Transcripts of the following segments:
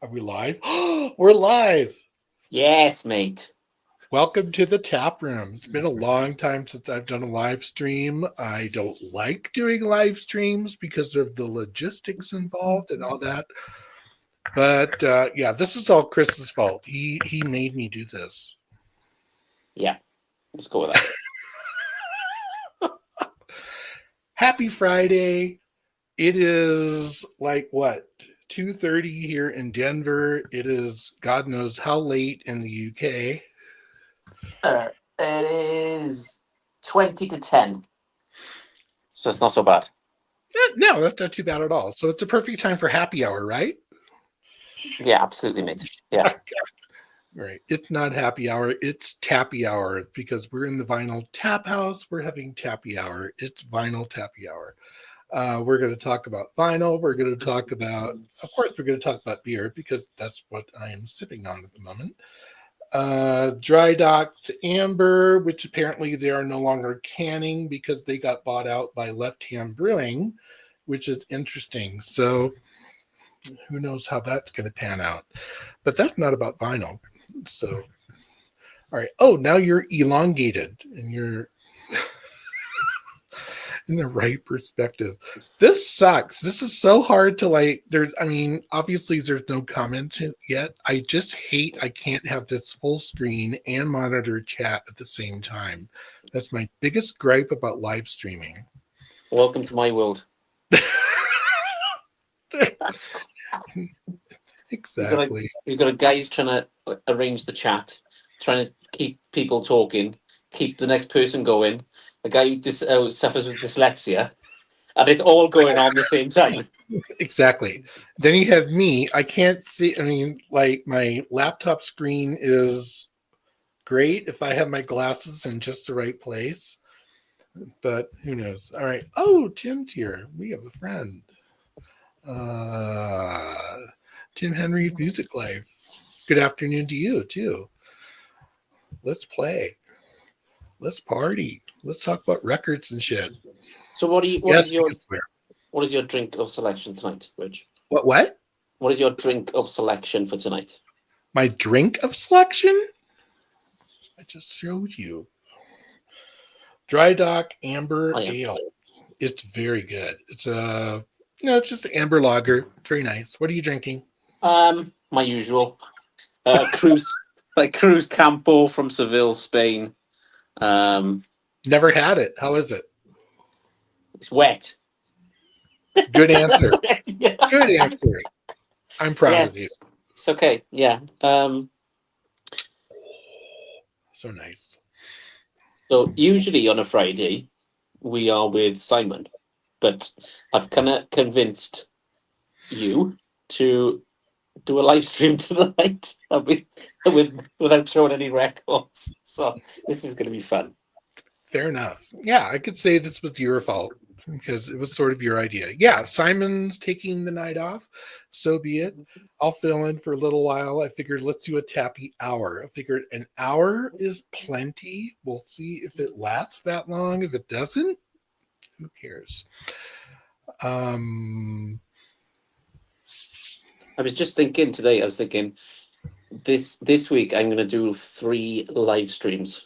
Are we live? We're live. Yes, mate. Welcome to the tap room. It's been a long time since I've done a live stream. I don't like doing live streams because of the logistics involved and all that. But yeah, this is all Chris's fault. He made me do this. Yeah, let's go with that. Happy Friday. It is like what? 2:30 here in Denver. It is God knows how late in the UK. It is 20 to 10. So it's not so bad. No, that's not too bad at all. So it's a perfect time for happy hour, right? Yeah, absolutely, mate. Yeah. Right. It's not happy hour. It's tappy hour because we're in the vinyl tap house. We're having tappy hour. It's vinyl tappy hour. We're going to talk about vinyl. We're going to talk about, of course, we're going to talk about beer because that's what I am sipping on at the moment. Dry Docks Amber, which apparently they are no longer canning because they got bought out by Left Hand Brewing, which is interesting. So who knows how that's going to pan out. But that's not about vinyl. So, all right. Oh, now you're elongated and you're in the right perspective. This sucks. This is so hard to like. I mean, obviously there's no comments yet. I just hate I can't have this full screen and monitor chat at the same time. That's my biggest gripe about live streaming. Welcome to my world. Exactly. You've got a guy who's trying to arrange the chat, trying to keep people talking, keep the next person going. A guy who suffers with dyslexia, and it's all going on at the same time. Exactly. Then you have me. I can't see. I mean, like my laptop screen is great if I have my glasses in just the right place. But who knows? All right. Oh, Tim's here. We have a friend. Tim Henry Music Live. Good afternoon to you too. Let's play. Let's party. Let's talk about records and shit. So what Yes, is your drink of selection tonight, Rich? What? What is your drink of selection for tonight? My drink of selection? I just showed you. Dry Dock Amber Ale. It's very good. It's it's just an amber lager. It's very nice. What are you drinking? My usual. Cruz Campo from Seville, Spain. Never had it. How is it? It's wet. Good answer. Yeah. Good answer. I'm proud of you. It's okay. Yeah. So nice. So usually on a Friday, we are with Simon, but I've kind of convinced you to do a live stream tonight without showing any records. So this is going to be fun. Fair enough. Yeah, I could say this was your fault because it was sort of your idea. Yeah, Simon's taking the night off. So be it. I'll fill in for a little while. I figured let's do a tappy hour. I figured an hour is plenty. We'll see if it lasts that long. If it doesn't, who cares? I was just thinking today, this week I'm going to do 3 live streams.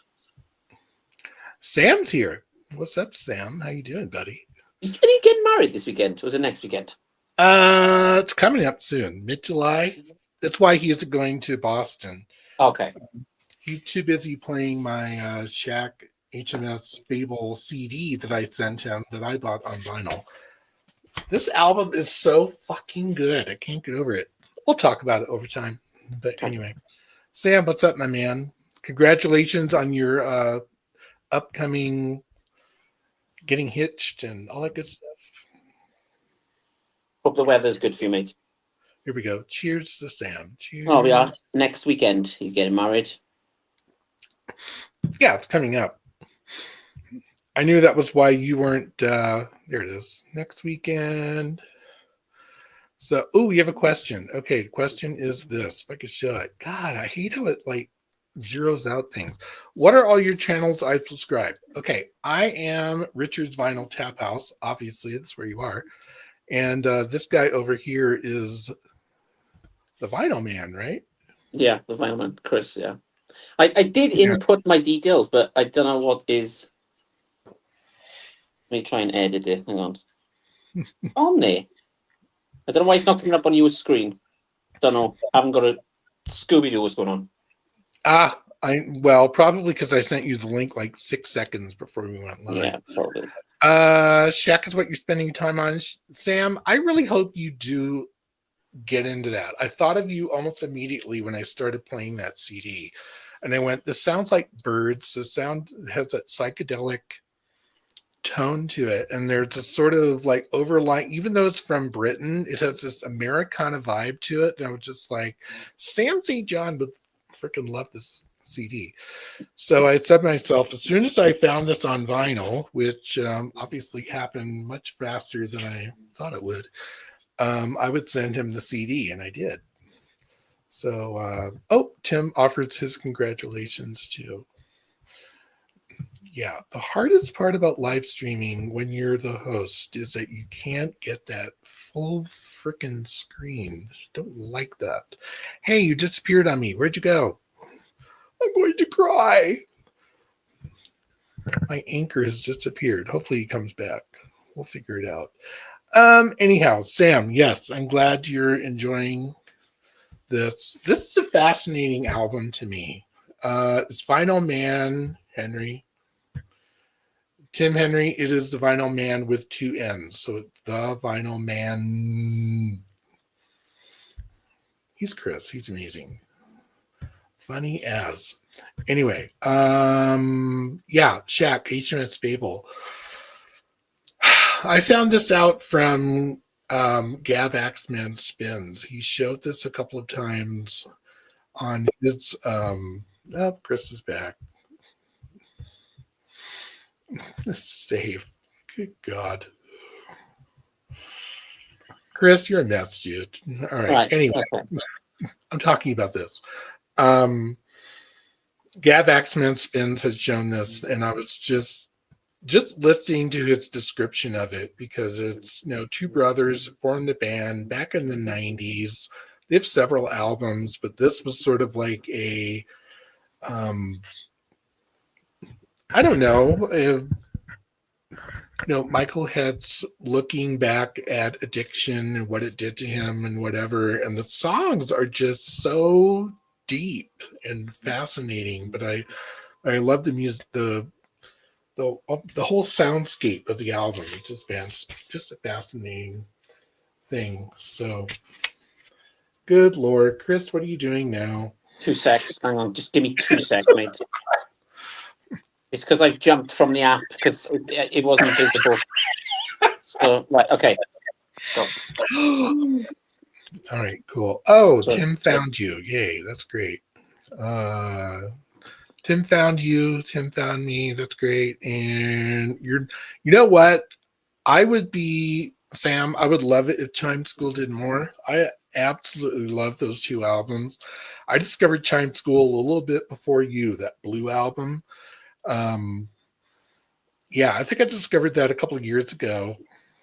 Sam's here. What's up, Sam? How you doing, buddy? Is he getting married this weekend? Or was it next weekend? It's coming up soon, mid-July. That's why he isn't going to Boston. Okay. He's too busy playing my Shaq HMS Fable CD that I sent him that I bought on vinyl. This album is so fucking good. I can't get over it. We'll talk about it over time. But anyway, Sam, what's up, my man? Congratulations on your upcoming getting hitched and all that good stuff. Hope the weather's good for you, mate. Here we go. Cheers to Sam. Cheers. Oh, we are. Next weekend, he's getting married. Yeah, it's coming up. I knew that was why you weren't. There it is. Next weekend. So, we have a question. Okay, the question is this. If I could show it. God, I hate how it like zeroes out things. What are all your channels I've subscribed? Okay, I am Richard's Vinyl Tap House. Obviously, that's where you are. And this guy over here is The Vinyl Man, right? Yeah, the Vinyl Man, Chris. Yeah, I did Yeah. input my details, but I don't know what is. Let me try and edit it. Hang on. It's on there. I don't know why it's not coming up on your screen. Don't know. Haven't got a Scooby Doo. What's going on? Well, probably because I sent you the link like 6 seconds before we went live. Yeah, probably. Shaq is what you're spending time on. Sam, I really hope you do get into that. I thought of you almost immediately when I started playing that CD. And I went, this sounds like birds. The sound has that psychedelic tone to it. And there's a sort of like overlying, even though it's from Britain, it has this Americana vibe to it. And I was just like, Sam St. John would freaking love this CD. So I said to myself, as soon as I found this on vinyl, which obviously happened much faster than I thought it would, I would send him the CD, and I did. So, Tim offers his congratulations too. Yeah, the hardest part about live streaming when you're the host is that you can't get that full freaking screen. Don't like that. Hey, you disappeared on me. Where'd you go? I'm going to cry. My anchor has disappeared. Hopefully he comes back. We'll figure it out. Anyhow, Sam, yes, I'm glad you're enjoying this. This is a fascinating album to me. It's Vinyl Man, Henry. Tim Henry, it is the Vinyl Man with 2 N's. So the Vinyl Man. He's Chris. He's amazing. Funny as. Anyway, yeah, Shaq, HMS Fable. I found this out from Gav Axman Spins. He showed this a couple of times on his Chris is back. Save. Good God. Chris, you're a mess, dude. All right. Anyway, okay. I'm talking about this. Gav Axman Spins has shown this, and I was just listening to his description of it because it's, 2 brothers formed a band back in the 90s. They have several albums, but this was sort of like a I don't know if Michael Head's looking back at addiction and what it did to him and whatever, and the songs are just so deep and fascinating. But I love the music, the whole soundscape of the album. It's just a fascinating thing. So, good Lord, Chris, what are you doing now? 2 secs. Hang on, just give me 2 secs, mate. It's because I jumped from the app because it wasn't visible. So, right, okay. Stop. All right, cool. Oh, sorry, Tim found you. Yay, that's great. Tim found you. Tim found me. That's great. And you know what? I would be, Sam, I would love it if Chime School did more. I absolutely love those 2 albums. I discovered Chime School a little bit before you, that Blue album. Yeah, I think I discovered that a couple of years ago,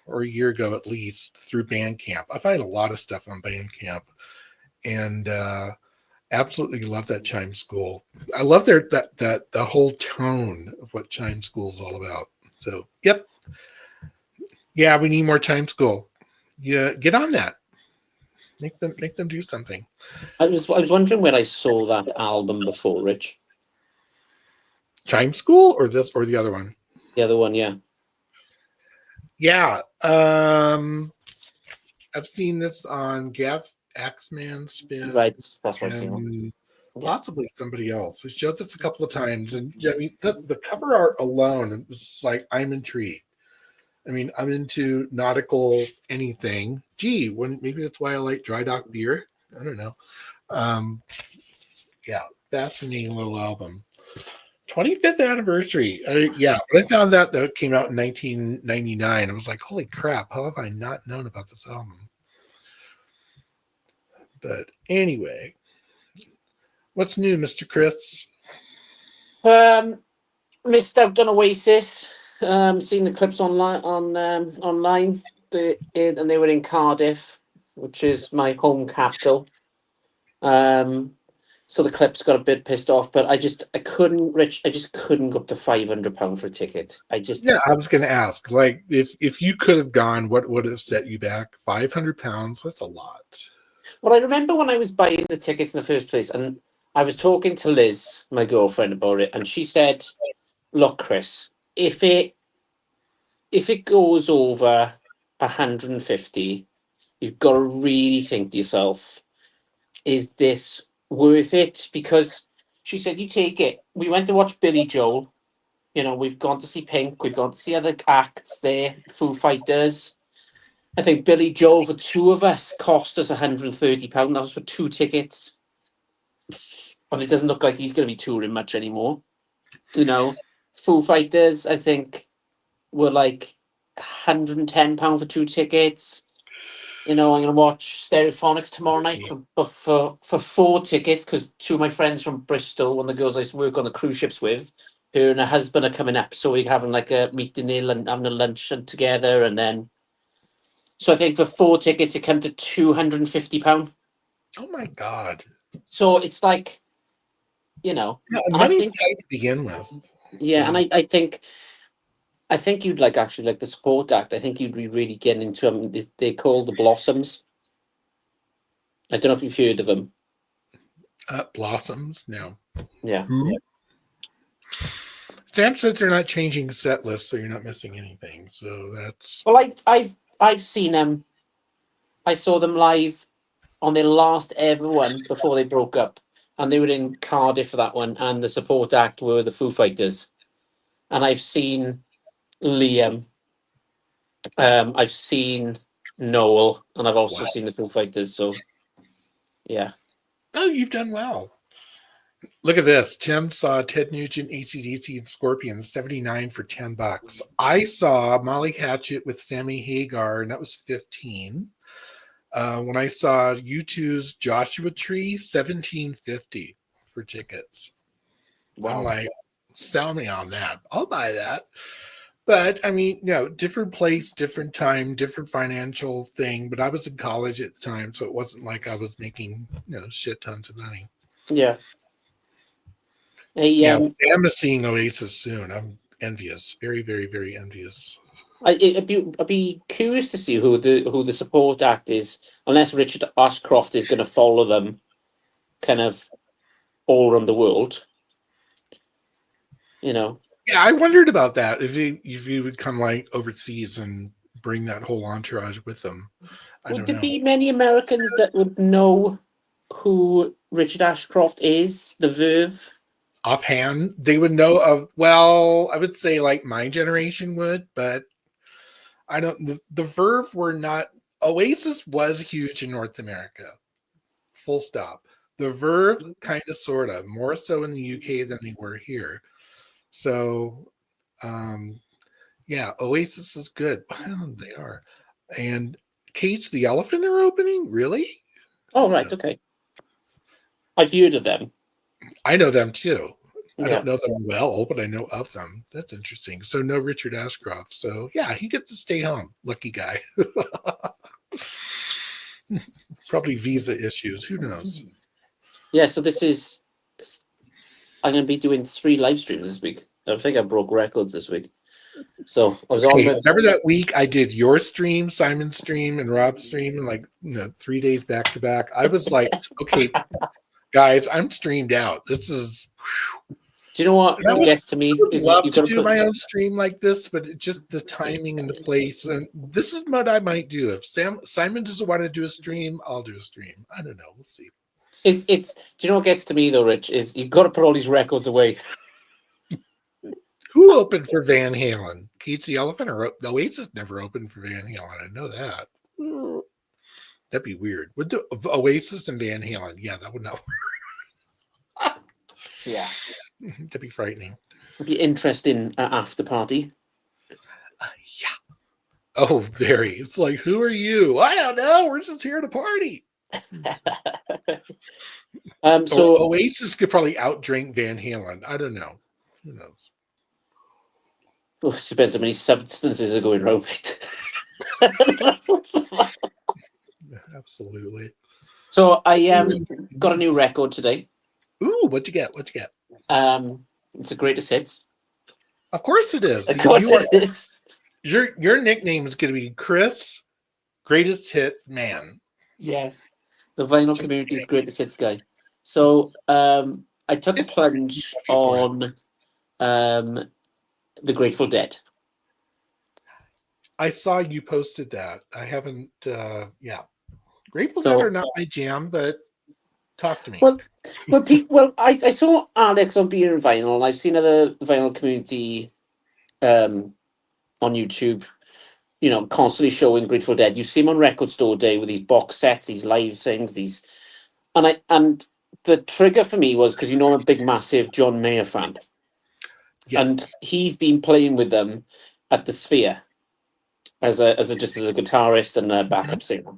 or a year ago at least, through Bandcamp. I find a lot of stuff on Bandcamp, and absolutely love that Chime School. I love the whole tone of what Chime School is all about. So, yep, yeah, we need more Chime School. Yeah, get on that. Make them do something. I was wondering where I saw that album before, Rich. Chime School or this or the other one? The other one, yeah. Yeah. I've seen this on Gav Axman Spin. Right, that's what I've seen. Possibly somebody else. I showed this a couple of times, and I mean the cover art alone, it was like, I'm intrigued. I mean, I'm into nautical anything. Gee, maybe that's why I like Dry Dock beer. I don't know. Yeah, fascinating little album. 25th anniversary. Yeah, when I found that came out in 1999, I was like, holy crap, how have I not known about this album? But anyway, what's new, Mr. Chris? Missed out on Oasis. Seen the clips online, and they were in Cardiff, which is my home capital. So the clips got a bit pissed off, but I just couldn't go up to £500 for a ticket. I was going to ask, like, if you could have gone, what would have set you back? £500? That's a lot. Well, I remember when I was buying the tickets in the first place, and I was talking to Liz, my girlfriend, about it, and she said, "Look, Chris, if it goes over 150, you've got to really think to yourself, is this worth it?" Because she said, "You take it. We went to watch Billy Joel. You know, we've gone to see Pink. We've gone to see other acts there, Foo Fighters. I think Billy Joel for two of us cost us £130. That was for two tickets, and it doesn't look like he's going to be touring much anymore. You know, Foo Fighters, I think, were like £110 for two tickets. You know, I'm going to watch Stereophonics tomorrow night for four tickets because two of my friends from Bristol, one of the girls I used to work on the cruise ships with, her and her husband are coming up. So we're having like a meeting there and having a lunch together. And then, so I think for four tickets, it came to £250. Oh my God. So it's like, you know, Yeah, and money's tight to begin with. Yeah, So. and I think you'd like actually like the support act. I think you'd be really getting into them. They call the Blossoms. I don't know if you've heard of them. Blossoms? No. Yeah. Who? Sam says they're not changing set lists, so you're not missing anything. So that's. Well, I've seen them. I saw them live on their last ever one before they broke up, and they were in Cardiff for that one. And the support act were the Foo Fighters, and I've seen Liam. I've seen Noel, and I've also seen the Foo Fighters. So, yeah. Oh, you've done well. Look at this. Tim saw Ted Nugent, AC/DC, and Scorpions, 79 for $10. I saw Molly Hatchet with Sammy Hagar, and that was 15. When I saw U2's Joshua Tree, 17.50 for tickets. Wow. I'm like, sell me on that. I'll buy that. But I mean, different place, different time, different financial thing. But I was in college at the time, so it wasn't like I was making, shit tons of money. Yeah. Sam is seeing Oasis soon. I'm envious. Very, very, very envious. I'd be curious to see who the support act is, unless Richard Ashcroft is going to follow them, kind of all around the world. You know. Yeah, I wondered about that. If he would come like overseas and bring that whole entourage with them. Would there be many Americans that would know who Richard Ashcroft is? The Verve. Offhand, they would know of. Well, I would say like my generation would, but I don't. The Verve were not. Oasis was huge in North America. Full stop. The Verve, kind of, sort of, more so in the UK than they were here. So, yeah, Oasis is good. Well, they are. And Cage the Elephant are opening? Really? Oh, right. Okay. I've heard of them. I know them too. I don't know them well, but I know of them. That's interesting. So no Richard Ashcroft. So yeah, he gets to stay home. Lucky guy. Probably visa issues. Who knows? Yeah, so I'm going to be doing 3 live streams this week. I think I broke records this week. So I was on. Remember that week I did your stream, Simon's stream, and Rob's stream, and like 3 days back to back. I was like, okay, guys, I'm streamed out. This is. Do you know what gets to me? Is love to do my own stream like this, but just the timing and the place. And this is what I might do. If Simon doesn't want to do a stream, I'll do a stream. I don't know. We'll see. It's. Do you know what gets to me though, Rich? Is you've got to put all these records away. Who opened for Van Halen? Cage the Elephant or Oasis never opened for Van Halen. I know that. That'd be weird. Would the Oasis and Van Halen? Yeah, that would not work. Yeah. That'd be frightening. It'd be interesting after party. Yeah. Oh, very. It's like, who are you? I don't know. We're just here to party. So Oasis could probably outdrink Van Halen. I don't know. Who knows? Oh, it depends how many substances are going around. Absolutely. So I got a new record today. Ooh, what'd you get? What'd you get? It's a greatest hits. Of course it is. Of course You are, it is. your nickname is going to be Chris, Greatest Hits Man. Yes. The vinyl Just community's greatest hits guy. So I took a it's plunge coffee for it. on the Grateful Dead. I saw you posted that. I haven't. Yeah, Grateful Dead So are not my jam, but talk to me. I saw Alex on Beer and Vinyl, and I've seen other vinyl community um on YouTube, constantly showing Grateful Dead. You see him on Record Store Day with these box sets, these live things, these and the trigger for me was because I'm a big massive John Mayer fan. And Yes. he's been playing with them at the Sphere as a guitarist and a Mhm. backup singer.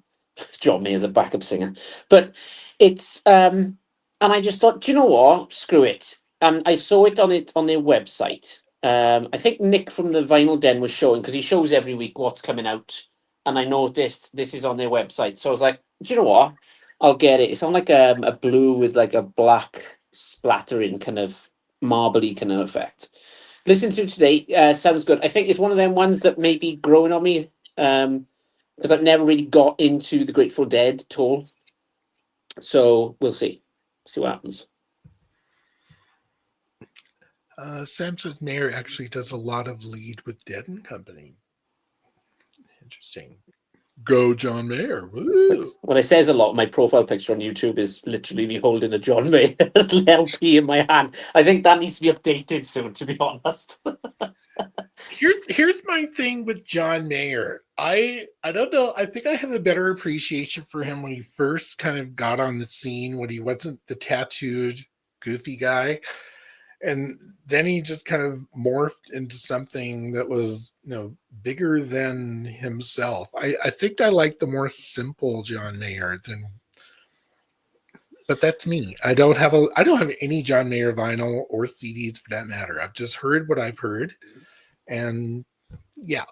John Mayer's a backup singer, but it's and I just thought, do you know what? Screw it. And I saw it on their website. I think Nick from the Vinyl Den was showing because he shows every week what's coming out, and I noticed this is on their website. So I was like, do you know what? I'll get it. It's on like a blue with like a black splattering kind of marbly kind of effect. Listen to it today. Sounds good. I think it's one of them ones that may be growing on me. Because I've never really got into the Grateful Dead at all. So we'll see. See what happens. Sam says Mayer actually does a lot of lead with Dead and Company. Interesting. Go John Mayer. Woo. When it says a lot, my profile picture on YouTube is literally me holding a John Mayer LP in my hand. I think that needs to be updated soon, to be honest. Here's my thing with John Mayer. I don't know. I think I have a better appreciation for him when he first kind of got on the scene, when he wasn't the tattooed, goofy guy. And then he just kind of morphed into something that was, bigger than himself. I think I like the more simple John Mayer than, but that's me. I don't have any John Mayer vinyl or CDs for that matter. I've just heard what I've heard, and yeah.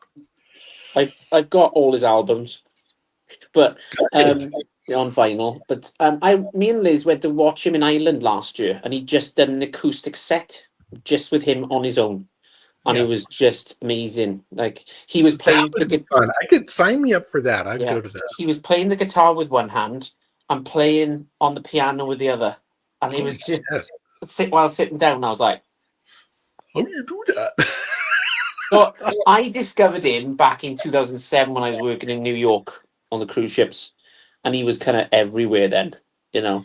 I've got all his albums, but on vinyl. But me and Liz went to watch him in Ireland last year, and he just did an acoustic set just with him on his own. And Yeah. it was just amazing. Like he was That playing would be fun. I could sign me up for that. I'd go to that. he was playing the guitar with one hand and playing on the piano with the other, and he Holy was just shit. while sitting down. And I was like, How do you do that? so I discovered him back in 2007 when I was working in New York on the cruise ships, and he was kind of everywhere then, you know.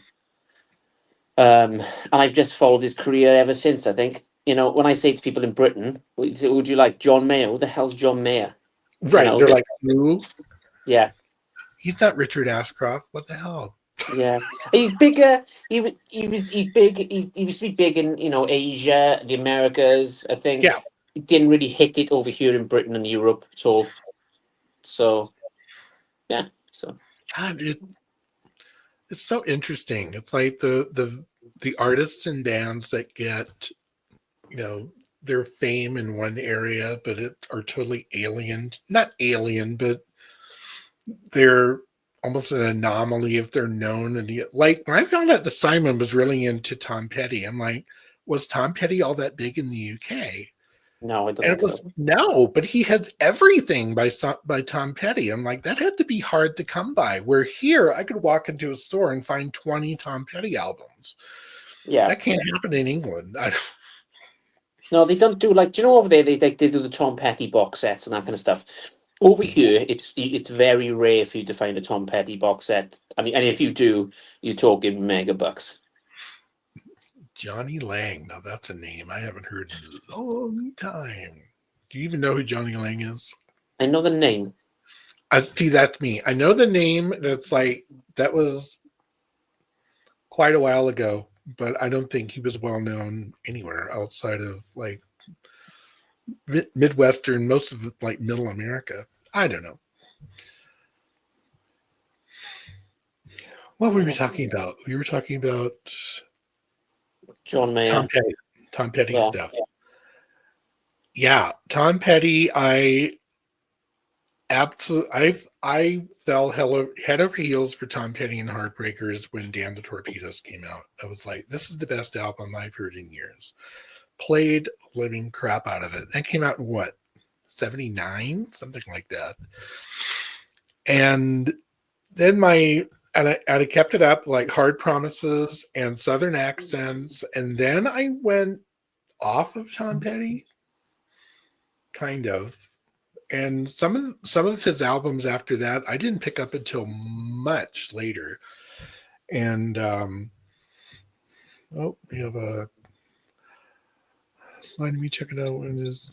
And I've just followed his career ever since. I think, when I say to people in Britain, would you like John Mayer? Who the hell's John Mayer? Right. They're like, who? Yeah. He's not Richard Ashcroft. What the hell? Yeah, he's bigger. He's big. He used to be big in Asia, the Americas. I think Yeah. he didn't really hit it over here in Britain and Europe at all. So yeah, so God, it's so interesting. It's like the artists and bands that get, their fame in one area, but are totally alien. Not alien, but they're almost an anomaly if they're known. And like when I found out that Simon was really into Tom Petty, I'm like, was Tom Petty all that big in the UK? no, I don't And think it was so. no, but he had everything by Tom Petty. I'm like, that had to be hard to come by. Where here, I could walk into a store and find 20 Tom Petty albums. Yeah, That can't happen in England. no, they don't do over there they do the Tom Petty box sets and that kind of stuff. Over here, it's very rare for you to find a Tom Petty box set. I mean, and if you do, you're talking mega bucks. Johnny Lang. Now that's a name I haven't heard in a long time. Do you even know who Johnny Lang is? I know the name. See, that's me. I know the name. That's like that was quite a while ago, but I don't think he was well known anywhere outside of like Midwestern, most of like Middle America. I don't know. What were we talking about? We were talking about John Mayer. Tom Petty Yeah. stuff. Yeah, Tom Petty. Absolutely. I fell head over heels for Tom Petty and Heartbreakers when Damn the Torpedoes came out. I was like, this is the best album I've heard in years. Played living crap out of it. That came out in what, 79? Something like that. And then I kept it up like Hard Promises and Southern Accents. And then I went off of Tom Petty, kind of. And some of his albums after that I didn't pick up until much later. And we have a lie to me, check it out. When is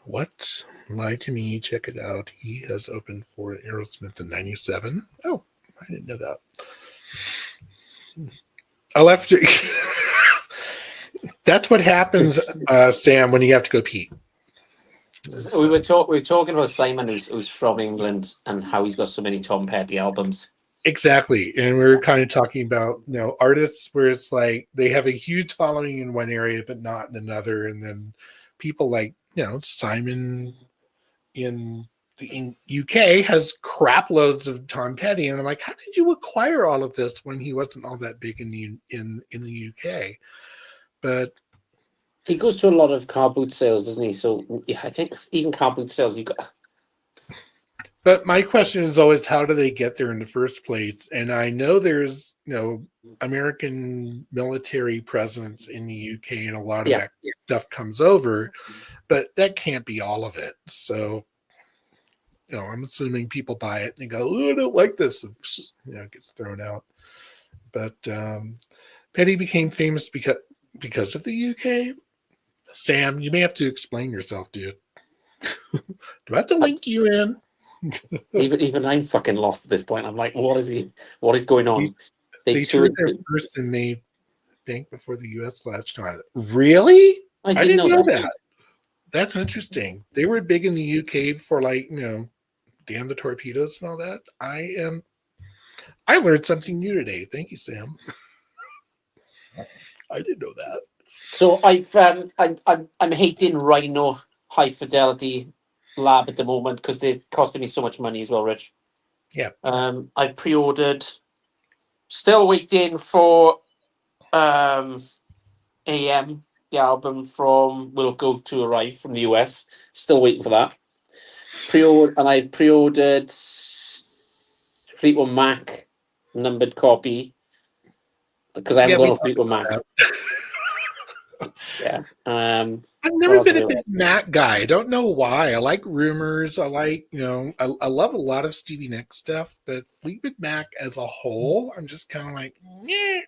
what? Lie to me, check it out. He has opened for Aerosmith in '97. Oh, I didn't know that. I'll have to. That's what happens, Sam, when you have to go pee. We were talking about Simon, who's from England, and how he's got so many Tom Petty albums. Exactly. And we were kind of talking about, artists where it's like they have a huge following in one area, but not in another. And then people like, Simon in the UK has crap loads of Tom Petty. And I'm like, how did you acquire all of this when he wasn't all that big in the UK? But he goes to a lot of car boot sales, doesn't he? So yeah, I think even car boot sales, you got. But my question is always, how do they get there in the first place? And I know there's, American military presence in the UK, and a lot of that stuff comes over, but that can't be all of it. So, I'm assuming people buy it and they go, "Oh, I don't like this," and, it gets thrown out. But Petty became famous because of the UK. Sam, you may have to explain yourself, dude. Do I have to link you in? Even I'm fucking lost at this point. I'm like, what is going on? They toured their first in May, I think, before the US latched on. Really? I didn't know that. That's interesting. They were big in the UK for Damn the Torpedoes and all that. I learned something new today. Thank you, Sam. I didn't know that. So I'm hating Rhino High Fidelity Lab at the moment because they're costing me so much money as well, Rich. Yeah. I pre-ordered. Still waiting for AM, the album from Wilco to arrive from the US. Still waiting for that. I pre-ordered Fleetwood Mac numbered copy because I haven't gone on Fleetwood Mac. Yeah. I've never been a big Mac guy. I don't know why. I like Rumors. I like, I love a lot of Stevie Nicks stuff, but Fleetwood Mac as a whole, I'm just kind of like, meh.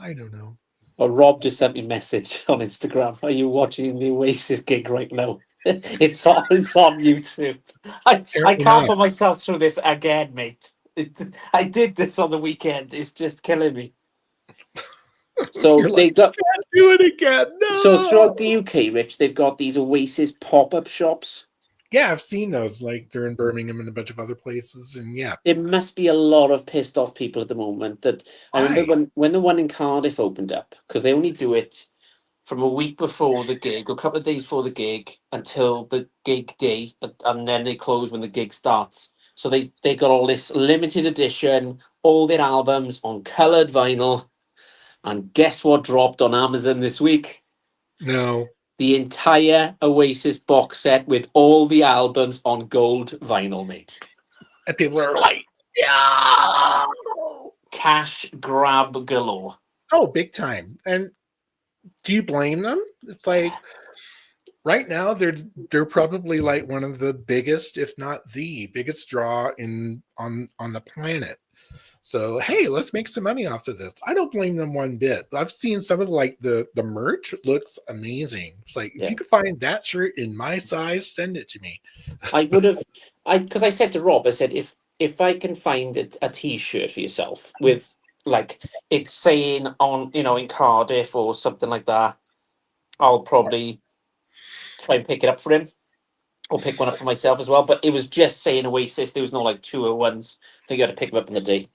I don't know. Well, Rob just sent me a message on Instagram. Are you watching the Oasis gig right now? It's on YouTube. I can't put myself through this again, mate. I did this on the weekend. It's just killing me. So they got can't do it again. No. So throughout the UK, Rich, they've got these Oasis pop-up shops. Yeah, I've seen those. Like they're in Birmingham and a bunch of other places, and yeah, there must be a lot of pissed off people at the moment. That I remember when the one in Cardiff opened up, because they only do it from a week before the gig, or a couple of days before the gig, until the gig day, and then they close when the gig starts. So they got all this limited edition, all their albums on coloured vinyl. And guess what dropped on Amazon this week? No. The entire Oasis box set with all the albums on gold vinyl, mate. And people are like, yeah! Cash grab galore. Oh, big time. And do you blame them? It's like, right now, they're probably like one of the biggest, if not the biggest draw on the planet. So, hey, let's make some money off of this. I don't blame them one bit. I've seen some of the merch looks amazing. It's like, if you could find that shirt in my size, send it to me. I would have, because I said to Rob, I said, if I can find a t-shirt for yourself with like it's saying on, in Cardiff or something like that, I'll probably try and pick it up for him. Or pick one up for myself as well. But it was just saying Oasis. There was no like 201s. I think you had to pick them up in the day.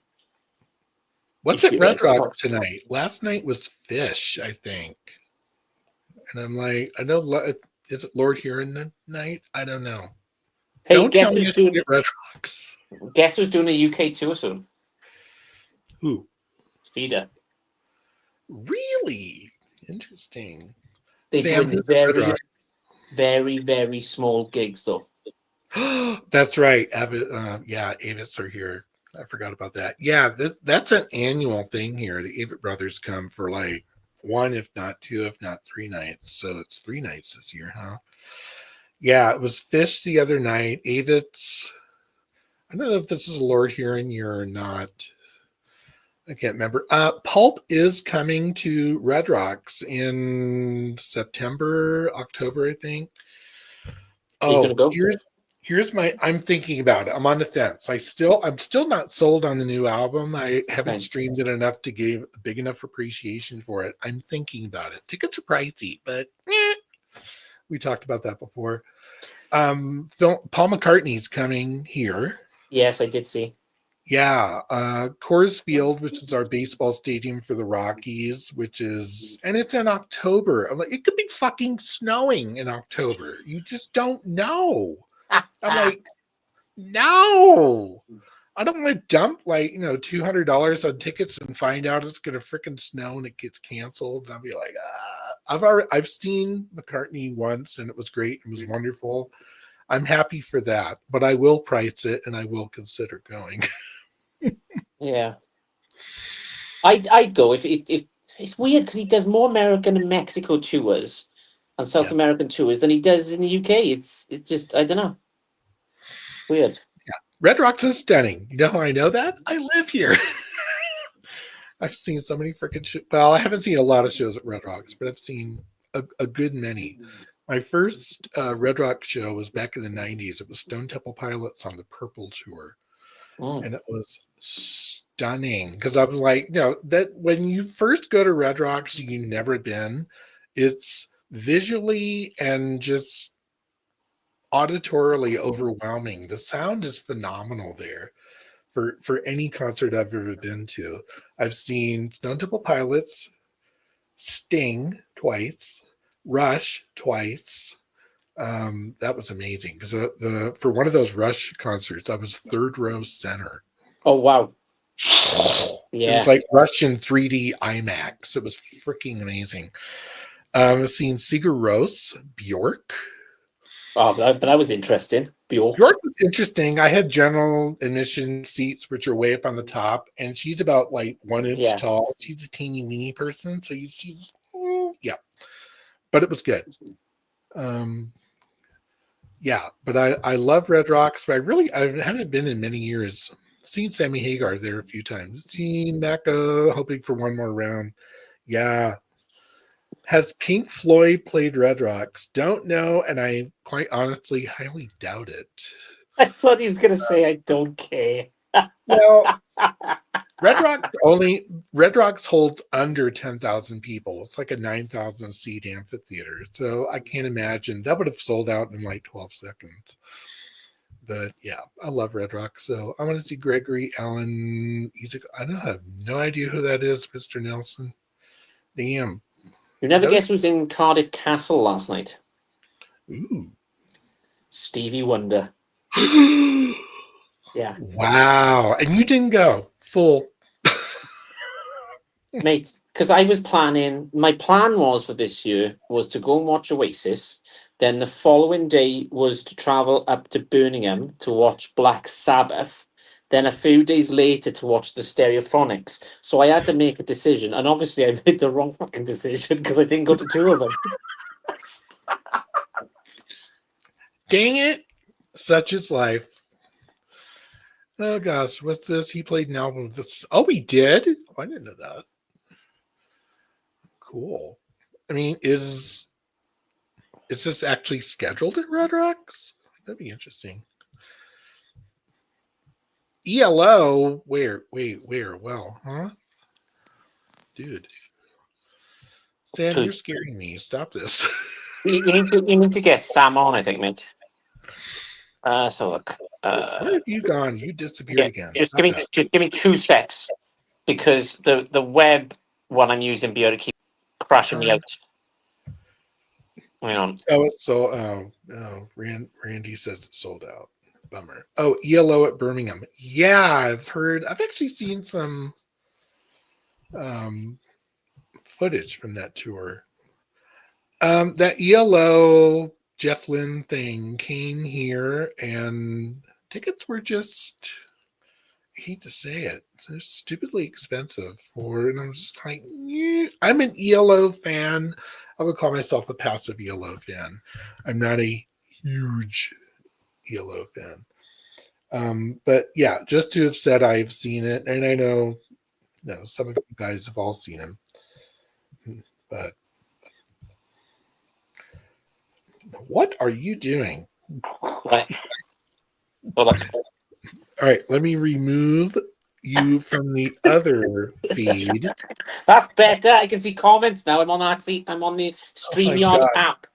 What's at Red Rock tonight? Last night was Fish, I think. And I'm like, I know Is it Lord Huron night? I don't know. Hey, Don't tell me you get Red Rocks. Guess who's doing a UK tour soon? Who? Feeder. Really interesting. They're Sam, doing who's at Red very, Rocks? very, very small gigs though. That's right. Avis are here. I forgot about that. Yeah, that's an annual thing here. The Avett brothers come for like one, if not two, if not 3 nights. So it's 3 nights this year, huh? Yeah, it was Fish the other night. Avitt's. I don't know if this is a Lord Huron year or not. I can't remember. Pulp is coming to Red Rocks in September, October, I think. Are you gonna go? Here's my. I'm thinking about it. I'm on the fence. I'm still not sold on the new album. I haven't streamed it enough to give a big enough appreciation for it. I'm thinking about it. Tickets are pricey, but we talked about that before. Paul McCartney's coming here. Yes, I did see. Yeah, Coors Field, which is our baseball stadium for the Rockies, and it's in October. I'm like, it could be fucking snowing in October. You just don't know. I'm like, no, I don't want to dump like $200 on tickets and find out it's gonna freaking snow and it gets canceled. And I'll be like, I've seen McCartney once and it was great. It was wonderful. I'm happy for that, but I will price it and I will consider going. Yeah, I'd go if it's weird because he does more American and Mexico tours and South American tours than he does in the UK. It's just I don't know. Weird. Yeah, Red Rocks is stunning. You know how I know that? I live here. I've seen so many freaking shows. Well, I haven't seen a lot of shows at Red Rocks, but I've seen a good many. My first Red Rock show was back in the 90s. It was Stone Temple Pilots on the Purple Tour. And it was stunning because I was like, that when you first go to Red Rocks, you've never been, it's visually and just auditorily overwhelming. The sound is phenomenal there for any concert I've ever been to. I've seen Stone Temple Pilots, Sting twice, Rush twice. That was amazing because for one of those Rush concerts, I was third row center. Oh wow! Yeah, it was like Rush in 3D IMAX. It was freaking amazing. I've seen Sigur Rós, Bjork. Oh, but that was interesting. Bjork was interesting. I had general admission seats, which are way up on the top, and she's about like 1 inch tall. She's a teeny weeny person, so she's but it was good. Yeah, but I love Red Rocks, but I haven't been in many years. Seen Sammy Hagar there a few times. Seen Mecca, hoping for one more round. Yeah. Has Pink Floyd played Red Rocks? Don't know, and I quite honestly highly doubt it. I thought he was going to say, I don't care. Well, Red Rocks holds under 10,000 people. It's like a 9,000 seat amphitheater. So I can't imagine that would have sold out in like 12 seconds. But yeah, I love Red Rocks. So I want to see Gregory Allen. I have no idea who that is, Mr. Nelson. Damn. You never guess who's in Cardiff Castle last night? Ooh. Stevie Wonder. Yeah. Wow. And you didn't go full. Mate, because I was planning, my plan was for this year was to go and watch Oasis. Then the following day was to travel up to Birmingham to watch Black Sabbath. Then a few days later to watch the Stereophonics. So I had to make a decision. And obviously I made the wrong fucking decision because I didn't go to 2 of them. Dang it. Such is life. Oh gosh, what's this? He played an album with this. Oh, he did? Oh, I didn't know that. Cool. I mean, is this actually scheduled at Red Rocks? That'd be interesting. ELO? Where? Well, huh? Dude. Sam, you're scaring me. Stop this. You need to get Sam on, I think, mate. So look. Where have you gone? You disappeared again. Just give me 2 secs because the web one I'm using be able to keep crashing me out. Hang on. Oh, it's so. Randy says it's sold out. Bummer. Oh, ELO at Birmingham. Yeah, I've heard. I've actually seen some footage from that tour. That ELO Jeff Lynne thing came here, and tickets were just. I hate to say it, they're stupidly expensive and I'm just like, I'm an ELO fan. I would call myself a passive ELO fan. I'm not a huge ELO fan. But yeah, just to have said I've seen it, and I know, some of you guys have all seen him. But what are you doing? Right. Well, that's All right, let me remove you from the other feed. That's better. I can see comments now. I'm on the StreamYard God. app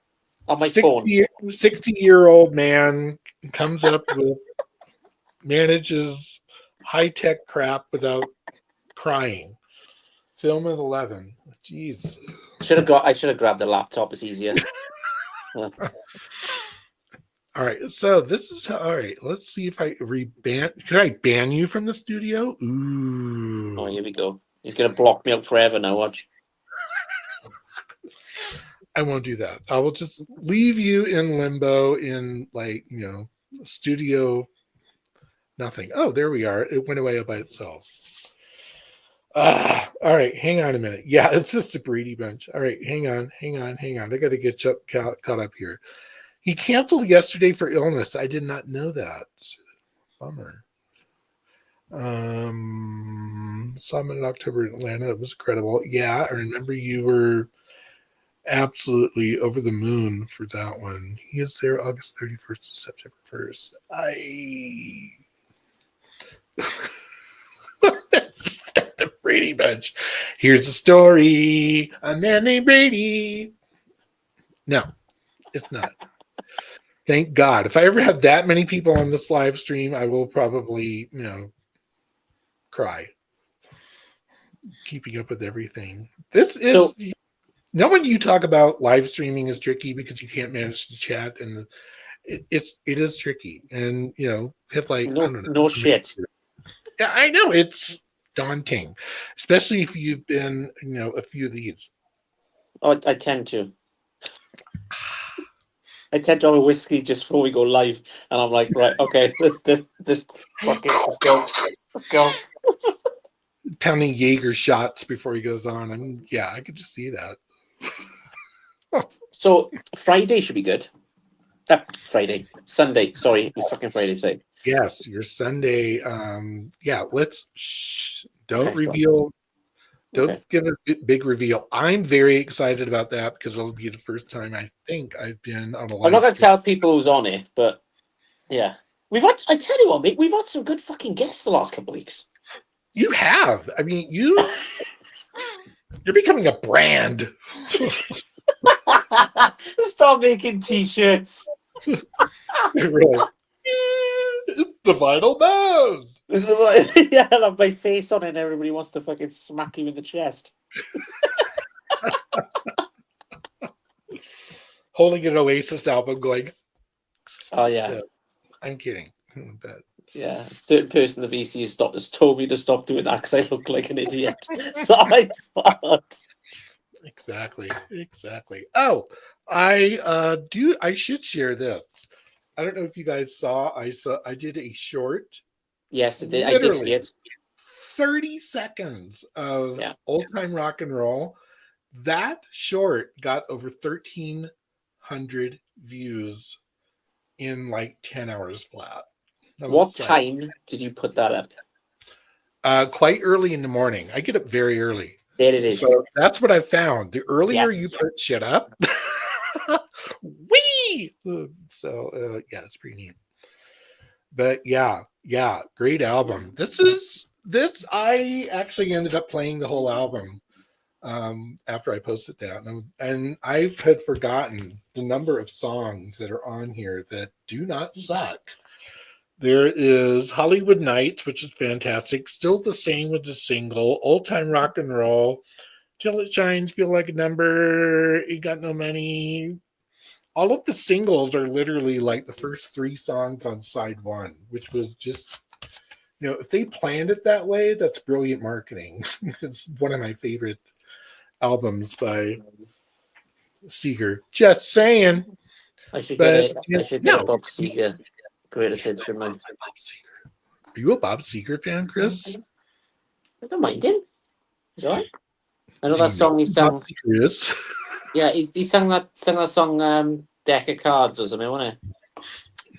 on my phone. 60-year-old man comes up with manages high-tech crap without crying. Film at 11. Jeez. I should have grabbed the laptop. It's easier. All right, so this is all right. Let's see if I ban. Can I ban you from the studio? Ooh. Oh, here we go. He's gonna block me up forever now. Watch. I won't do that. I will just leave you in limbo in studio. Nothing. Oh, there we are. It went away by itself. All right, hang on a minute. Yeah, it's just a Brady Bunch. All right, hang on. I got to get caught up here. He canceled yesterday for illness. I did not know that. Bummer. Saw him in October in Atlanta. It was incredible. Yeah, I remember you were absolutely over the moon for that one. He is there August 31st to September 1st. The Brady Bunch. Here's the story. A man named Brady. No, it's not. Thank God. If I ever have that many people on this live stream, I will probably, cry. Keeping up with everything. This is when you talk about live streaming is tricky because you can't manage the chat, and it is tricky. And have I don't know. No shit. Yeah, I know it's daunting, especially if you've been a few of these. Oh, I tend to. I tend to have a whiskey just before we go live, and I'm like, right, okay, this fucking let's go. Pounding Jaeger shots before he goes on. I could just see that. So Friday should be good. Sunday. Sorry, it was fucking Friday today. Yes, your Sunday. Let's don't Okay, reveal. Don't Okay. give a big reveal. I'm very excited about that because it'll be the first time I think I've been on a live I'm not going to stream. tell people who's on it, but yeah, I tell you what, mate, we've had some good fucking guests the last couple of weeks. You have. I mean, you're becoming a brand. Stop making t-shirts. Really. It's the vital man. Yeah, I have my face on it and everybody wants to fucking smack you in the chest. Holding an Oasis album going, oh yeah. I'm kidding. But yeah, a certain person the VC has told me to stop doing that because I look like an idiot. So I thought. Exactly. Oh, I should share this. I don't know if you guys saw. I did a short. Yes, I did see it. 30 seconds of old time rock and roll. That short got over 1,300 views in like 10 hours flat. What time did you put that up? Quite early in the morning. I get up very early. There it is. So that's what I found. The earlier you put shit up, wee. So it's pretty neat. But yeah, great album. This I actually ended up playing the whole album after I posted that, and I had forgotten the number of songs that are on here that do not suck. There is Hollywood Nights, which is fantastic. Still the same with the single. Old Time Rock and Roll. Till It Shines, Feel Like a Number. You Got No Money. all of the singles are literally like the first 3 songs on side 1, which was just, if they planned it that way, that's brilliant marketing. It's one of my favorite albums by Seeger. Just saying. I should get But a I should get a no. Bob Seger greatest hits in mind. Are you a Bob Seger fan, Chris? I don't mind him. He's all right. I know Do that you know song he who Bob sang. Seger is? Yeah, he sang that song Deck of Cards or something, wasn't it?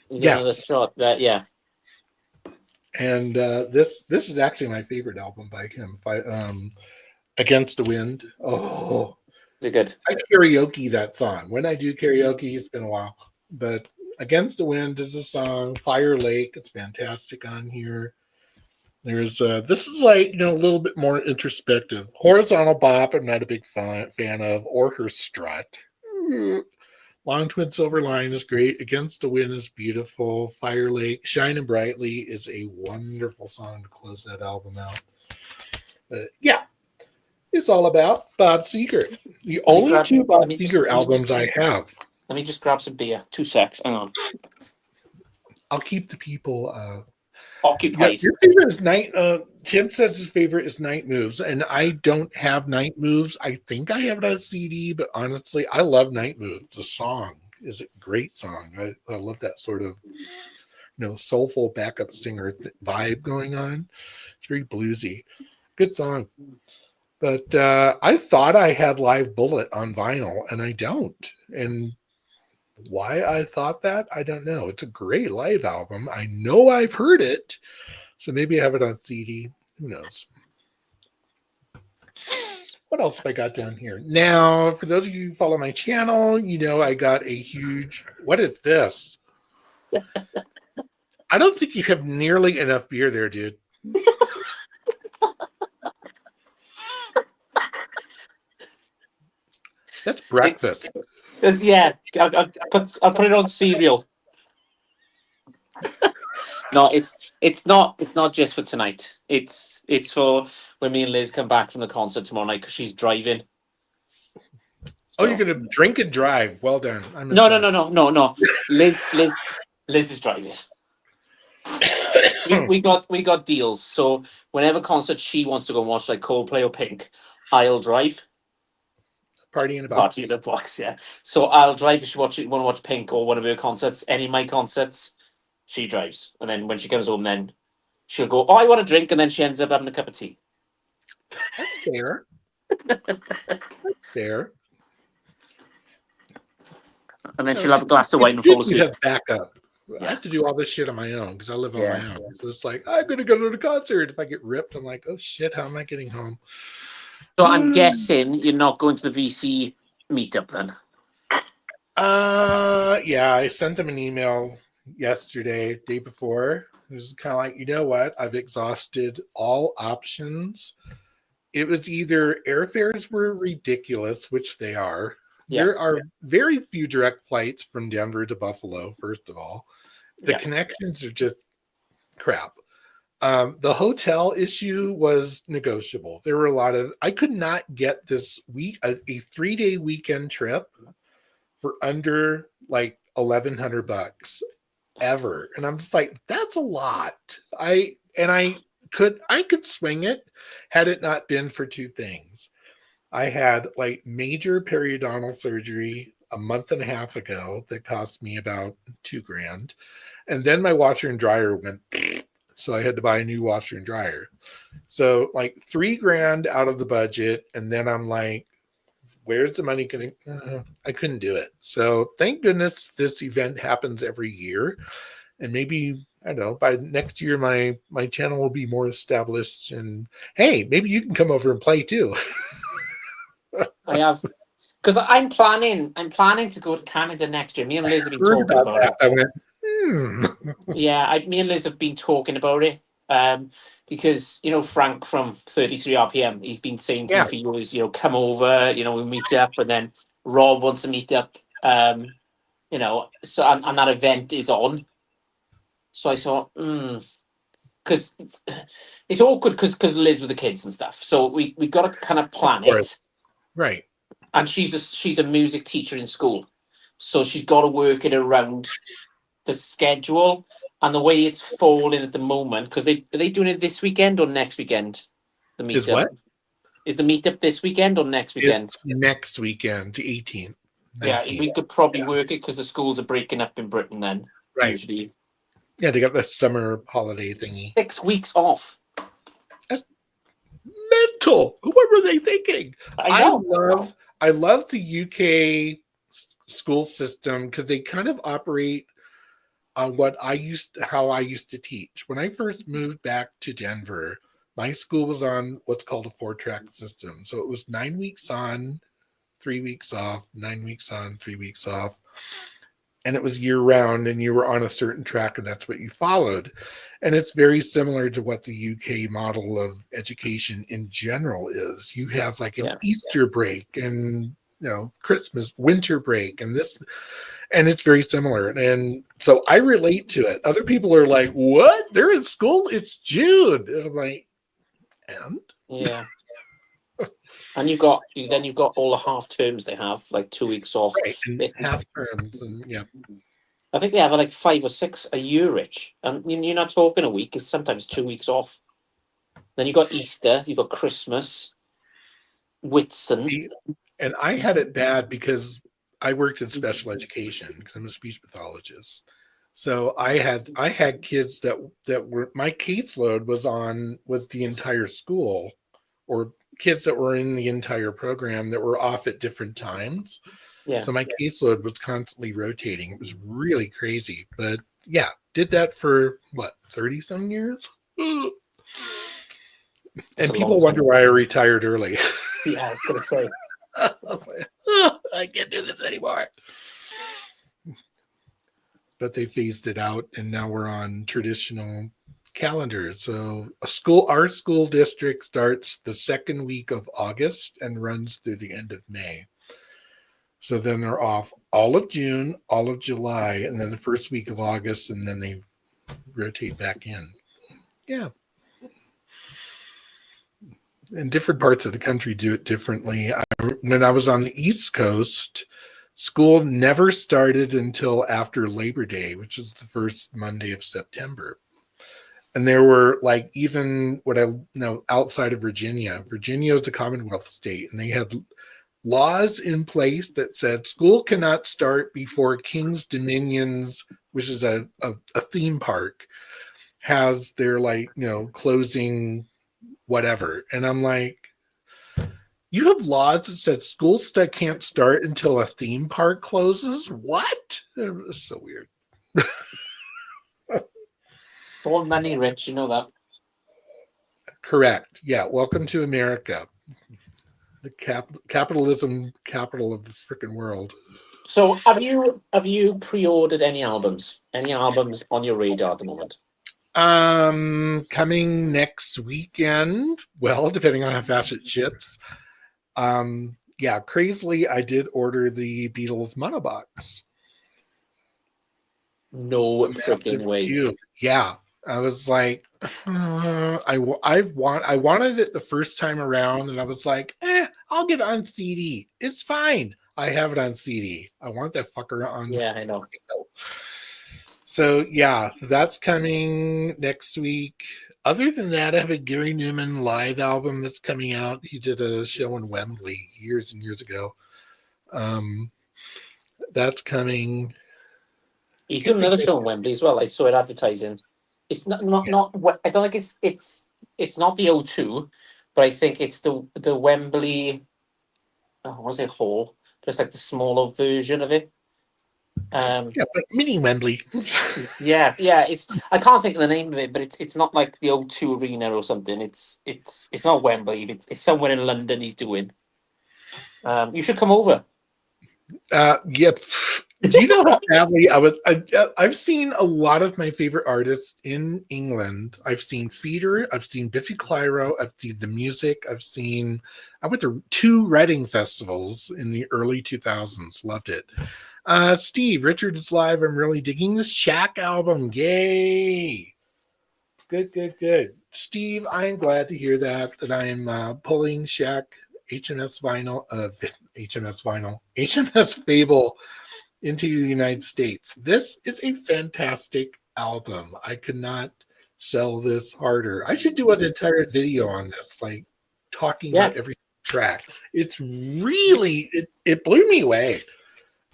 He's in another Yes. shot. That yeah. And this is actually my favorite album by him. Against the Wind. Oh, Is it good? I karaoke that song. When I do karaoke, it's been a while. But Against the Wind is a song. Fire Lake, it's fantastic on here. There's this is like a little bit more introspective. Horizontal Bop, I'm not a big fan of, or her strut. Long Twin Silver Line is great. Against the Wind is beautiful. Fire Lake, Shining Brightly is a wonderful song to close that album out. But yeah, it's all about Bob Seger. The only 2 Bob Seger albums I have. Let me just grab some beer. 2 secs. Hang on. I'll keep the people Occupied. Your favorite is Night. Tim says his favorite is Night Moves, and I don't have Night Moves. I think I have it on CD, but honestly, I love Night Moves. The song is a great song. I love that sort of soulful backup singer vibe going on. It's very bluesy. Good song. But I thought I had Live Bullet on vinyl, and I don't. And why I thought that, I don't know. It's a great live album. I know I've heard it, so maybe I have it on CD. Who knows? What else have I got down here? Now, for those of you who follow my channel, I got a huge... What is this? I don't think you have nearly enough beer there, dude. That's breakfast. Yeah, I'll put it on cereal. No, it's not just for tonight. It's for when me and Liz come back from the concert tomorrow night because she's driving. Oh, you're gonna drink and drive. Well done. No. Liz is driving. we got deals. So whenever concert she wants to go and watch, like Coldplay or Pink, I'll drive. Party in a box. Party in a box, yeah. So I'll drive if she want to watch Pink or one of her concerts. Any of my concerts, she drives. And then when she comes home, then she'll go, oh, I want a drink. And then she ends up having a cup of tea. That's fair. That's fair. And then she'll have a glass of wine and fall asleep. Have backup. Yeah. I have to do all this shit on my own because I live on my own. So it's like, I'm going to go to the concert. If I get ripped, I'm like, oh shit, how am I getting home? So I'm guessing you're not going to the VC meetup then? Yeah, I sent them an email yesterday, day before. It was kind of like, you know what? I've exhausted all options. It was either airfares were ridiculous, which they are. Yeah. There are very few direct flights from Denver to Buffalo, first of all. The connections are just crap. The hotel issue was negotiable. There were a lot of... I could not get this week, a 3-day weekend trip for under like $1,100 ever. And I'm just like, that's a lot. I could swing it had it not been for 2 things. I had like major periodontal surgery a month and a half ago that cost me about $2,000. And then my washer and dryer went, so I had to buy a new washer and dryer. So like $3,000 out of the budget. And then I'm like, where's the money going to, I couldn't do it. So thank goodness this event happens every year. And maybe, I don't know, by next year, my channel will be more established. And hey, maybe you can come over and play too. I have, because I'm planning to go to Canada next year. Me and Liz have been talking about it. I went, Yeah, me and Liz have been talking about it. Because Frank from 33 RPM, he's been saying to me for years, come over, we meet up, and then Rob wants to meet up. So and that event is on. So I thought, because it's awkward because Liz with the kids and stuff. So we got to kind of plan it. Right. And she's a music teacher in school. so she's got to work it around the schedule and the way it's falling at the moment. Because are they doing it this weekend or next weekend? The meetup Is what? Is the meetup this weekend or next weekend? It's next weekend, 18th. Yeah, 19th. we could probably work it because the schools are breaking up in Britain then. Right. Usually. Yeah, they got the summer holiday thingy. 6 weeks off. That's mental. What were they thinking? I know. I love the UK school system because they kind of operate on how I used to teach. When I first moved back to Denver, my school was on what's called a 4-track system. So it was 9 weeks on, 3 weeks off, 9 weeks on, 3 weeks off. And it was year round, and you were on a certain track, and that's what you followed. And it's very similar to what the UK model of education in general is. You have like an Easter break and Christmas, winter break, and this, and it's very similar. And so I relate to it. Other people are like, "What? They're in school? It's June." And I'm like, and yeah. And you've got all the half terms they have, like 2 weeks off. Right, and half terms, and yeah. I think they have like 5 or 6 a year, Rich. And you're not talking a week; it's sometimes 2 weeks off. Then you got Easter, you got Christmas, Whitsun. And I had it bad because I worked in special education because I'm a speech pathologist. So I had kids that were, my caseload was the entire school, or kids that were in the entire program that were off at different times. Yeah. So my caseload was constantly rotating. It was really crazy. But yeah, did that for 30 some years? And people wonder why I retired early. Yeah, I was gonna say. I can't do this anymore. But they phased it out, and now we're on traditional calendars. So our school district starts the second week of August and runs through the end of May. So then they're off all of June, all of July, and then the first week of August, and then they rotate back in. Yeah. And different parts of the country do it differently. When I was on the East Coast, school never started until after Labor Day, which is the first Monday of September. And there were even outside of Virginia. Virginia is a Commonwealth state, and they had laws in place that said school cannot start before King's Dominions, which is a theme park, has their closing whatever. And I'm like, you have laws that said school can't start until a theme park closes? What? It's so weird. It's all money, Rich. You know that. Correct. Yeah. Welcome to America. The capitalism capital of the freaking world. So have you pre-ordered any albums? Any albums on your radar at the moment? Coming next weekend. Well, depending on how fast it ships. Yeah, crazily, I did order the Beatles monobox. No freaking way. Queue. Yeah, I was like, I wanted it the first time around, and I was like, I'll get it on CD. It's fine. I have it on CD. I want that fucker on. Yeah, I know. So yeah, that's coming next week. Other than that, I have a Gary Newman live album that's coming out. He did a show in Wembley years and years ago. That's coming. He's doing another show in Wembley as well. I saw it advertising. It's not. I don't think it's not the O2, but I think it's the Wembley. What was it, hall? Just like the smaller version of it. Like mini Wembley. yeah. It's I can't think of the name of it, but it's not like the O2 Arena or something. It's not Wembley. It's somewhere in London. He's doing. You should come over. Yep. Do you know how badly I've seen a lot of my favorite artists in England. I've seen Feeder, I've seen Biffy Clyro, I've seen The Music, I went to 2 Reading festivals in the early 2000s. Loved it. Steve, Richard is live. I'm really digging the Shack album. Yay. Good. Steve, I'm glad to hear that I am pulling Shack HMS Fable into the United States. This is a fantastic album. I could not sell this harder. I should do an entire video on this, like talking Yeah. about every track. It's really it blew me away.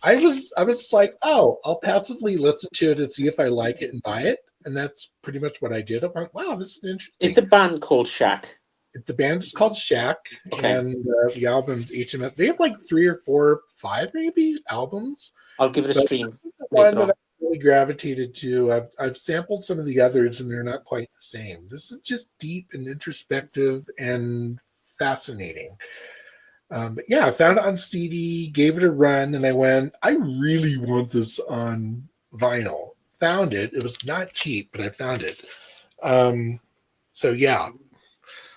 I was like, oh, I'll passively listen to it and see if I like it and buy it. And that's pretty much what I did. I'm like, wow, this is interesting. Is the band called Shaq? The band is called Shaq, Okay. and the albums each of them. They have like 3 or 4, 5 maybe albums. I'll give it a stream. This is the one that I really gravitated to. I've sampled some of the others, and they're not quite the same. This is just deep and introspective and fascinating. But yeah, I found it on CD, gave it a run, and I went, I really want this on vinyl. Found it. It was not cheap, but I found it. So yeah.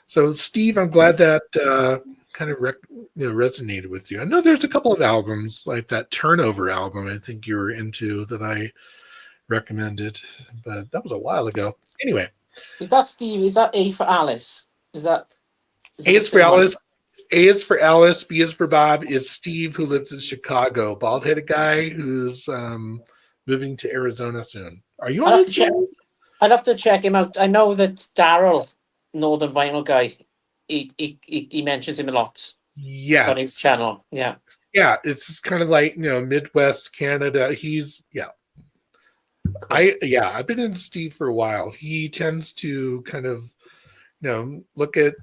So Steve, I'm glad that kind of resonated with you. I know there's a couple of albums like that Turnover album I think you were into that I recommended, but that was a while ago. Anyway. Is that Steve? Is that A for Alice? Is that A is for Alice? A is for Alice, B is for Bob, is Steve, who lives in Chicago, bald-headed guy who's moving to Arizona soon. Are you on the I'd have to check him out. I know that Daryl, Northern Vinyl guy, he mentions him a lot. Yeah. On his channel. Yeah. Yeah, it's just kind of like, Midwest Canada. He's, yeah. Cool. I've been in Steve for a while. He tends to kind of, look at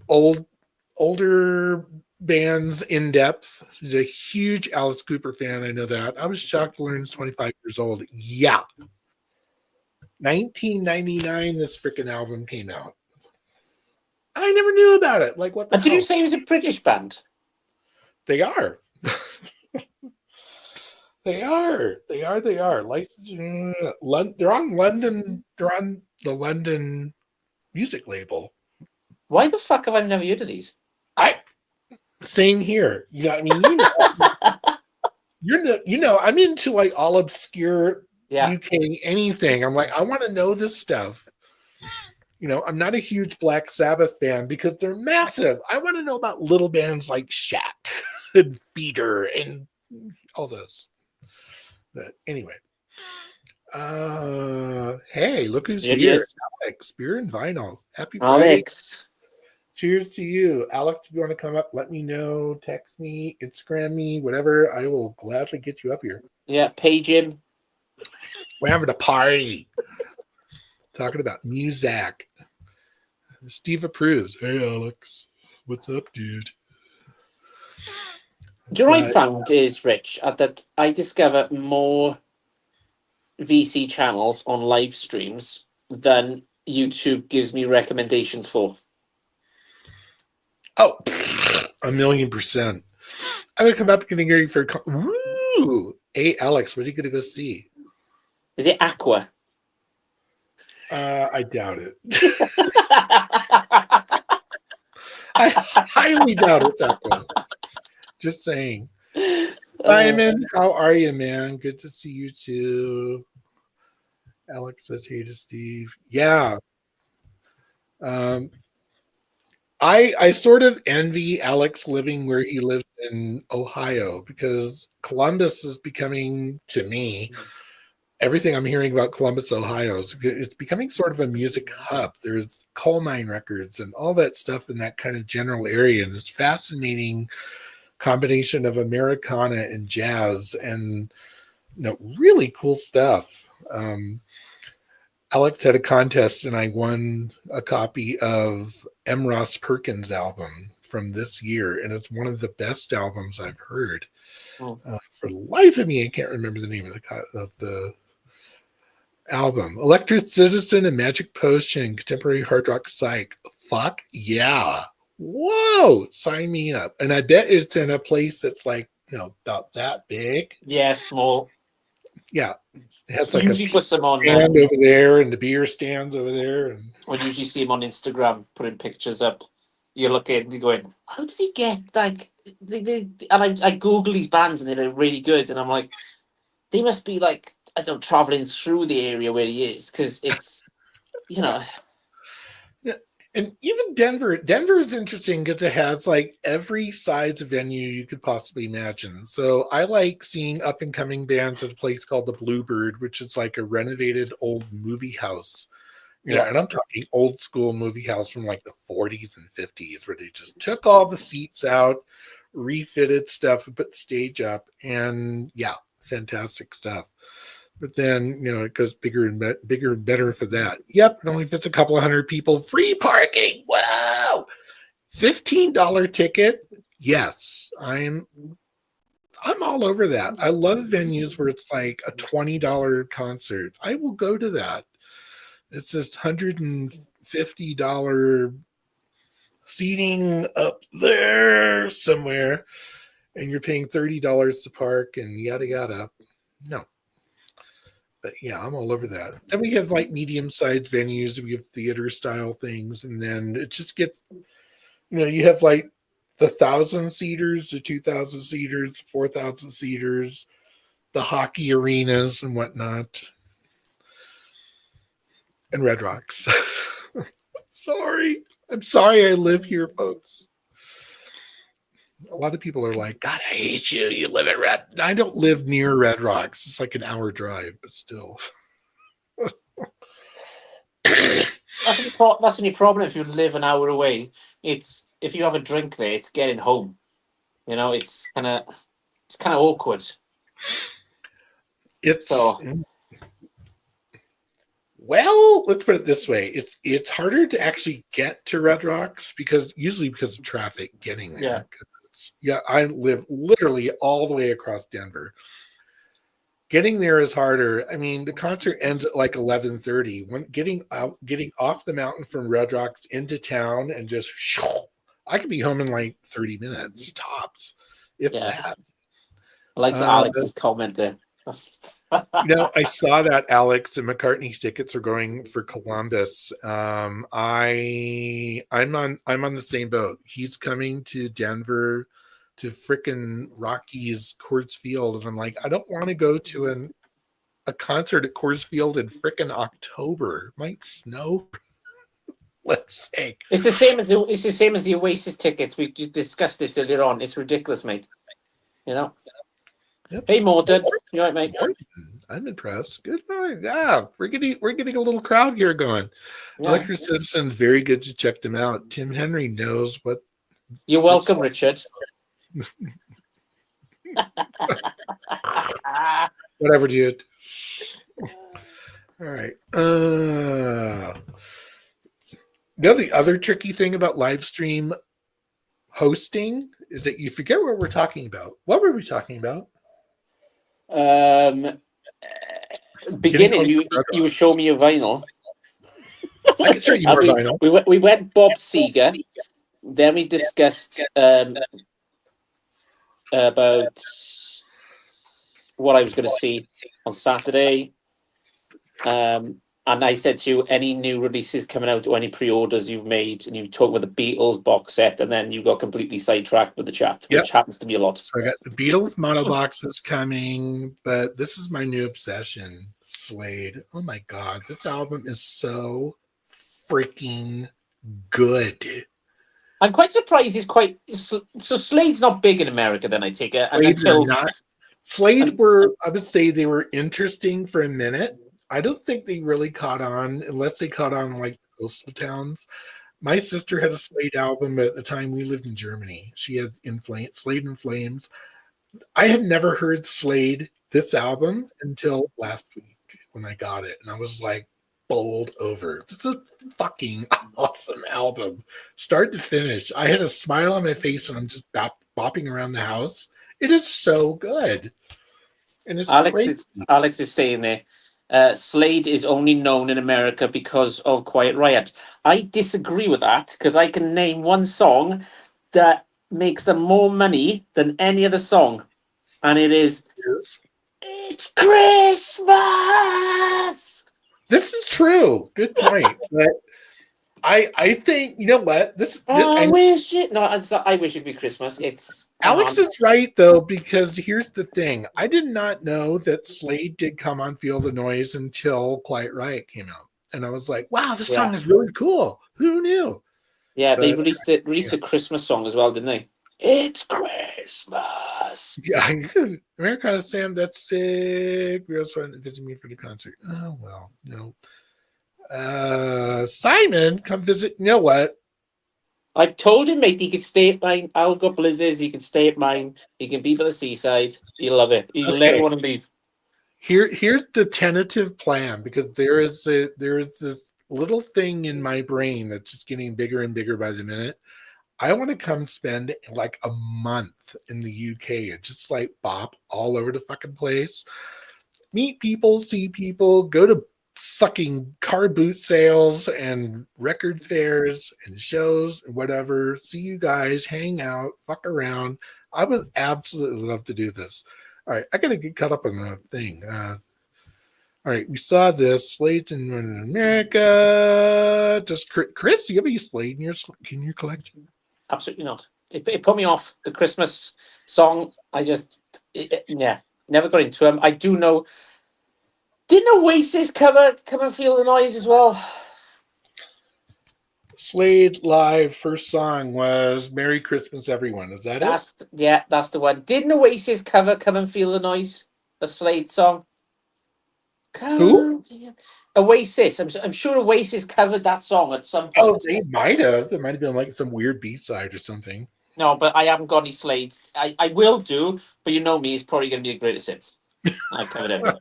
older bands in depth. He's a huge Alice Cooper fan. I know that. I was shocked to learn he's 25 years old. Yeah. 1999, this freaking album came out. I never knew about it. Like, what the hell? Did you say it was a British band? They are. They are. Licensed. They're on London. They're on the London music label. Why the fuck have I never heard of these? Same here. I'm into like all obscure UK anything. I'm like, I want to know this stuff. I'm not a huge Black Sabbath fan because they're massive. I want to know about little bands like Shaq and Feeder and all those. But anyway. Hey, look who's here. Alex, beer and vinyl. Happy Friday. Alex. Cheers to you. Alex, if you want to come up, let me know. Text me, Instagram me, whatever. I will gladly get you up here. Yeah, page him. We're having a party. Talking about music. Steve approves. Hey, Alex. What's up, dude? Do you know what I found is, Rich, that I discover more VC channels on live streams than YouTube gives me recommendations for. Oh, 1,000,000%. I would come up getting ready for woo! Hey, Alex, what are you going to go see? Is it Aqua? I doubt it. I highly doubt it's Aqua. Just saying. Simon, how are you, man? Good to see you too. Alex says hey to Steve. Yeah. I sort of envy Alex living where he lives in Ohio because Columbus is becoming, to me, everything I'm hearing about Columbus, Ohio, it's becoming sort of a music hub. There's coal mine records and all that stuff in that kind of general area. And it's fascinating combination of Americana and jazz and really cool stuff. Alex had a contest and I won a copy of M. Ross Perkins' album from this year, and it's one of the best albums I've heard. For the life of me, I can't remember the name of the album. Electric Citizen and Magic Potion, Contemporary Hard Rock Psych. Fuck yeah. Whoa, sign me up. And I bet it's in a place that's like, about that big. Yeah, small. Yeah. It has like usually a put them on stand over there and the beer stands over there. And I usually see him on Instagram putting pictures up. You look at and you're going, how does he get like and I Google these bands and they're really good and I'm like, they must be like, I don't know, traveling through the area where he is because it's Yeah. And even Denver is interesting because it has like every size venue you could possibly imagine. So I like seeing up and coming bands at a place called the Bluebird, which is like a renovated old movie house. Yeah. And I'm talking old school movie house from like the 40s and 50s, where they just took all the seats out, refitted stuff, and put the stage up, and yeah, fantastic stuff. But then, it goes bigger and bigger and better for that. Yep, it only fits a couple of hundred people. Free parking. Wow. $15 ticket. Yes, I'm all over that. I love venues where it's like a $20 concert. I will go to that. It's this $150 seating up there somewhere, and you're paying $30 to park and yada yada. No. But yeah, I'm all over that. Then we have like medium-sized venues. We have theater-style things, and then it just gets, you have like the 1,000-seaters, the 2,000-seaters, 4,000-seaters, the hockey arenas and whatnot, and Red Rocks. I'm sorry I live here, folks. A lot of people are like, God, I hate you. You live at Red. I don't live near Red Rocks. It's like an hour drive, but still. That's the only problem if you live an hour away. It's if you have a drink there, it's getting home. It's kind of awkward. Well, let's put it this way: it's harder to actually get to Red Rocks because of traffic getting there. Yeah, I live literally all the way across Denver. Getting there is harder. I mean, the concert ends at like 11:30. When getting off the mountain from Red Rocks into town and just, I could be home in like 30 minutes tops, if that. I like Alex's comment there. I saw that Alex and McCartney's tickets are going for Columbus. I'm on the same boat. He's coming to Denver to frickin' Rockies Coors Field, and I'm like, I don't want to go to a concert at Coors Field in frickin' October. It might snow. Let's say it's the same as the Oasis tickets. We just discussed this earlier on. It's ridiculous, mate. Yep. Hey, Morton. You all right, mate? I'm impressed. Good morning. Yeah, we're getting a little crowd here going. Yeah. Electric Citizen, very good to check them out. Tim Henry knows what. You're welcome, Richard. Whatever, dude. All right. The other tricky thing about live stream hosting is that you forget what we're talking about. What were we talking about? Beginning, you were showing me a vinyl. I can show you more vinyl. We went Bob Seger. Then we discussed about what I was going to see on Saturday. And I said to you, any new releases coming out or any pre-orders you've made, and you talked about the Beatles box set, and then you got completely sidetracked with the chat, which happens to me a lot. So I got the Beatles mono boxes coming, but this is my new obsession, Slade. Oh my God, this album is so freaking good. I'm quite surprised he's quite... So Slade's not big in America, then, I take it. Slade were, I would say they were interesting for a minute. I don't think they really caught on unless they caught on like coastal towns. My sister had a Slade album, but at the time we lived in Germany. She had Slade in Flames. I had never heard Slade, this album, until last week when I got it. And I was like, bowled over. This is a fucking awesome album. Start to finish. I had a smile on my face and I'm just bopping around the house. It is so good. And it's Alex is saying there, Slade is only known in America because of Quiet Riot. I disagree with that because I can name one song that makes them more money than any other song. And it is It's Christmas! This is true. Good point. But I think, you know what? I wish it could be Christmas. Alex is right, though, because here's the thing. I did not know that Slade did come on Feel the Noise until Quiet Riot came out. and I was like, wow, this Yeah. song is really cool. Who knew? Yeah, they But, released a Christmas song as well, didn't they? It's Christmas. yeah, Americana Sam, that's sick. Real friend visit me for the concert. Oh well, no. Simon, come visit. You know what? I've told him, mate, he can stay at mine. I'll go blizzards. He can stay at mine. He can be by the seaside. He'll love it. He'll never Okay. want to leave. Here's the tentative plan, because there is this little thing in my brain that's just getting bigger and bigger by the minute. I want to come spend like a month in the UK and just like bop all over the fucking place, meet people, see people, go to fucking car boot sales and record fairs and shows and whatever, see you guys, hang out, fuck around. I would absolutely love to do this. All right, I gotta get caught up on the thing. All right, we saw this Slade's in Northern America. Just Chris, do you have any Slade in your collection? Absolutely not. It put me off. The Christmas song, yeah, never got into him. I do know. Didn't Oasis cover Come and Feel the Noise as well? Slade live first song was Merry Christmas Everyone. Is that it? Yeah, that's the one. Didn't Oasis cover Come and Feel the Noise? A Slade song. Who? Oasis. I'm sure Oasis covered that song at some point. Oh, they might have. It might have been like some weird B-side or something. No, but I haven't got any Slades. I will do, but you know me, it's probably going to be the greatest hits. I've covered everything.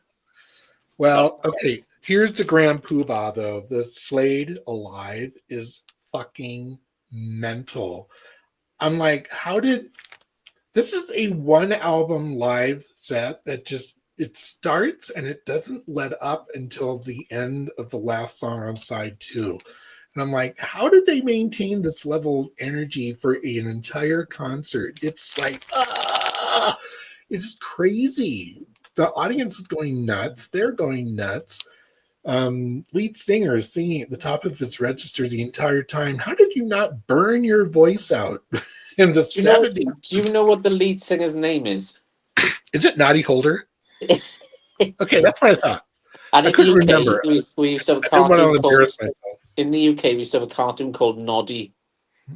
Well, okay. Here's the grand poobah, though. The Slade Alive is fucking mental. I'm like, how did... This is a one-album live set that just... It starts and it doesn't let up until the end of the last song on side 2. And I'm like, how did they maintain this level of energy for an entire concert? It's like, it's crazy. The audience is going nuts. They're going nuts. Lead singer is singing at the top of his register the entire time. How did you not burn your voice out in the 70s? Do you know what the lead singer's name is? Is it Naughty Holder? Okay, that's what I thought. And I couldn't remember. We used to have a cartoon called... In the UK, we used to have a cartoon called Noddy.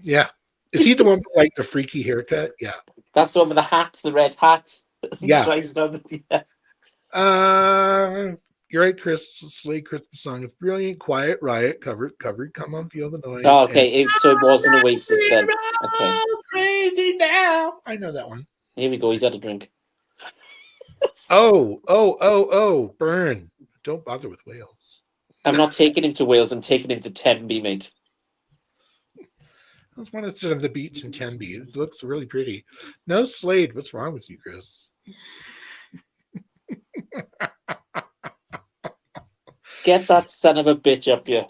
Yeah. Is he the one with like the freaky haircut? Yeah. That's the one with the hat, the red hat. Yeah. Yeah. You're right, Chris. Slade Christmas song. It's brilliant. Quiet Riot covered. Come on, feel the noise. Oh, okay. So it was an Oasis then. Okay. Crazy now. I know that one. Here we go. He's had a drink. Oh. Burn. Don't bother with Wales. I'm not taking him to Wales. I'm taking him to Tenby, mate. I just want to sit on the beach in Tenby. It looks really pretty. No Slade. What's wrong with you, Chris? Get that son of a bitch up here.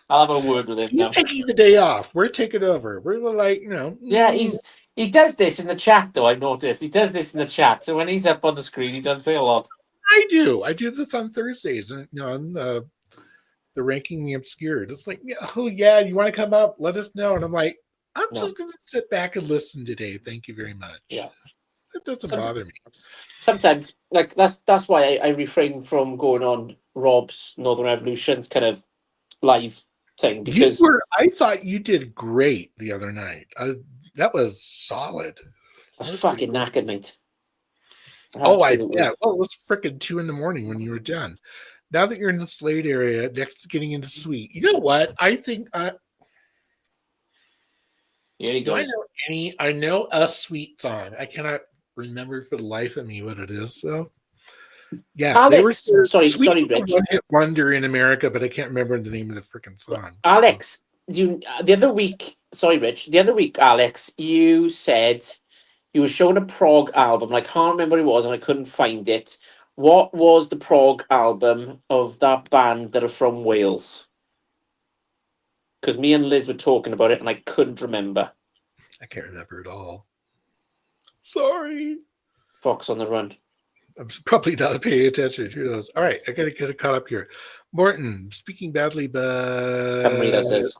I'll have a word with him. He's taking the day off. We're taking over. We're like, Yeah, he does this in the chat, though. I've noticed he does this in the chat. So when he's up on the screen, he doesn't say a lot. I do this on Thursdays. On the Ranking the Obscured. It's like, yeah, you want to come up? Let us know. And I'm like, I'm just going to sit back and listen today. Thank you very much. Yeah, it doesn't bother me. Sometimes, like that's why I refrain from going on Rob's Northern Revolution kind of live thing, because I thought you did great the other night. That was solid. I was fucking knackered, mate. Well, it was freaking 2 a.m. when you were done. Now that you're in the Slade area, next to getting into Sweet, you know what? I think here he goes. I know a Sweet song. I cannot remember for the life of me what it is. So, yeah, Alex, sorry, Rich. Hit wonder in America, but I can't remember the name of the freaking song. Alex, the other week, sorry, Rich. The other week, Alex, you said you were showing a prog album. I can't remember what it was, and I couldn't find it. What was the prog album of that band that are from Wales? Because me and Liz were talking about it, and I couldn't remember. I can't remember at all. Sorry. Fox on the Run. I'm probably not paying attention. Who knows? All right, I got to get caught up here. Morton, speaking badly, but... Cymru, that says.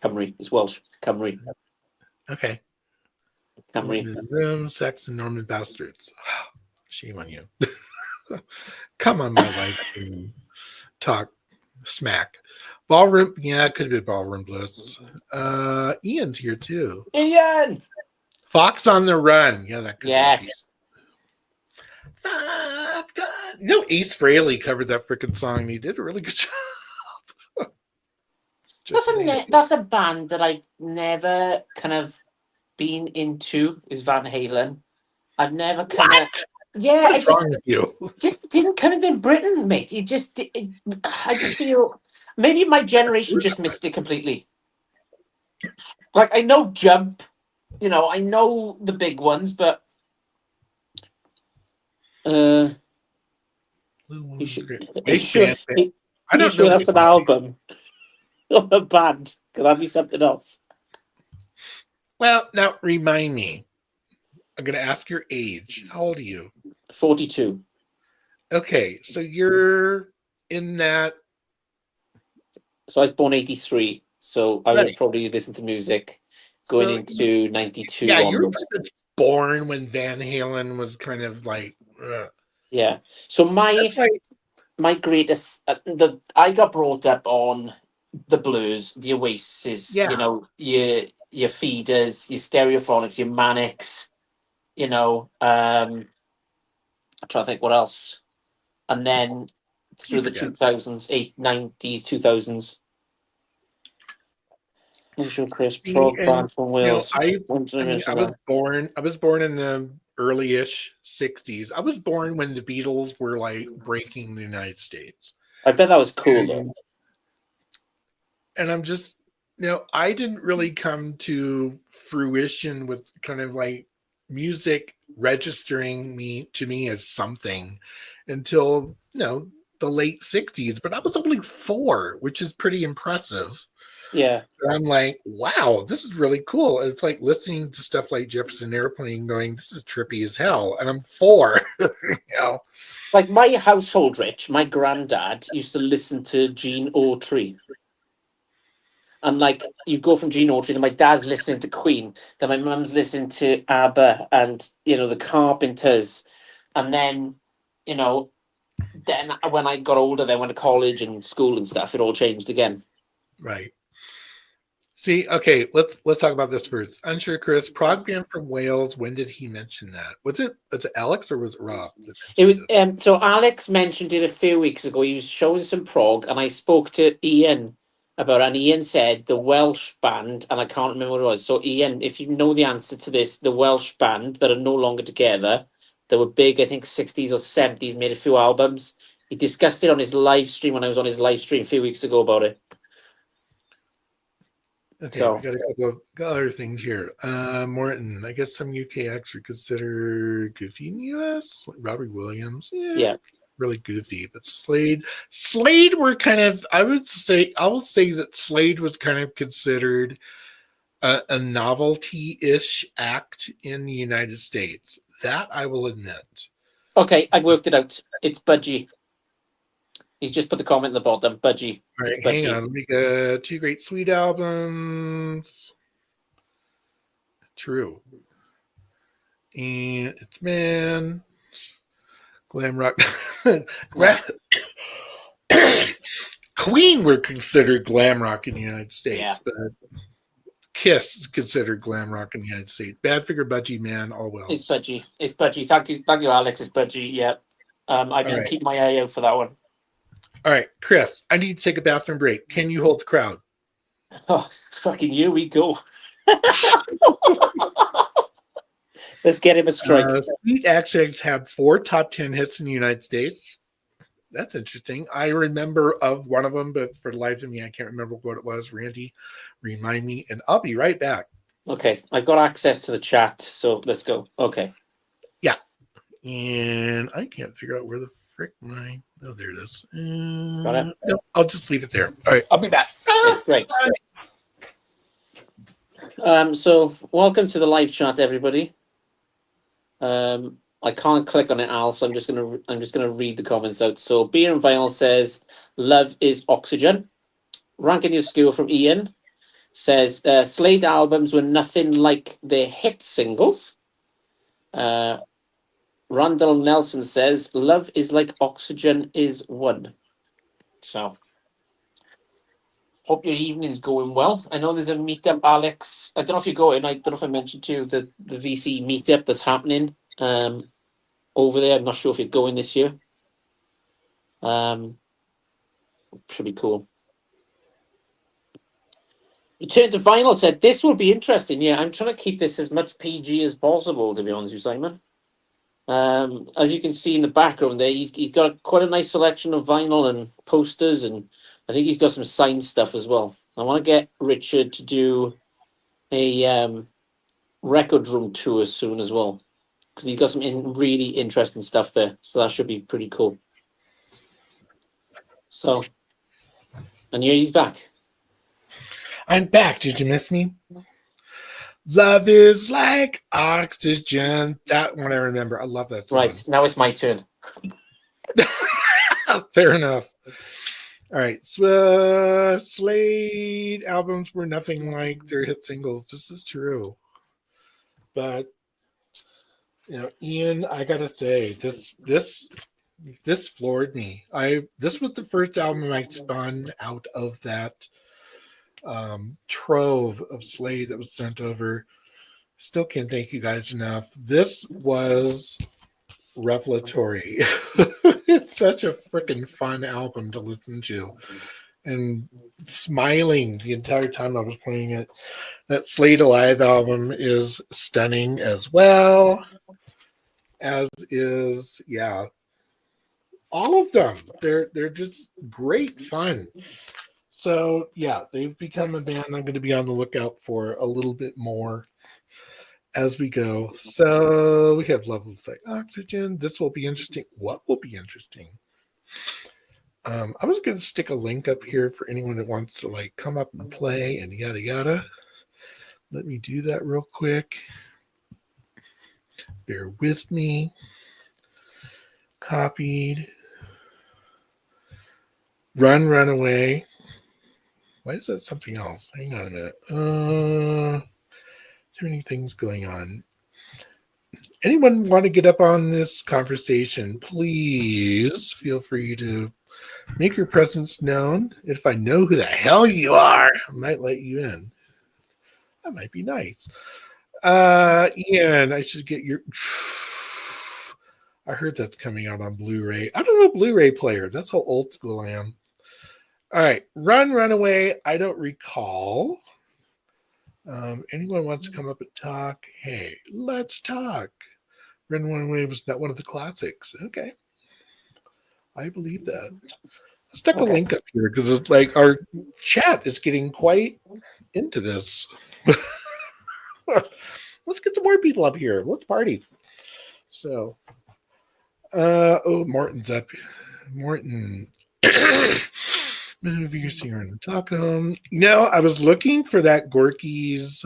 Cymru. It's Welsh. Cymru. Okay. Cymru. Room, Saxon, Norman bastards. Shame on you. Come on, my life. talk smack. Ballroom, yeah, it could have been Ballroom Bliss. Ian's here too. Ian! Fox on the Run. Yeah, that could well be. Yes. You know, Ace Frehley covered that freaking song. And he did a really good job. Just saying. That's a band that I've never kind of been into, is Van Halen. I've never kind of... What? Yeah, What's wrong with you? just didn't come in Britain, mate. I just feel maybe my generation just missed it completely. Like, I know Jump, I know the big ones, but you should I don't know. That's an album of a band. Could that be something else? Well, now remind me. I'm going to ask your age. How old are you? 42. Okay, so you're in that. So I was born 83. So I would have probably listened to music going into 92. Yeah, you were born when Van Halen was kind of like. Yeah. So my greatest, I got brought up on the Blues, the Oasis, your Feeders, your Stereophonics, your Manics, I'm trying to think what else. And then through the 2000s, 90s, 2000s. I'm sure Chris, prog band from Wales. I was born in the early-ish 60s. I was born when the Beatles were like breaking the United States. I bet that was cool though. And I'm just, I didn't really come to fruition with kind of like music registering to me as something until, the late 60s. But I was only 4, which is pretty impressive. Yeah. And I'm like, wow, this is really cool. And it's like listening to stuff like Jefferson Airplane going, this is trippy as hell. And I'm 4, Like my household, Rich, my granddad used to listen to Gene Autry. And like you go from Gene Autry, and my dad's listening to Queen, then my mum's listening to ABBA and, the Carpenters. And then, then when I got older, then went to college and school and stuff, it all changed again. Right. See, okay, let's talk about this first. Unsure Chris, prog band from Wales. When did he mention that? Was it Alex or was it Rob? It was so Alex mentioned it a few weeks ago. He was showing some prog, and I spoke to Ian about it, and Ian said the Welsh band, and I can't remember what it was. So Ian, if you know the answer to this, the Welsh band that are no longer together, they were big, I think 60s or 70s, made a few albums. He discussed it on his live stream when I was on his live stream a few weeks ago about it. Okay, we got a couple of other things here. Morton, I guess some UK acts are considered goofy in the US. Like Robbie Williams, yeah, really goofy. But Slade were kind of. I will say that Slade was kind of considered a novelty-ish act in the United States. That I will admit. Okay, I've worked it out. It's Budgie. He's just put the comment at the bottom. Budgie. All right, hang on. Let me get 2 great sweet albums. True. And it's man. Glam rock. Queen were considered glam rock in the United States, but Kiss is considered glam rock in the United States. Badfinger, Budgie, man, all well. It's Budgie. Thank you, Alex. It's Budgie. Yeah. I've been keeping my eye out for that one. All right, Chris, I need to take a bathroom break. Can you hold the crowd? Oh, fucking here we go. Let's get him a strike. Sweet actually had 4 top 10 hits in the United States. That's interesting. I remember of one of them, but for the life of me, I can't remember what it was. Randy, remind me, and I'll be right back. Okay, I've got access to the chat, so let's go. Okay. Yeah. And I can't figure out where the frick my... Oh, there it is. Got it? No, I'll just leave it there. All right, I'll be back. Okay, great. So welcome to the live chat, everybody. I can't click on it, Al, so I'm just gonna read the comments out. So Beer and Vinyl says, "Love is oxygen." Ranking Your Skewer from Ian says, "Slade albums were nothing like their hit singles." Randall Nelson says, "Love is like oxygen is one." So, hope your evening's going well. I know there's a meetup, Alex. I don't know if you're going. I don't know if I mentioned to you the VC meetup that's happening over there. I'm not sure if you're going this year. Should be cool. Return to Vinyl said, this will be interesting. Yeah, I'm trying to keep this as much PG as possible, to be honest with you, Simon. As you can see in the background there, he's got quite a nice selection of vinyl and posters, and I think he's got some signed stuff as well. I want to get Richard to do a record room tour soon as well, because he's got some really interesting stuff there. So that should be pretty cool. So, and here he's back. I'm back. Did you miss me? Love is like oxygen. That one I remember. I love that song. Right, now it's my turn. Fair enough. All right. Slade albums were nothing like their hit singles. This is true. But, Ian, I got to say, this floored me. This was the first album I spun out of that trove of Slade that was sent over. Still can't thank you guys enough. This was revelatory. It's such a freaking fun album to listen to, and smiling the entire time I was playing it. That Slade Alive album is stunning as well, as is all of them. They're just great fun. So, they've become a band I'm going to be on the lookout for a little bit more as we go. So, we have Levels Like Oxygen. This will be interesting. What will be interesting? I was going to stick a link up here for anyone that wants to, come up and play and yada yada. Let me do that real quick. Bear with me. Copied. Runaway. Why is that something else? Hang on a minute. Too many things going on. Anyone want to get up on this conversation, please feel free to make your presence known. If I know who the hell you are, I might let you in. That might be nice. Ian, I should get your... I heard that's coming out on Blu-ray. I don't know Blu-ray player. That's how old school I am. All right, Runaway, I don't recall. Anyone wants to come up and talk? Hey, let's talk. Runaway was not one of the classics. Okay. I believe that. Let's stick a link up here because it's like our chat is getting quite into this. Let's get some more people up here. Let's party. So, Morton's up. Morton. Movie singer in Stockholm. I was looking for that Gorky's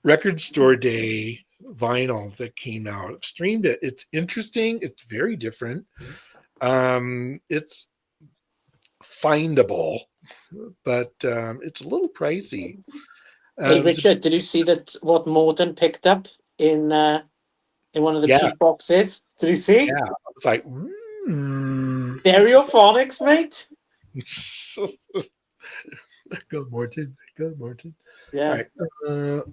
Record Store Day vinyl that came out. I've streamed it. It's interesting. It's very different. It's findable, but it's a little pricey. Hey, Richard, did you see that what Morton picked up in one of the cheap boxes? Did you see? Yeah, it's like Stereophonics, mate. Go Morton. Yeah. All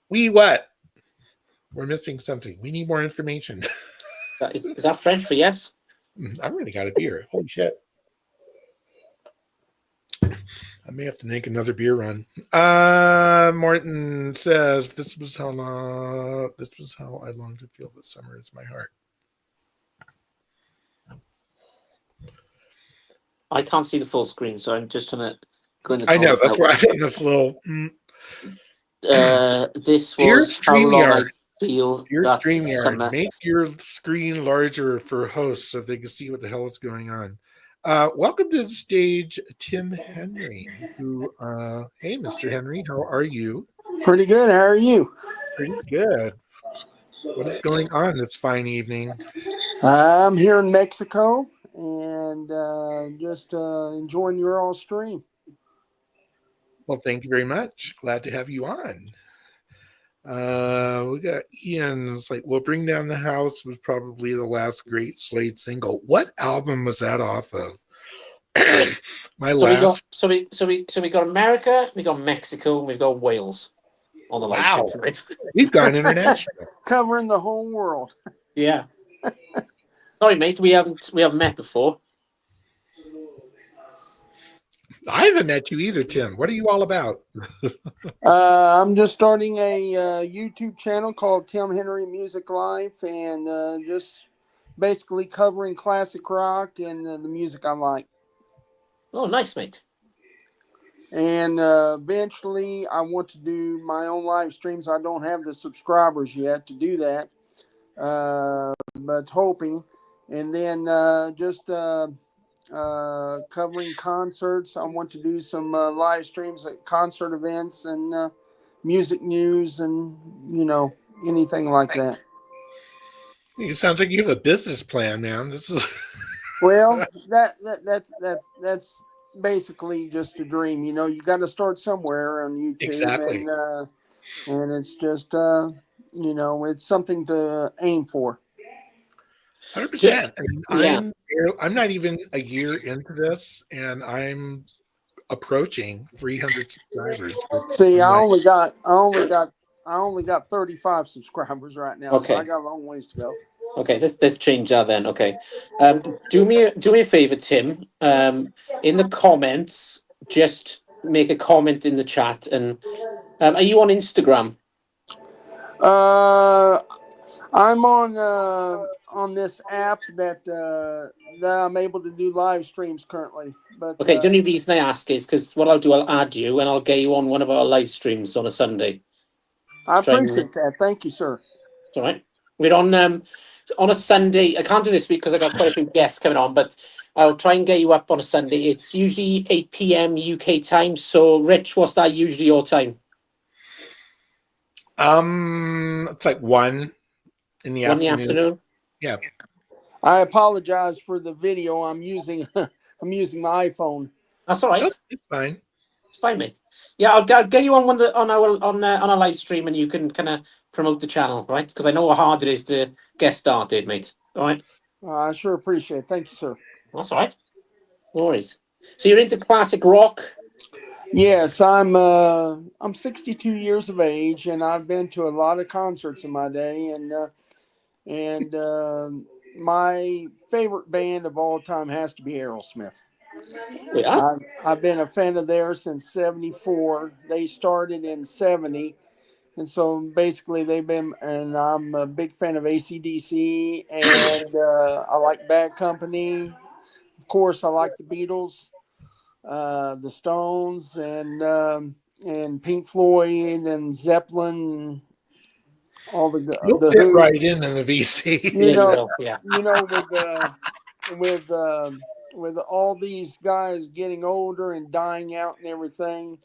right. What? We're missing something. We need more information. Is that French for yes? I'm really got a beer. Holy shit. I may have to make another beer run. Morton says this was how I long to feel that summer is my heart. I can't see the full screen, so I'm just trying to go in the I know, that's why I got this little this Dear was how long I feel Dear that StreamYard, summer. make your screen larger for hosts so they can see what the hell is going on. Welcome to the stage, Tim Henry, who, hey, Mr. Henry, how are you? Pretty good. How are you? Pretty good. What is going on this fine evening? I'm here in Mexico and just enjoying your all stream. Well, thank you very much. Glad to have you on. We got Ian's like, well, Bring Down the House was probably the last great Slade single. What album was that off of? My So we got last. so we got America, we got Mexico, we've got Wales on the live Wow. stream tonight. We've gone international. Covering the whole world. Yeah. Sorry, mate, we haven't met before. I haven't met you either, Tim. What are you all about? I'm just starting a YouTube channel called Tim Henry Music Life, and just basically covering classic rock and the music I like. Oh, nice, mate. And eventually, I want to do my own live streams. I don't have the subscribers yet to do that, but hoping. And then just covering concerts. I want to do some live streams at concert events and music news, and anything like that. It sounds like you have a business plan, man. This is Well, that's basically just a dream. You got to start somewhere on YouTube, exactly and it's just it's something to aim for. 100%. I mean, Yeah. I'm not even a year into this, and I'm approaching 300 subscribers. See, I only got 35 subscribers right now, Okay. so I got a long ways to go. Okay, let's change that then. Okay. Do me a favor, Tim. In the comments, just make a comment in the chat. And are you on Instagram? I'm on this app that I'm able to do live streams currently. But Okay, the only reason I ask is because what I'll do, I'll add you and I'll get you on one of our live streams on a Sunday. I appreciate that. Thank you, sir. It's all right. We're on a Sunday. I can't do this week because I got quite a few guests coming on, but I'll try and get you up on a Sunday. It's usually 8 p.m. UK time. So, Rich, what's that usually your time? It's like 1 in the afternoon. Yeah. I apologize for the video. I'm using my iPhone. That's all right. Oh, it's fine. It's fine, mate. Yeah, I'll get you on on a live stream, and you can kind of promote the channel, right? Because I know how hard it is to get started, mate. All right. I sure appreciate it. Thank you, sir. That's all right. No worries. So you're into classic rock? Yes, I'm 62 years of age, and I've been to a lot of concerts in my day, and my favorite band of all time has to be Aerosmith. Yeah. I've been a fan of theirs since '74. They started in '70, and so basically they've been. And I'm a big fan of AC/DC, and I like Bad Company. Of course, I like the Beatles, the Stones, and Pink Floyd and Zeppelin. All the You'll fit Who. right in the VC. With all these guys getting older and dying out and everything,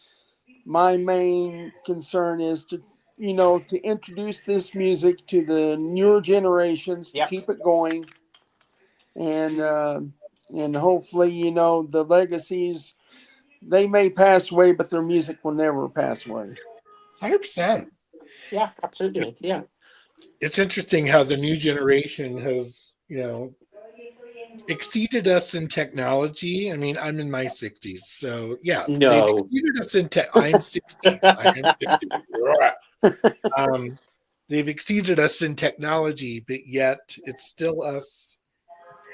my main concern is to introduce this music to the newer generations, to keep it going, and hopefully, the legacies, they may pass away, but their music will never pass away. 100%. Yeah, absolutely. Yeah. It's interesting how the new generation has, exceeded us in technology. I mean, I'm in my 60s, so yeah. No. They've exceeded us in tech. I'm 60. I am 60. They've exceeded us in technology, but yet it's still us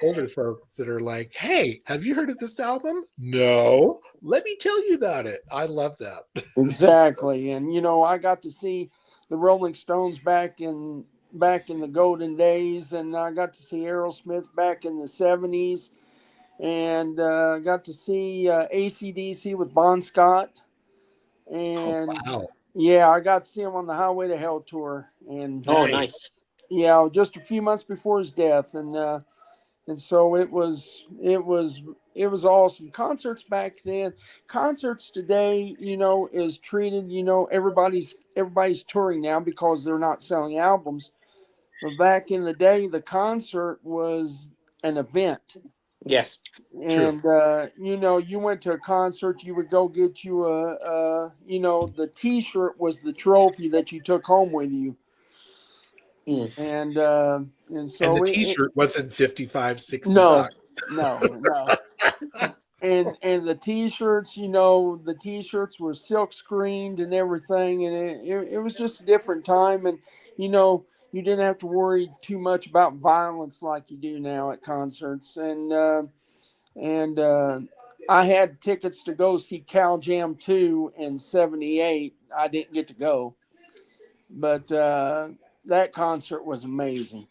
older folks that are like, hey, have you heard of this album? No. Let me tell you about it. I love that. Exactly. And I got to see the Rolling Stones back in the golden days, and I got to see Aerosmith back in the '70s, and got to see AC/DC with Bon Scott, and yeah, I got to see him on the Highway to Hell tour, and nice. Yeah, just a few months before his death, and so it was awesome. Concerts back then, concerts today, is treated, everybody's touring now because they're not selling albums. But back in the day, the concert was an event. Yes. And you went to a concert, you would go get you the T-shirt was the trophy that you took home with you. And so the T-shirt wasn't $55, $60. No. and the t-shirts, you know, the t-shirts were silk screened and everything, and it was just a different time. And you know, you didn't have to worry too much about violence like you do now at concerts. And I had tickets to go see Cal Jam 2 in '78. I didn't get to go, but that concert was amazing.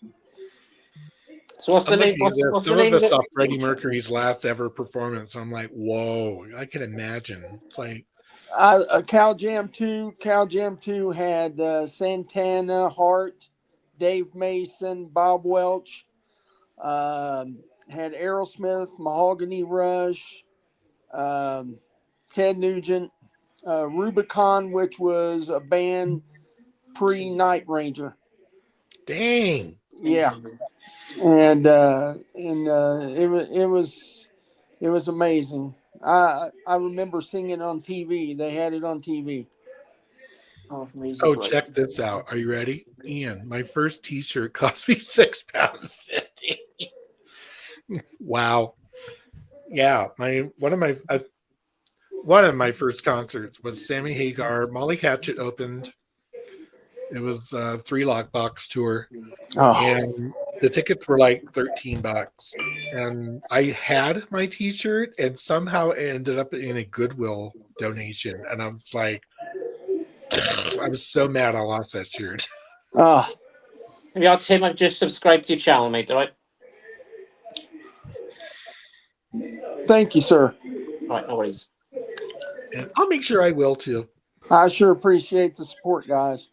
So what's the I'm name? looking at What's this. what's the Some of name of us it? saw Freddie Mercury's last ever performance. I'm like, whoa! I can imagine. It's like, Cal Jam 2 had Santana, Hart, Dave Mason, Bob Welch, had Aerosmith, Mahogany Rush, um, Ted Nugent, Rubicon, which was a band pre Night Ranger. dang. Yeah, and it was amazing. I remember seeing it on TV. They had it on TV. Oh, music Oh, right. check this out. Are you ready, Ian? My first T-shirt cost me £6.50. Wow. Yeah, one of my first concerts was Sammy Hagar. Molly Hatchet opened. It was a 3 lockbox tour, Oh, and the tickets were like $13. And I had my T-shirt, and somehow it ended up in a Goodwill donation. And I was like, I was so mad I lost that shirt. oh, Yeah, Tim, I've just subscribed to your channel, mate. All right. thank you, sir. All right, no worries. And I'll make sure I will too. I sure appreciate the support, guys.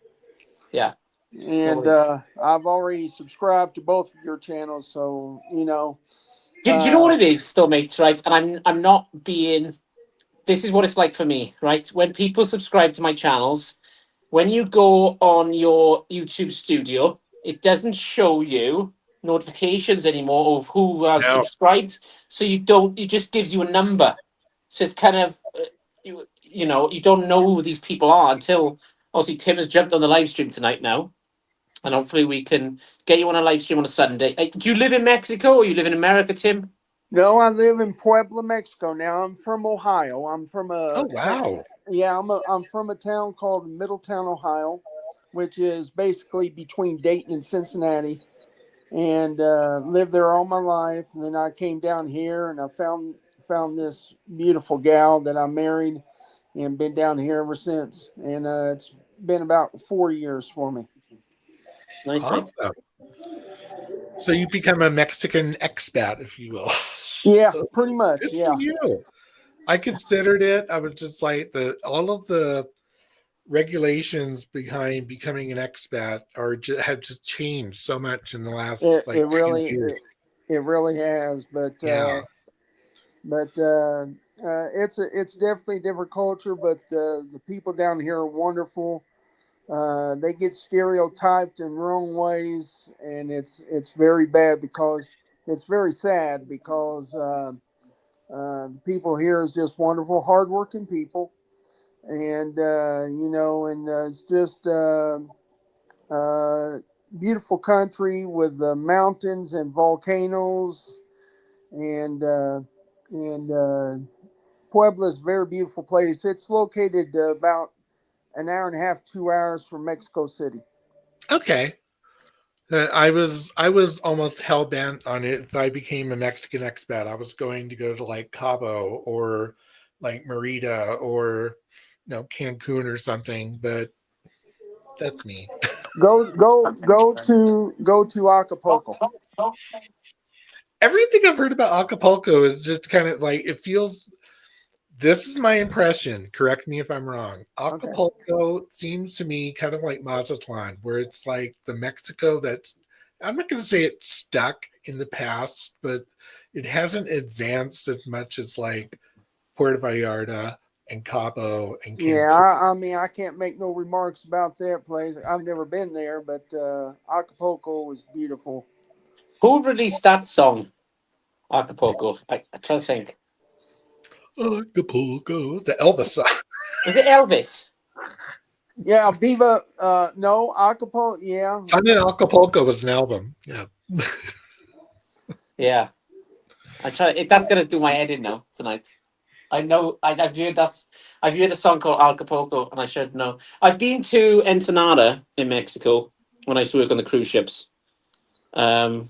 Yeah. And worries. I've already subscribed to both of your channels, so you know. Do you know what it is, though, mate? Right, and I'm not being. This is what it's like for me, right? When people subscribe to my channels, when you go on your YouTube studio, it doesn't show you notifications anymore of who has No. subscribed. So you don't. It just gives you a number. So it's kind of you know, you don't know who these people are until obviously Tim has jumped on the live stream tonight now, and hopefully we can get you on a live stream on a Sunday. Do you live in Mexico or you live in America, Tim? No, I live in Puebla, Mexico. Now I'm from Ohio. I'm from Oh wow. I'm from a town called Middletown, Ohio, which is basically between Dayton and Cincinnati. And lived there all my life. And then I came down here and I found this beautiful gal that I married and been down here ever since. And it's been about 4 years for me. Nice, mate. Awesome. So you become a Mexican expat, if you will. Yeah, pretty much. Good Yeah. for you. I considered it. I was just like all of the regulations behind becoming an expat have just changed so much in the last It like few really years. it really has, Yeah. but it's definitely a different culture. But the people down here are wonderful. They get stereotyped in wrong ways, and it's very bad because it's very sad because the people here is just wonderful, hardworking people, and you know, and it's just uh, beautiful country with mountains and volcanoes, and uh, and Puebla is a very beautiful place. It's located about an hour and a half, 2 hours from Mexico City. Okay. I was almost hell bent on it. If I became a Mexican expat, I was going to go to like Cabo or like Merida or Cancun or something. But that's me. Go to Acapulco. Everything I've heard about Acapulco is just kind of like it feels. This is my impression. Correct me if I'm wrong. Okay. Acapulco seems to me kind of like Mazatlan, where it's like the Mexico that's, I'm not going to say it's stuck in the past, but it hasn't advanced as much as like Puerto Vallarta and Cabo and Yeah, Cancun. I mean, I can't make no remarks about that place. I've never been there, but Acapulco was beautiful. Who released that song, Acapulco? I try to think. Acapulco, the Elvis song. Was it Elvis? Yeah, Viva. No, Acapulco. Yeah, Fun in Acapulco was an album. Yeah. Yeah. I try. That's gonna do my head in now tonight. I know. I've heard that's. I've heard a song called Acapulco, and I should know. I've been to Ensenada in Mexico when I used to work on the cruise ships. There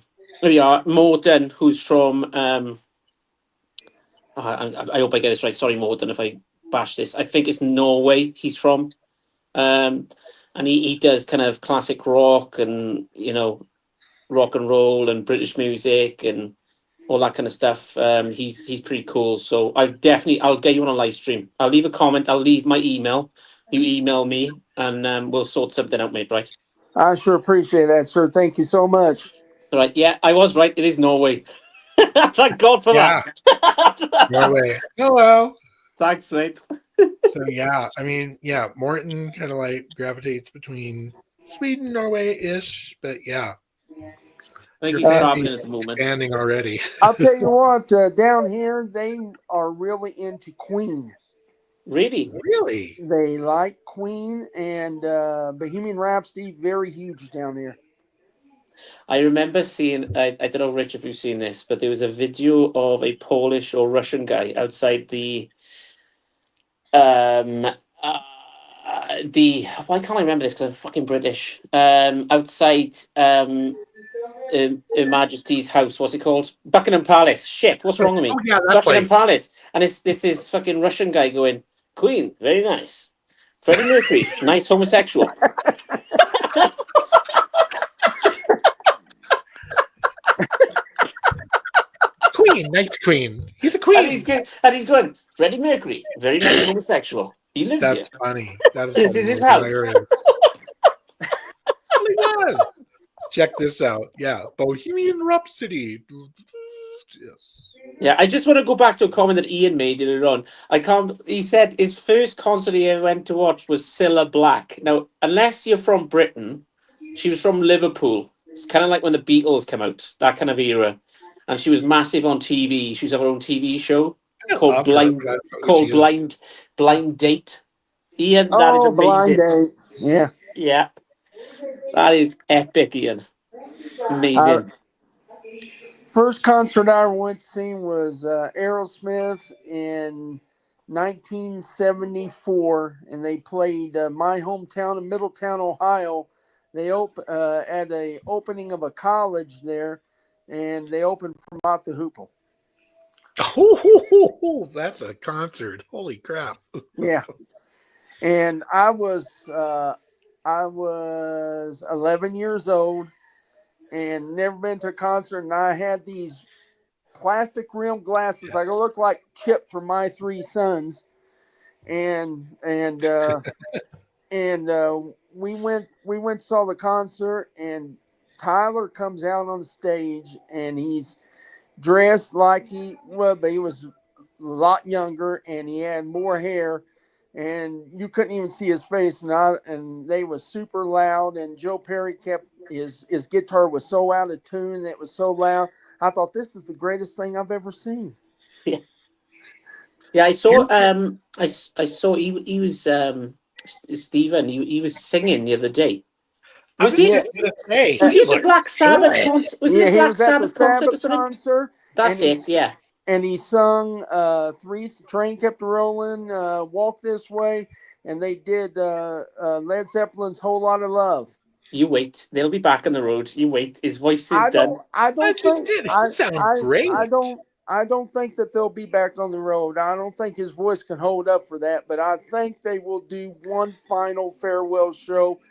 we are. Morton, who's from. I hope I get this right. Sorry, Morton, if I bash this. I think it's Norway. He's from. Um, and he does kind of classic rock and rock and roll and British music and all that kind of stuff. He's pretty cool. So I'll get you on a live stream. I'll leave a comment. I'll leave my email. You email me and we'll sort something out, mate. Right? I sure appreciate that, sir. Thank you so much. All right. Yeah, I was right. It is Norway. Thank God for Yeah, that. Norway. Hello. Thanks, mate. So yeah, I mean, yeah, Morton kind of like gravitates between Sweden, Norway-ish, but yeah, I think your he's fan traveling base at the is moment. expanding already. I'll tell you what, down here, they are really into Queen. Really? Really? They like Queen and Bohemian Rhapsody, very huge down here. I remember seeing, I don't know, Rich, if you've seen this, but there was a video of a Polish or Russian guy outside um, uh, why can't I remember this? Because I'm fucking British. Outside Her Majesty's house, what's it called? Buckingham Palace. Shit, what's wrong with me? Oh yeah, that Buckingham place. Palace. And it's this fucking Russian guy going, Queen, very nice. Freddie Mercury, nice homosexual. Queen, nice queen. He's a And he's queen. good, and he's going, Freddie Mercury, very nice homosexual. He lives here. That's funny. That is Is in his house. hilarious. Really was. Check this out. Yeah, Bohemian Rhapsody. Yes. Yeah, I just want to go back to a comment that Ian made earlier on. I can't. He said his first concert he ever went to watch was Cilla Black. Now, unless you're from Britain, she was from Liverpool. It's kind of like when the Beatles came out, that kind of era, and she was massive on TV. She used to have her own TV show I called love her, but I don't know who she is. Blind Date. Ian, that is Oh, Blind amazing. Date. Yeah. Yeah, that is epic, Ian. Amazing. First concert I ever went to see was Aerosmith in 1974, and they played my hometown of Middletown, Ohio. They at a opening of a college there, and they opened for Mott the Hoople. Oh, that's a concert. Holy crap. Yeah, and I was 11 years old and never been to a concert, and I had these plastic rim glasses. I look like Chip from My Three Sons, and we went saw the concert, and Tyler comes out on stage, and he's dressed like he was, but he was a lot younger, and he had more hair, and you couldn't even see his face, and they was super loud, and Joe Perry kept his guitar was so out of tune that it was so loud. I thought this is the greatest thing I've ever seen. Yeah. Yeah, I saw. I saw he was Stephen. He was singing the other day. I Was was he? just going to say, Was he he at the looked Black Sabbath good. concert? Was Yeah, it the he Black was at the Sabbath concert or Sabbath something? concert, That's and it. Yeah. he sung three train kept rolling, walk this way, and they did Led Zeppelin's Whole Lot of Love. You wait. They'll be back on the road. You wait. His voice is done. I I don't just think did. He sounds great. I don't think that they'll be back on the road. I don't think his voice can hold up for that, but I think they will do one final farewell show,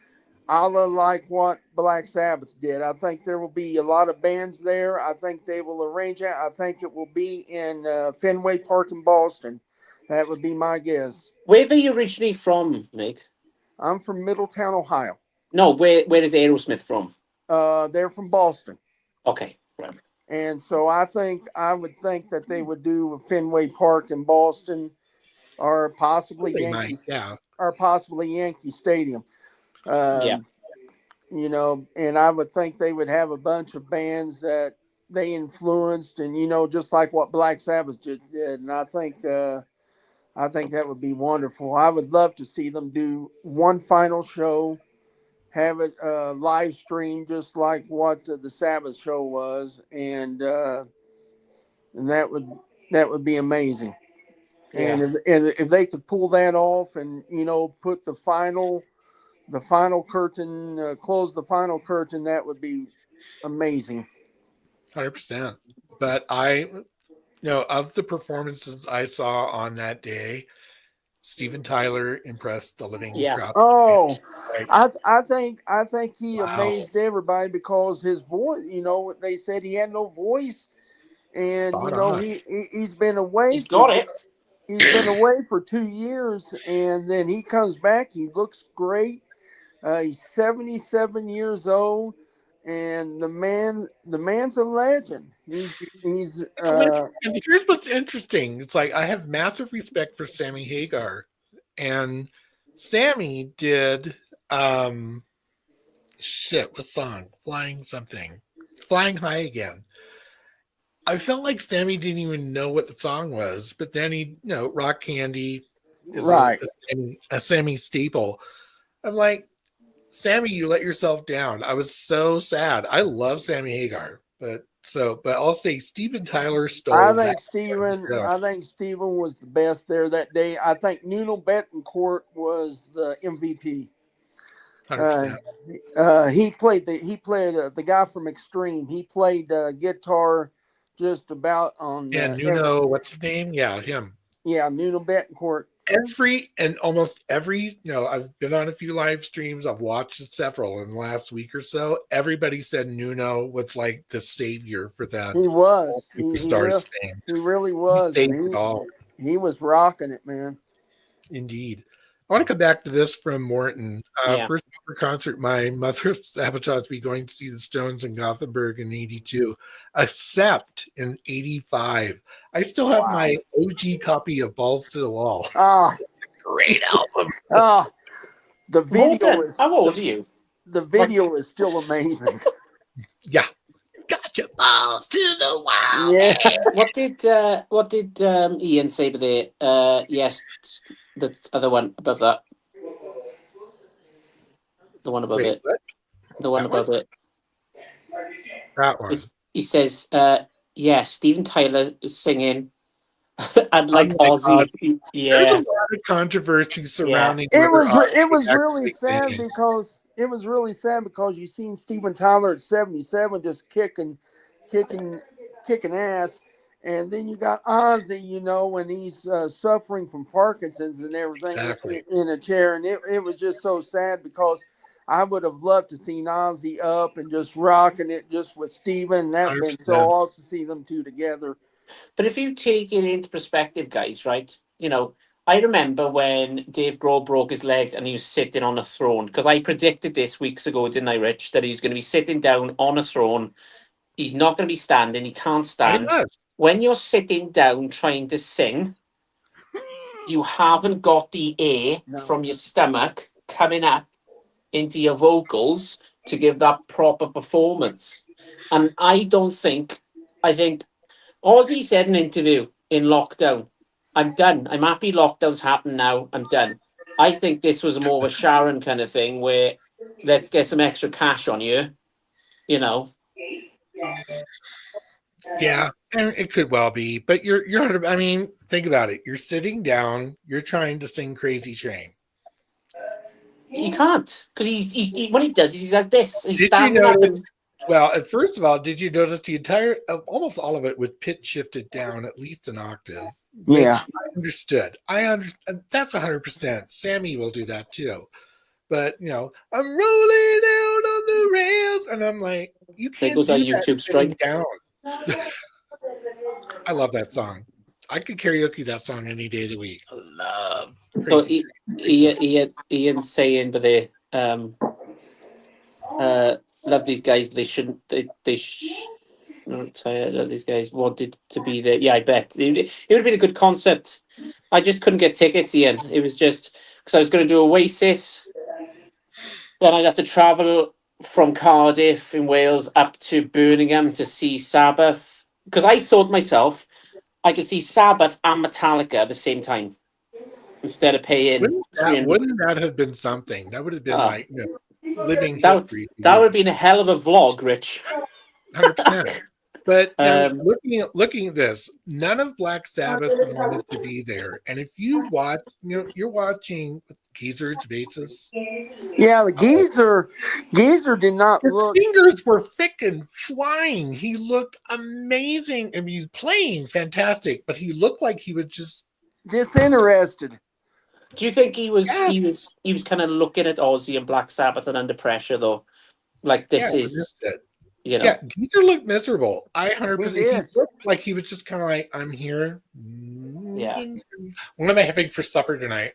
a la like what Black Sabbath did. I think there will be a lot of bands there. I think they will arrange it. I think it will be in Fenway Park in Boston. That would be my guess. Where are you originally from, mate? I'm from Middletown, Ohio. No, where is Aerosmith from? They're from Boston. Okay, right. And so I would think that they would do Fenway Park in Boston, or possibly They might, Yankees, yeah. or possibly Yankee Stadium. Yeah. And I would think they would have a bunch of bands that they influenced, and just like what Black Sabbath just did. And I think that would be wonderful. I would love to see them do one final show, have it live stream just like what the Sabbath show was, and and that would be amazing. Yeah. And if they could pull that off, and put the final curtain, close the final curtain, that would be amazing. 100%. But of the performances I saw on that day, Steven Tyler impressed the living Yeah. crap. Oh, Like, I think he wow. amazed everybody because his voice. They said he had no voice, and Spot on. he's been away He's got it. He's been away for 2 years, and then he comes back. He looks great. He's 77 years old, and the man's a legend. He's And here's what's interesting. It's like I have massive respect for Sammy Hagar. And Sammy did what song? Flying something. Flying High Again. I felt like Sammy didn't even know what the song was, but then Rock Candy is right. a Sammy staple. I'm like, Sammy, you let yourself down. I was so sad. I love Sammy Hagar, but I'll say Steven Tyler stole I that. think Steven was the best there that day. I think Nuno Betancourt was the MVP. 100%. He played the guy from Extreme. He played guitar just about on Nuno, what's his name? Yeah, him. Yeah, Nuno Betancourt. Almost every, I've been on a few live streams. I've watched several in the last week or so. Everybody said Nuno was like the savior for that. He was. He really was. He saved it all. He was rocking it, man. Indeed. I want to come back to this from Morton. First ever concert, my mother sabotaged me going to see the Stones in Gothenburg in 82, except in 85. I still have my OG copy of Balls to the Wall. Ah, it's a great album. The video is. How old are you? The video is still amazing. Yeah. Got your balls to the wall. Yeah. What did Ian say today? Yes, the other one above that. The one above it. What? The one above it. That one. He says, yeah, Steven Tyler is singing. And like Oh Ozzy. Yeah. There's a lot of controversy surrounding It was Ozzy really sad singing. because you seen Steven Tyler at 77 just kicking ass, and then you got Ozzy, and he's suffering from Parkinson's and everything in a chair, and it was just so sad because I would have loved to see Ozzy up and just rocking it just with Steven. That would have been so awesome to see them two together. But if you take it into perspective, guys, right? I remember when Dave Grohl broke his leg and he was sitting on a throne, because I predicted this weeks ago, didn't I, Rich, that he's going to be sitting down on a throne. He's not going to be standing. He can't stand. When you're sitting down trying to sing, you haven't got the air from your stomach coming up into your vocals to give that proper performance. And I think Ozzy said in an interview in lockdown, I'm done. I'm happy lockdown's happened now. I'm done. I think this was more of a Sharon kind of thing where let's get some extra cash on you, Yeah, and it could well be. But think about it. You're sitting down, you're trying to sing Crazy Train. You can't, because he when he does, he's like this. He's Did you notice? Well, first of all, did you notice the entire, almost all of it was pitch shifted down at least an octave? Yeah, I understood. That's 100%. Sammy will do that too. But I'm rolling down on the rails, and I'm like, you can't do that YouTube strike down. I love that song. I could karaoke that song any day of the week. I love. So Ian saying that they love these guys, but they shouldn't. These guys wanted to be there. Yeah, I bet it would have been a good concept. I just couldn't get tickets, Ian. It was just because I was going to do Oasis, then I'd have to travel from Cardiff in Wales up to Birmingham to see Sabbath. Because I thought myself, I could see Sabbath and Metallica at the same time instead of paying. Wouldn't that have been something? That would have been living history. That would have been a hell of a vlog, Rich. 100%. But I mean, looking at this, none of Black Sabbath wanted to be there. And if you watch, you're watching Geezer's basis. Yeah, the Geezer did not His look. fingers were frickin' flying. He looked amazing. I mean, he's playing fantastic, but he looked like he was just disinterested. Do you think he was Yes. he was kind of looking at Ozzy and Black Sabbath and Under Pressure though? Like this Yeah, is it. you know. Yeah, Geezer looked miserable. I 100%. He He did. looked like he was just kind of like, I'm here. Yeah. What am I having for supper tonight?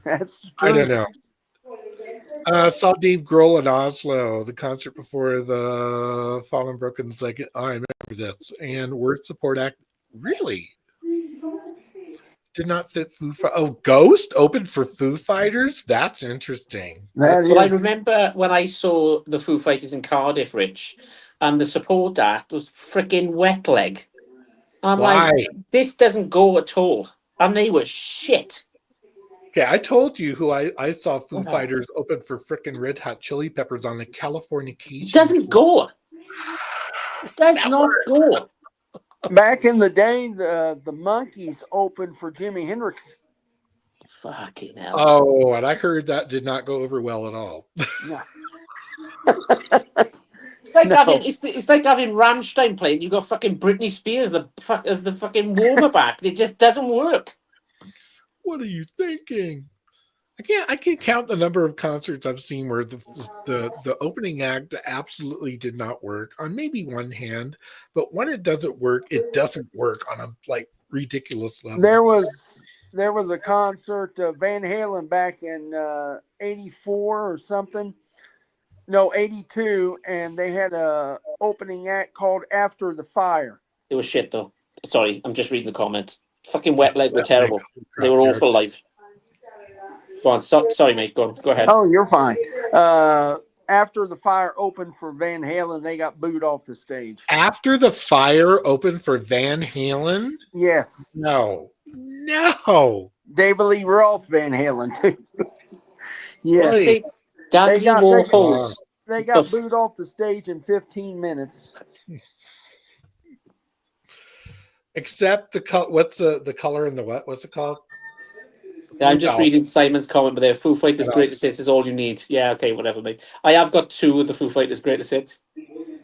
That's true. I don't know. Saw Dave Grohl at Oslo, the concert before the Fallen Broken. It's like, I remember this. And word support act. Really? Did not fit Foo Fighters. Oh, Ghost opened for Foo Fighters? That's interesting. Well, I remember when I saw the Foo Fighters in Cardiff, Rich, and the support act was freaking Wet Leg. I'm Why? like, this doesn't go at all. And they were shit. Okay, I told you who I saw Foo Fighters open for frickin' Red Hot Chili Peppers on the Californication. Doesn't go. It does not go. Back in the day, the Monkees opened for Jimi Hendrix. Fucking hell. Oh, and I heard that did not go over well at all. No. It's like it's like having Rammstein playing. You got fucking Britney Spears as the fucking warm-up act. It just doesn't work. What are you thinking? I can't count the number of concerts I've seen where the opening act absolutely did not work on maybe one hand, but when it doesn't work on a like ridiculous level. There was a concert Van Halen back in 84 or something. No, 82, and they had a opening act called After the Fire. It was shit though. Sorry, I'm just reading the comments. Fucking Wet Leg were terrible. They were awful live. Go on. Sorry, mate. Go ahead. Oh, you're fine. After the Fire opened for Van Halen, they got booed off the stage. After the Fire opened for Van Halen? Yes. No. David Lee Roth Van Halen too. Yes. Really? They got booed off the stage in 15 minutes. Except what's the color in the what? What's it called? Yeah, I'm just reading Simon's comment, but there, Foo Fighters' greatest hits is all you need. Yeah, okay, whatever, mate. I have got 2 of the Foo Fighters' greatest hits,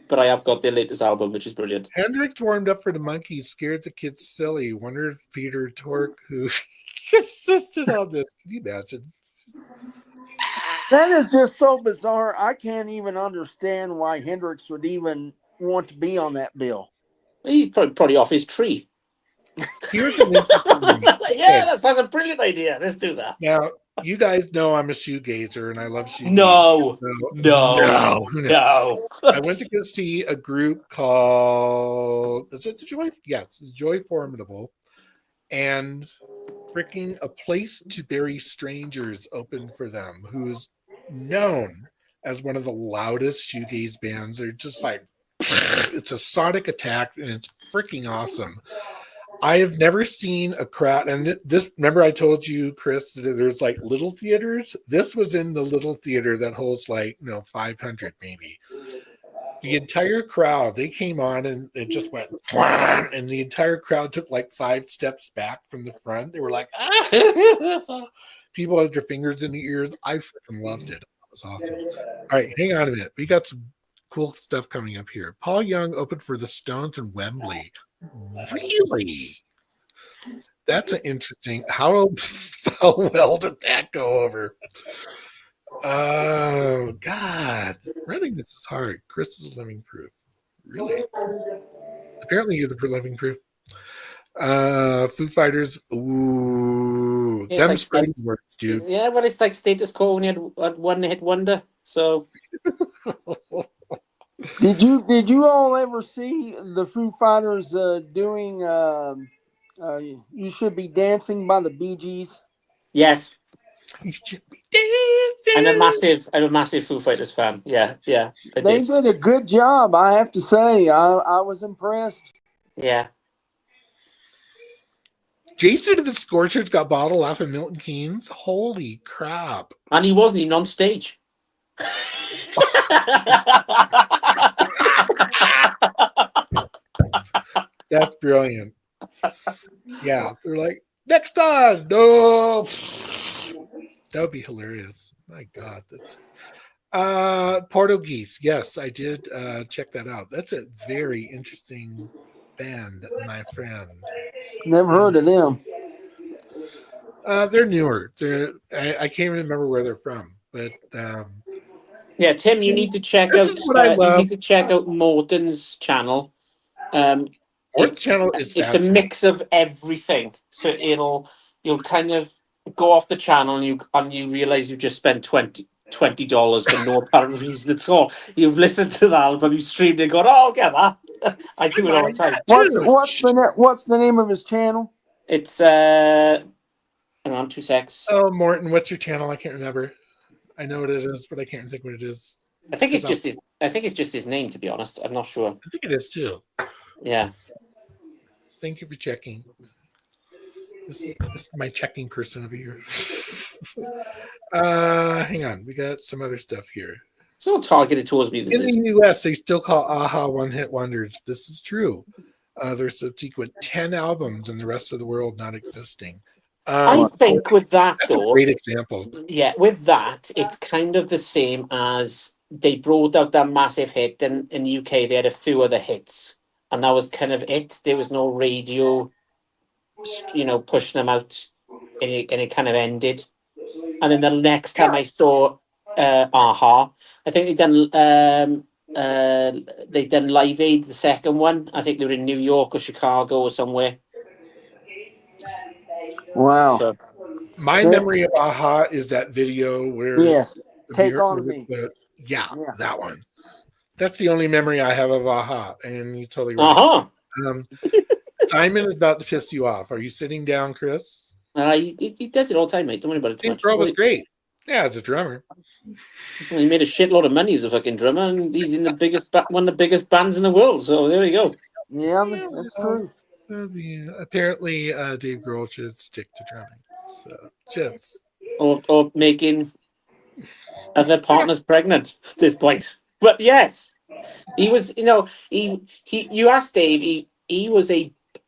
but I have got their latest album, which is brilliant. Hendrix warmed up for the Monkees, scared the kids silly. Wonder if Peter Tork, who insisted on this. Can you imagine? That is just so bizarre. I can't even understand why Hendrix would even want to be on that bill. He's probably off his tree. Here's an interesting yeah, that sounds a brilliant idea. Let's do that. Now, you guys know I'm a shoegazer and I love shoegaze. No. I went to go see a group called, is it the Joy? Yeah, it's the Joy Formidable. And freaking A Place to Bury Strangers opened for them, who's known as one of the loudest shoegaze bands. They're just like, it's a sonic attack and it's freaking awesome. I have never seen a crowd, and this, remember I told you, Chris, that there's like little theaters? This was in the little theater that holds like, 500 maybe. The entire crowd, they came on and it just went, and the entire crowd took like 5 steps back from the front. They were like, people had their fingers in the ears. I freaking loved it. It was awesome. All right, hang on a minute. We got some cool stuff coming up here. Paul Young opened for the Stones in Wembley. Really? That's an interesting. How well did that go over? Oh God, running this is hard. Chris is living proof. Really? Apparently, you're the living proof. Foo Fighters. Ooh, It's them like spreading words, dude. Yeah, well, it's like Status Quo when you had one hit wonder. So. Did you all ever see the Foo Fighters doing "You Should Be Dancing" by the Bee Gees? Yes. You should be dancing. I'm a massive Foo Fighters fan. Yeah. They did a good job, I have to say. I was impressed. Yeah. Jason of the Scorchers got bottled off of Milton Keynes. Holy crap! And he wasn't even on stage. That's brilliant. Yeah, they're like, next on. No. That would be hilarious. My God, that's Portuguese. Yes, I did check that out. That's a very interesting band, my friend. Never heard of them. They're newer. I can't remember where they're from, but Yeah, Tim, you need to check this out. is what I You love. need to check out Morton's channel. Morton's channel is It's a fascinating. mix of everything. So you'll kind of go off the channel and you realize you've just spent $20 for no apparent reason at all. You've listened to the album, you streamed it, and gone, oh, I'll get that. I do it all the time. What's the name of his channel? It's hang on 2 secs. Oh, Morton, what's your channel? I can't remember. I know what it is, but I can't think what it is. I think it's just his name, to be honest. I'm not sure. I think it is too. Yeah. Thank you for checking. This is my checking person over here. Hang on, we got some other stuff here. It's all targeted towards me. In the US, they still call Aha one-hit wonders. This is true. There's subsequent 10 albums in the rest of the world not existing. I think with that, that's though, a great example. Yeah, with that, it's kind of the same as they brought out that massive hit, and in the UK they had a few other hits, and that was kind of it. There was no radio, pushing them out, and it kind of ended. And then the next time I saw Aha, I think they done Live Aid, the second one. I think they were in New York or Chicago or somewhere. Wow. So, my memory of Aha is that video where Take On Me. Yeah, that one. That's the only memory I have of Aha, and he's totally right. Uh-huh. Simon is about to piss you off. Are you sitting down, Chris? He does it all the time, mate. Don't worry about it too much. Dave Grohl was great. Yeah, as a drummer. He made a shitload of money as a fucking drummer, and he's in one of the biggest bands in the world. So there we go. Yeah, that's true. Apparently, Dave Grohl should stick to drumming. So just or making other partners pregnant at this point. But yes, he was. You asked Dave.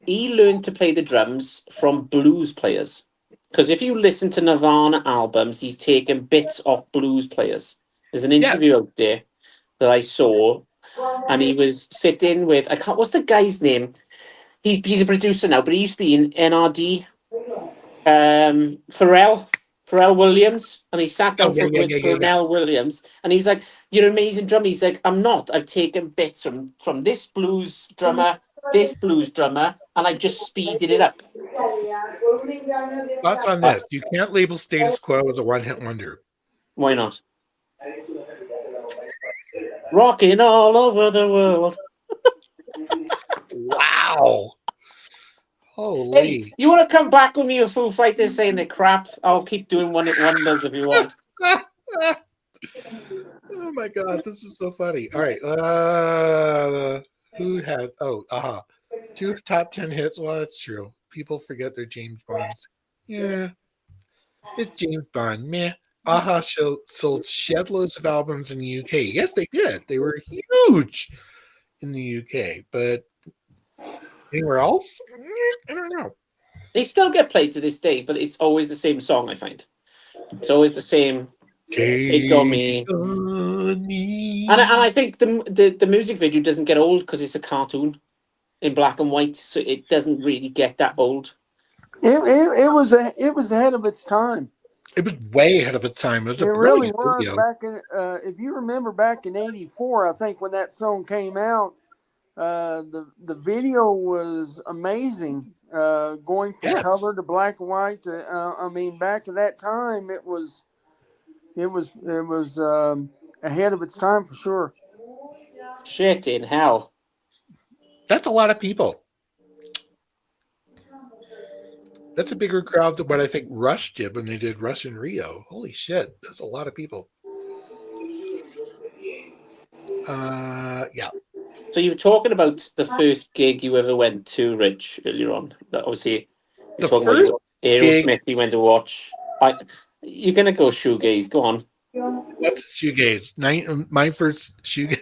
He learned to play the drums from blues players. Because if you listen to Nirvana albums, he's taken bits off blues players. There's an interview out there that I saw, and he was sitting with what's the guy's name? He's a producer now, but he used to be in NRD. Pharrell Williams, and he sat down with Pharrell Williams, and he was like, "You're an amazing drummer." He's like, "I'm not. I've taken bits from this blues drummer, and I've just speeded it up." Thoughts on this? You can't label Status Quo as a one-hit wonder. Why not? Rocking all over the world. Wow. Holy. Hey, you want to come back with me with Foo Fighters saying they're crap? I'll keep doing one-hit wonders if you want. Oh my God, this is so funny. All right. Who had Aha. 2 top 10 hits? Well, that's true. People forget their James Bonds. Yeah. It's James Bond. Meh. Aha sold shed loads of albums in the UK. Yes, they did. They were huge in the UK, but anywhere else? I don't know. They still get played to this day, but it's always the same song, I find. It's always the same. Take on me. And I think the music video doesn't get old because it's a cartoon in black and white, so it doesn't really get that old. It was ahead of its time. It was way ahead of its time. It really was video. Back in if you remember back in '84, I think when that song came out, the video was amazing. Going from color to black and white to back to that time, it was ahead of its time for sure. Shit in hell. That's a lot of people. That's a bigger crowd than what I think Rush did when they did Rush in Rio. Holy shit, that's a lot of people. Yeah. So you were talking about the first gig you ever went to, Rich, earlier on. Obviously, you're talking about Aerosmith you went to watch. You're going to go shoegaze. Go on. What's shoegaze? My first shoegaze.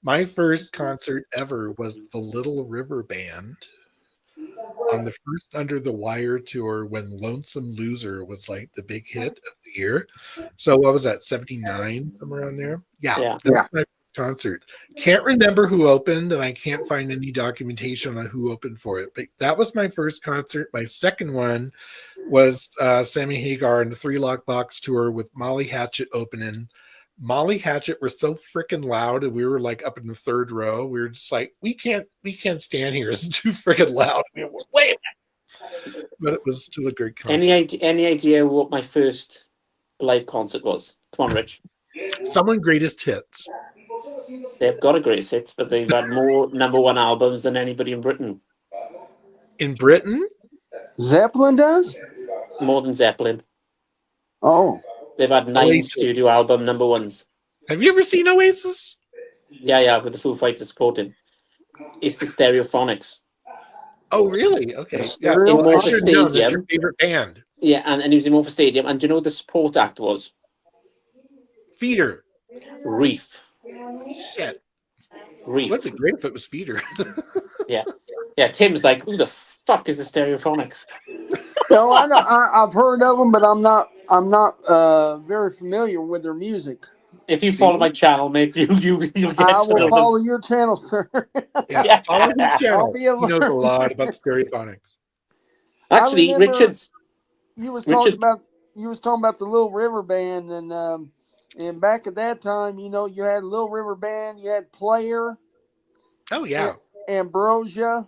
My first concert ever was the Little River Band on the first Under the Wire tour when Lonesome Loser was like the big hit of the year. So what was that, 79, somewhere around there? Yeah, Yeah. that was my concert. Can't remember who opened, and I can't find any documentation on who opened for it, but that was my first concert. My second one was Sammy Hagar and the Three Lock Box tour with Molly Hatchet opening. Molly Hatchet were so freaking loud, and we were like up in the third row. We were just like, we can't stand here. It's too freaking loud. I mean, wait, but it was still a great concert. Any idea what my first live concert was? Come on, Rich. Someone Greatest Hits. They've got a great hits, but they've had more number one albums than anybody in Britain. In Britain? Zeppelin does? More than Zeppelin. Oh. They've had 9 Oasis. studio album number ones. Have you ever seen Oasis? Yeah, with the Foo Fighters supporting. It's the Stereophonics. Oh, really? Okay. Yeah. In Well, I Morpher should know. That's your Stadium. favorite band. Yeah, and he was in Morpher Stadium. And do you know what the support act was? Feeder. Reef. Shit. Reef. Would be great if it was Feeder. Yeah, Tim's like, who the fuck is the Stereophonics? No, I know. I've heard of them, but I'm not very familiar with their music. If you follow my channel, mate, you'll get I to will know follow them. your channel, sir. Yeah. Follow his channel. I'll be He knows a alert. lot about Stereophonics. Actually, I remember Richard, you was talking about the Little River Band, and back at that time, you know, you had Little River Band, you had Player, Oh, yeah. Ambrosia,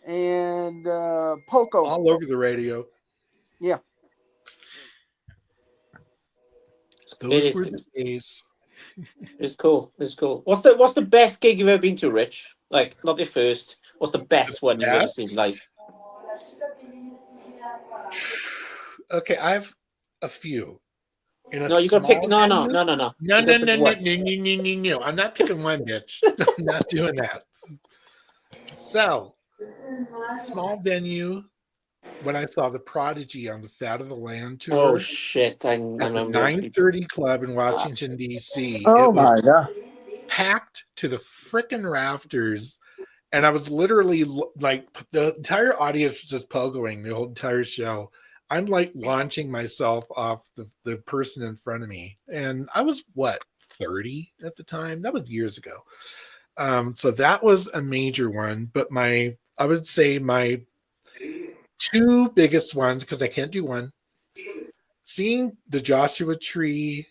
and Poco. All over the radio. Yeah. Those were the days. It's cool. What's the best gig you've ever been to, Rich? Like, not the first. What's the best one you've ever seen live? Okay, I have a few. No, you got to pick. No. No. You gotta pick one. No. I'm not picking one, bitch. I'm not doing that. So, small venue. When I saw the Prodigy on the Fat of the Land tour Oh shit! I at the remember. 930 Club in Washington D.C. Oh It was my God. packed to the frickin' rafters, and I was literally like, the entire audience was just pogoing the whole entire show. I'm like launching myself off the person in front of me, and I was 30 at the time. That was years ago. So that was a major one, but I would say my two biggest ones, because I can't do one, seeing the Joshua Tree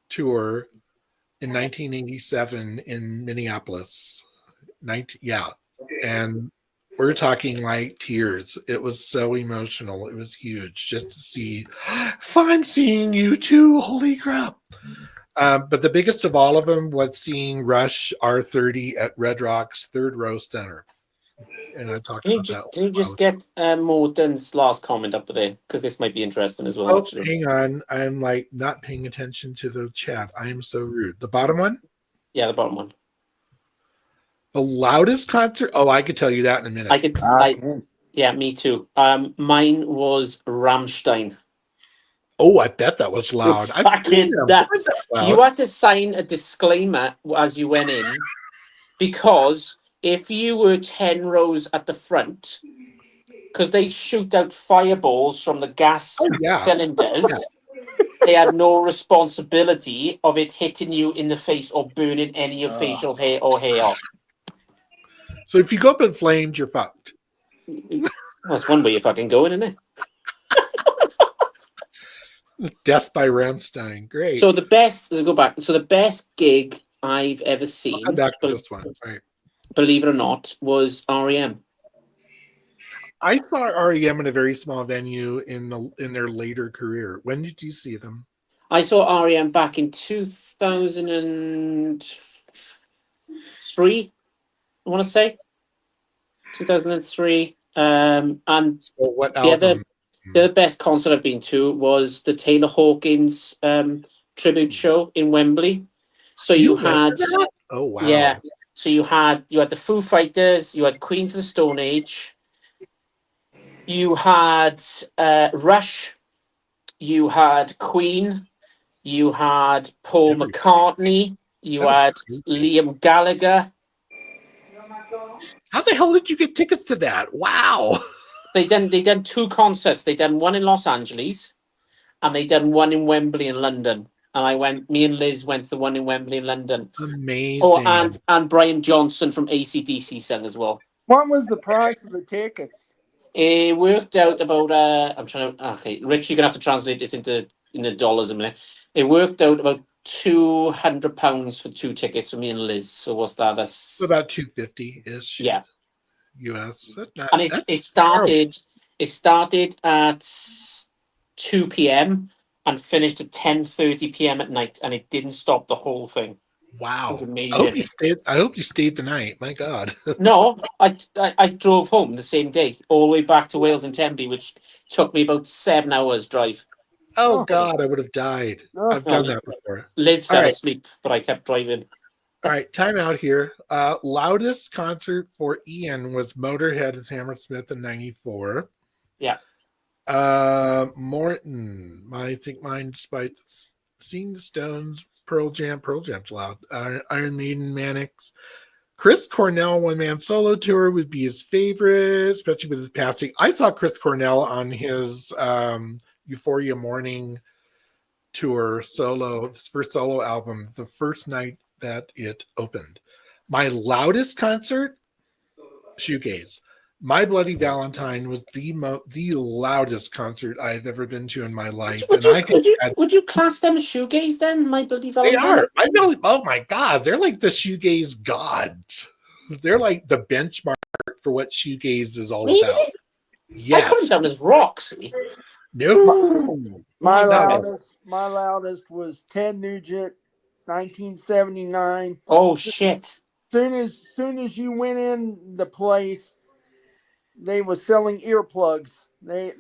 tour in 1987 in Minneapolis. And we're talking like tears. It was so emotional. It was huge just to see, I'm seeing you too. Holy crap. But the biggest of all of them was seeing Rush R30 at Red Rock's third row center. And I talked about that. Can you just get Morton's last comment up there? Because this might be interesting as well. Oh, actually. hang on. I'm like not paying attention to the chat. I am so rude. The bottom one? Yeah, the bottom one. The loudest concert? Oh, I could tell you that in a minute. Yeah, me too. Mine was Rammstein. Oh, I bet that was loud. You had to sign a disclaimer as you went in, because if you were 10 rows at the front, because they shoot out fireballs from the gas cylinders, they had no responsibility of it hitting you in the face or burning any of your facial hair or hair off. So if you go up in flames, you're fucked. That's one way you're fucking going, isn't it? Death by Rammstein. Great. So the best gig I've ever seen, I'll come back to this one. Right. Believe it or not, was REM. I saw REM in a very small venue in their later career. When did you see them? I saw REM back in 2003. I want to say 2003. And so what the other best concert I've been to was the Taylor Hawkins tribute show in Wembley. So you had, oh wow, yeah. So you had the Foo Fighters, you had Queens of the Stone Age, you had Rush, you had Queen, you had Paul McCartney, You That was had crazy. Liam Gallagher. How the hell did you get tickets to that? Wow. They done two concerts. They done one in Los Angeles, and they done one in Wembley in London. And I went. Me and Liz went to the one in Wembley in London. Oh, Amazing. and Brian Johnson from AC/DC sang as well. What was the price of the tickets? It worked out about. I'm trying to. Okay, Rich, you're gonna have to translate this into dollars a minute. It worked out about £200 for two tickets for me and Liz. So what's that? That's About 250-ish yeah. US. That's not And that's horrible. It started at 2 p.m. and finished at 10:30 p.m. at night, and it didn't stop the whole thing. It was Wow. amazing. I hope you stayed the night. My God. No, I drove home the same day, all the way back to Wales and Tempe, which took me about 7 hours drive. Oh Oh. God, I would have died. Oh. I've done that before. Liz All fell right. asleep, but I kept driving. All right, time out here. Loudest concert for Ian was Motorhead at Hammersmith in '94. Yeah. Morton, I think mine, despite seeing the Stones, Pearl Jam's loud. Iron Maiden, Mannix. Chris Cornell one-man solo tour would be his favorite, especially with his passing. I saw Chris Cornell on his Euphoria Morning tour solo, his first solo album, the first night that it opened. My loudest concert, shoegaze. My Bloody Valentine was the loudest concert I've ever been to in my life, and I had. Would you class them as shoegaze then? My Bloody They Valentine. are. Oh my God, they're like the shoegaze gods. They're like the benchmark for what shoegaze is all Really? about. I Yes. put them down as rock. See? No. My No. loudest was Ted Nugent, 1979. Oh shit! Soon as you went in the place, they was selling earplugs. They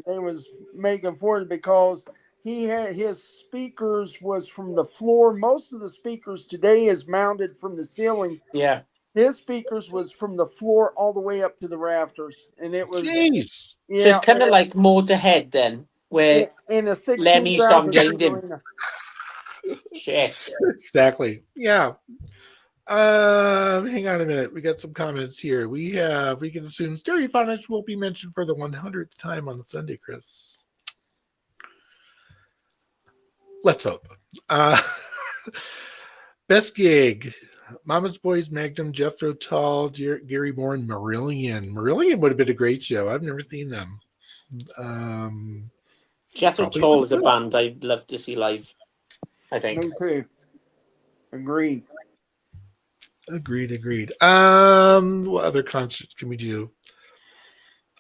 was making for it because he had his speakers was from the floor. Most of the speakers today is mounted from the ceiling. Yeah. His speakers was from the floor all the way up to the rafters, and it was Jeez. So yeah, it's kind of like Motorhead then, where in a Lemmy song 16,000 behind seat him. arena. Shit. Exactly. Yeah. Hang on a minute. We got some comments here. We can assume Stereophonics will be mentioned for the 100th time on Sunday, Chris. Let's hope. Best gig. Mama's Boys, Magnum, Jethro Tull, Gary Moore, and Marillion. Marillion would have been a great show. I've never seen them. Jethro Probably Tull is a good. band I'd love to see live. I think. Me too. Agreed. Agreed. What other concerts can we do?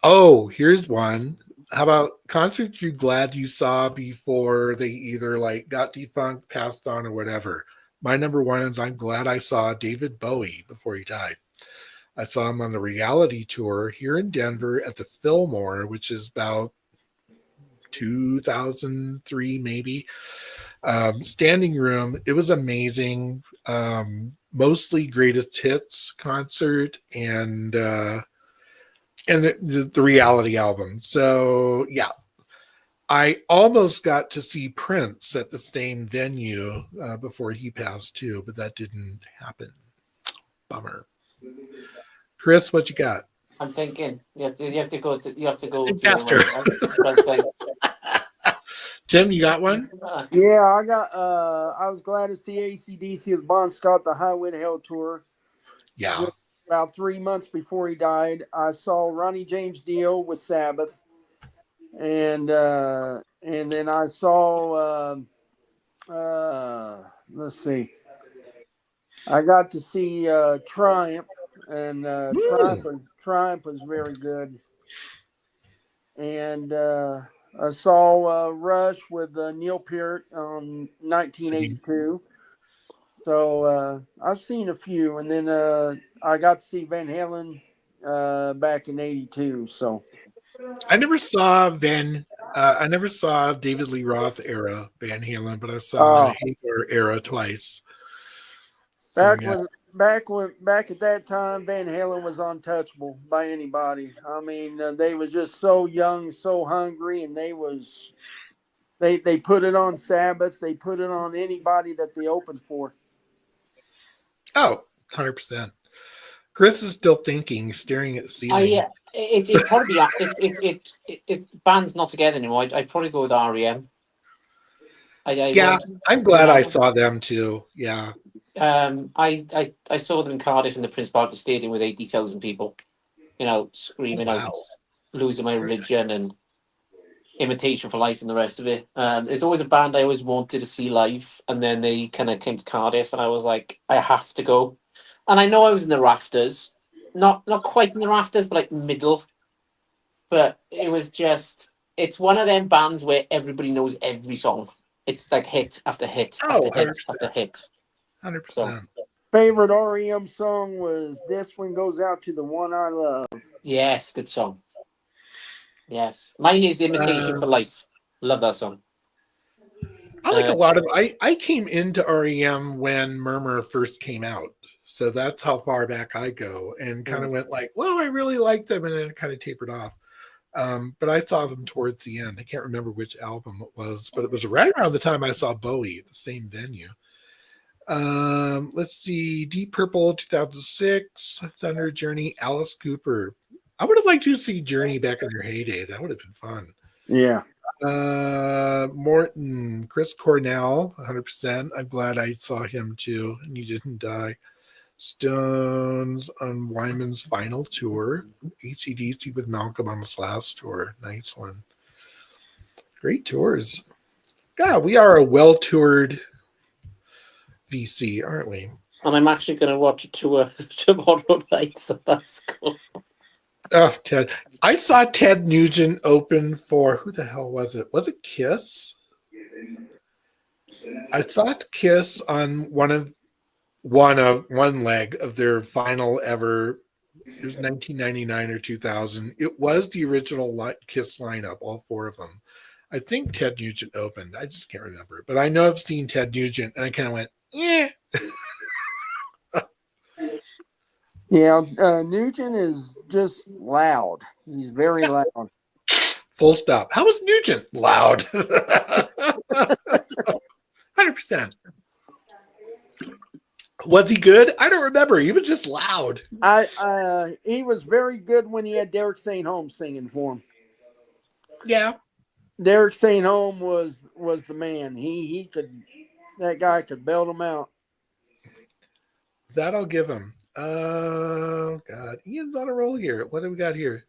Oh, here's one. How about concerts you're glad you saw before they either like got defunct, passed on, or whatever? My number one is I'm glad I saw David Bowie before he died. I saw him on the reality tour here in Denver at the Fillmore, which is about 2003, maybe. Standing room. It was amazing. Mostly greatest hits concert and the reality album. So yeah, I almost got to see Prince at the same venue before he passed too, but that didn't happen. Bummer. Chris, what you got? I'm thinking you have to go to Faster. Tim, you got one? Yeah, I got. I was glad to see AC/DC with Bon Scott, the Highway to Hell tour. Yeah. Just about 3 months before he died, I saw Ronnie James Dio with Sabbath, and then I saw. Let's see. I got to see Triumph, and Triumph was very good. And I saw Rush with Neil Peart on 1982. So I've seen a few, and then I got to see Van Halen back in '82. So I never saw I never saw David Lee Roth era Van Halen, but I saw Hagar era twice. So, back at that time, Van Halen was untouchable by anybody. I mean, they was just so young, so hungry, and they put it on Sabbath. They put it on anybody that they opened for. Oh, 100%. Chris is still thinking, staring at the ceiling. It'd probably be if the band's not together anymore. I'd probably go with REM. I Yeah, would. I'm glad I saw them too. Yeah. I saw them in Cardiff in the Prince Party Stadium with 80,000 people, screaming Wow. out "Losing My Religion" and "Imitation for Life" and the rest of it. There's always a band I always wanted to see live, and then they kind of came to Cardiff, and I was like, I have to go. And I know I was in the rafters, not quite in the rafters, but like middle. But it was just, it's one of them bands where everybody knows every song. It's like hit after hit Oh, after hit 100%. after hit. 100%. Favorite REM song was "This One Goes Out to the One I Love." Yes, good song. Yes, mine is "Imitation for Life." Love that song. I like a lot of. I came into REM when Murmur first came out, so that's how far back I go, and kind of went like, well, I really liked them, and then it kind of tapered off. But I saw them towards the end. I can't remember which album it was, but it was right around the time I saw Bowie at the same venue. Let's see, Deep Purple 2006, Thunder Journey, Alice Cooper. I would have liked to see Journey back in their heyday. That would have been fun. Yeah. Morton, Chris Cornell, 100%. I'm glad I saw him too, and he didn't die. Stones on Wyman's final tour. AC/DC with Malcolm on his last tour. Nice one. Great tours. God, we are a well-toured VC, aren't we? And I'm actually going to watch a tour tomorrow night, so that's cool. Oh, Ted. I saw Ted Nugent open for, who the hell was it? Was it Kiss? I saw Kiss on one leg of their final ever. It was 1999 or 2000. It was the original Kiss lineup, all four of them. I think Ted Nugent opened. I just can't remember. But I know I've seen Ted Nugent, and I kind of went, yeah. Yeah, Nugent is just loud. He's very loud. Full stop. How was Nugent? Loud. 100%. Was he good? I don't remember. He was just loud. He was very good when he had Derek St. Holmes singing for him. Yeah. Derek St. Holmes was the man. That guy could belt him out. That I'll give him. Oh God, Ian's on a roll here. What do we got here?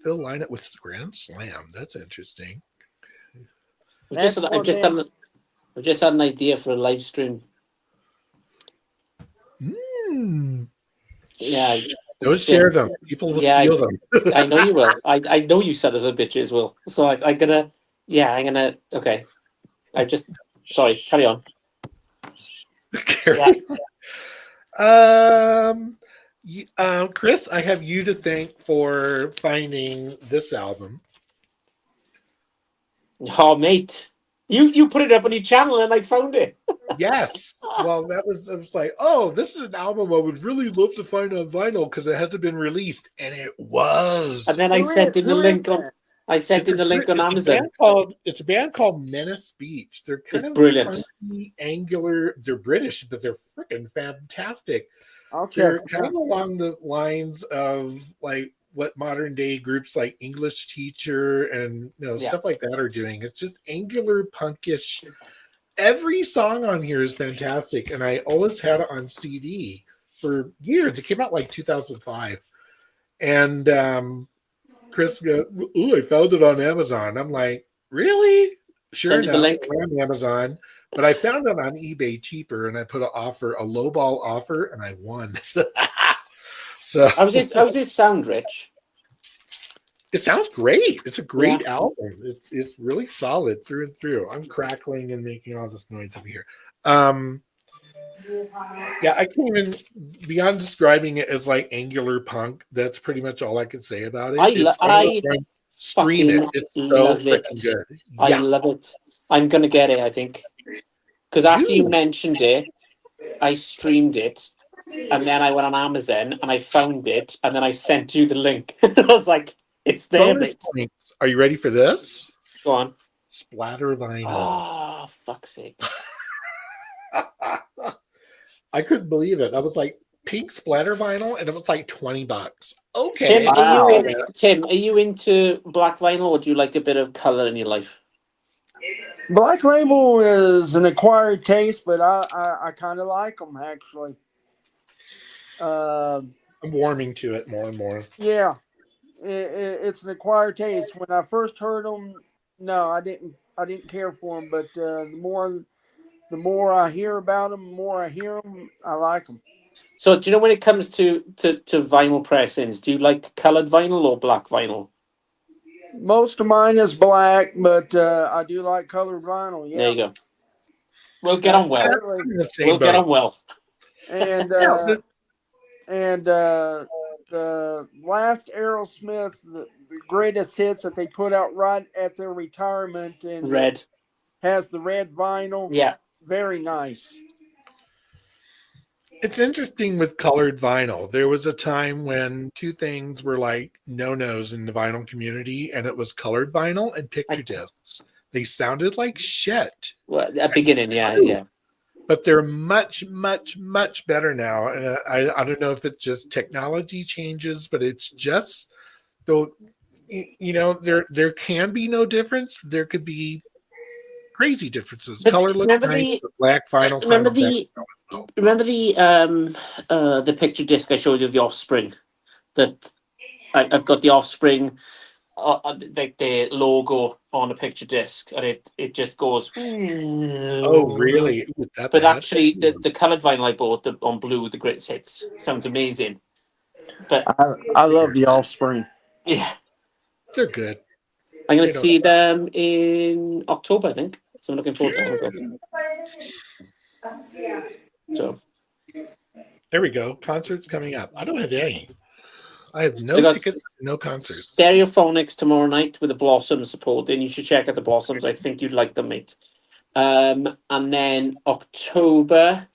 Phil line it with Grand Slam. That's interesting. I've just had an idea for a live stream. Yeah. Don't share them. People will steal them. I know you will. I know you son of a bitches will. So I'm gonna. Okay. Sorry. Carry on. Chris, I have you to thank for finding this album. Oh, mate. You put it up on your channel and I found it. Yes. Well, I was like, oh, this is an album I would really love to find on vinyl because it hasn't been released. And it was. And then I sent in the link on Amazon. It's a band called Menace Beach. They're kind of brilliant. Funky, angular. They're British, but they're freaking fantastic. They're kind of along the lines of like what modern day groups like English Teacher and stuff like that are doing. It's just angular, punkish. Every song on here is fantastic, and I always had it on CD for years. It came out like 2005, and Chris goes, "Ooh, I found it on Amazon." I'm like, "Really?" Sure enough, on Amazon, but I found it on eBay cheaper, and I put a lowball offer, and I won. So how does this sound, Rich? It sounds great. It's a great album. It's really solid through and through. I'm crackling and making all this noise over here. I can't even, beyond describing it as like angular punk, that's pretty much all I could say about it. I stream it. It's so freaking good. I love it. I'm gonna get it, I think. Because after you mentioned it, I streamed it, and then I went on Amazon and I found it, and then I sent you the link. I was like, it's there, mate. Are you ready for this? Go on. Splatter vinyl. Oh, fuck's sake. I couldn't believe it. I was like, pink splatter vinyl, and it was like $20. Tim, Okay. Wow. Tim, are you into black vinyl, or do you like a bit of color in your life? Black Label is an acquired taste, but I kind of like them actually. I'm warming to it more and more. Yeah, it's an acquired taste. When I first heard them, no, I didn't care for them. But the more I hear about them, the more I hear them, I like them. So, do you know when it comes to vinyl pressings, do you like colored vinyl or black vinyl? Most of mine is black, but I do like colored vinyl. There Yeah, you go. We'll get on well. absolutely. I'm in the same We'll get boat. on well. And Yeah, the last Aerosmith, the greatest hits that they put out right at their retirement, and Red. has the red vinyl. Yeah. Very nice. it's interesting with colored vinyl. There was a time when two things were like no-nos in the vinyl community, and it was colored vinyl and picture discs. They sounded like shit. Well, at beginning, yeah. But they're much, much, much better now. And I don't know if it's just technology changes, but it's just though, there can be no difference. There could be crazy differences. But Color looks remember nice, the but black vinyl. remember Vinyl the remember the picture disc I showed you of the Offspring. That I've got the Offspring, like the logo on a picture disc, and it just goes. Oh, really? Was that But bad? actually, the coloured vinyl I bought on blue with the greatest hits sounds amazing. But I love the Offspring. yeah, They're good. I'm going They to don't- see them in October, I think. So I'm looking forward to that. So There we go. Concerts coming up. I don't have any. I have I no got tickets, no concerts. Stereophonics tomorrow night with the Blossoms supporting. You should check out the Blossoms. I think you'd like them, mate. And then October,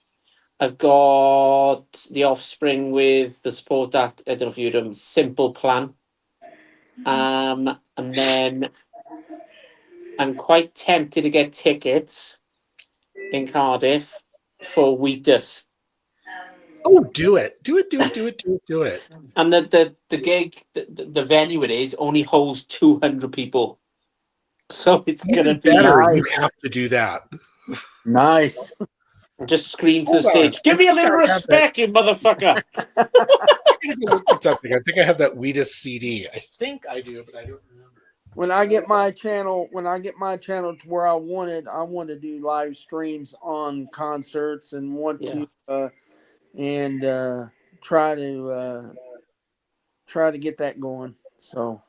I've got the Offspring with the support act. I don't know if you heard them. Simple Plan. And then I'm quite tempted to get tickets in Cardiff for Wheatus. Oh, do it. Do it, do it, do it, do it, do it. And the gig, the venue it is, only holds 200 people. So it's going to Even be... better, Nice. you have to do that. Nice. Just scream to the Hold on. stage. Give me a I little think I have respect, you motherfucker. I'm gonna go look at something. I think I have that Wheatus CD. I think I do, but I don't remember. When I get my channel to where I want to do live streams on concerts and want to try to get that going. So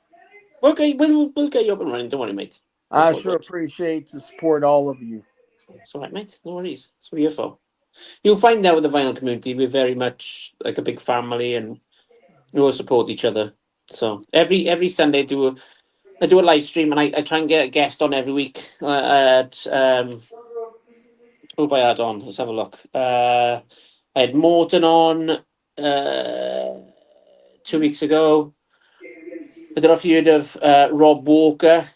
We'll get you up and running. Don't worry, mate. I sure appreciate the support, all of you. It's all right, mate. No worries. That's what we're here for. You'll find out with the vinyl community, we're very much like a big family, and we all support each other. So every Sunday I do a live stream, and I try and get a guest on every week. Who have I had on? Let's have a look. I had Morton on 2 weeks ago. I don't know if you heard of Rob Walker.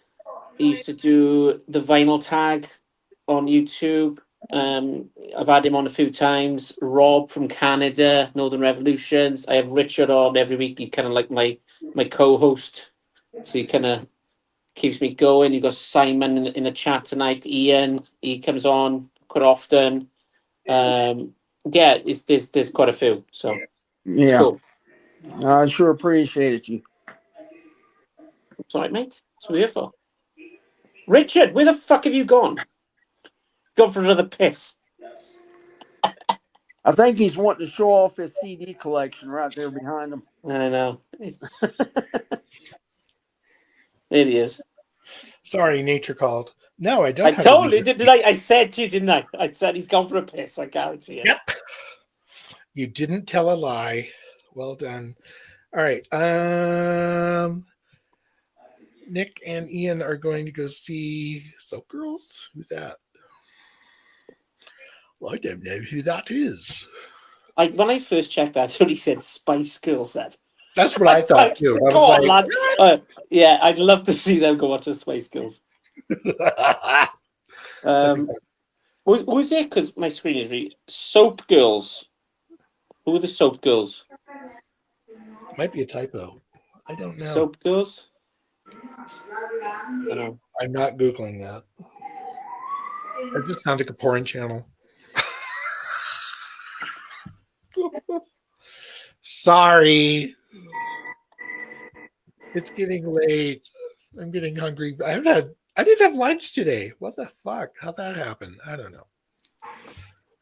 He used to do the vinyl tag on YouTube. I've had him on a few times. Rob from Canada, Northern Revolutions. I have Richard on every week. He's kind of like my co-host, so he kind of keeps me going. You've got Simon in the chat tonight. Ian, he comes on quite often. Yeah, there's quite a few. So it's cool. I sure appreciate you. It's all right, mate. That's what we're here for. Richard, where the fuck have you gone? Gone for another piss. I think he's wanting to show off his CD collection right there behind him. I know. There he is. Sorry, nature called. No, I don't. I have totally the did. I said to you, didn't I? I said he's gone for a piss. I guarantee it. Yep. You didn't tell a lie. Well done. All right. Nick and Ian are going to go see Soap Girls. Who's that? Well, I don't know who that is. When I first checked that, I only said Spice Girls. That's what I thought too. I Come was on, like, lad. Yeah, I'd love to see them go watch the Spice Girls. That'd be fun. Who's it? Because my screen is really Soap Girls. Who are the Soap Girls? Might be a typo. I don't know. Soap Girls. I don't know. I'm not Googling that. That just sounds like a porn channel. Sorry. It's getting late. I'm getting hungry. I didn't have lunch today. What the fuck? How'd that happen? I don't know.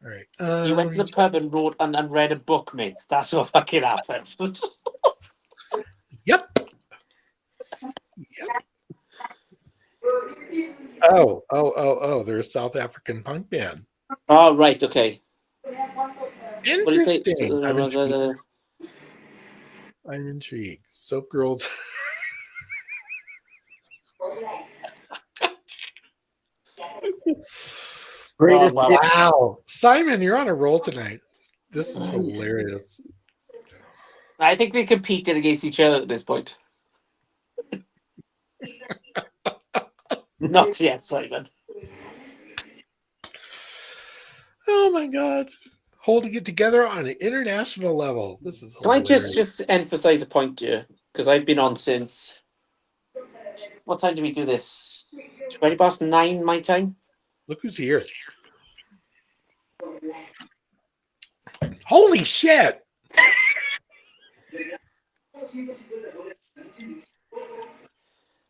All right. You went to the pub and wrote and read a book, mate. That's what fucking happened. Yep. Oh. They're a South African punk band. Oh, right. Okay. What do you say? Interesting. I'm intrigued. Soap Girls. Greatest. wow. Wow. Simon, you're on a roll tonight. This is hilarious. I think they competed against each other at this point. Not yet, Simon. Oh my God. Holding it together on an international level. This is Can I hilarious. just emphasize a point here? Because I've been on since. What time did we do this? 9:20 my time? Look who's here. Holy shit.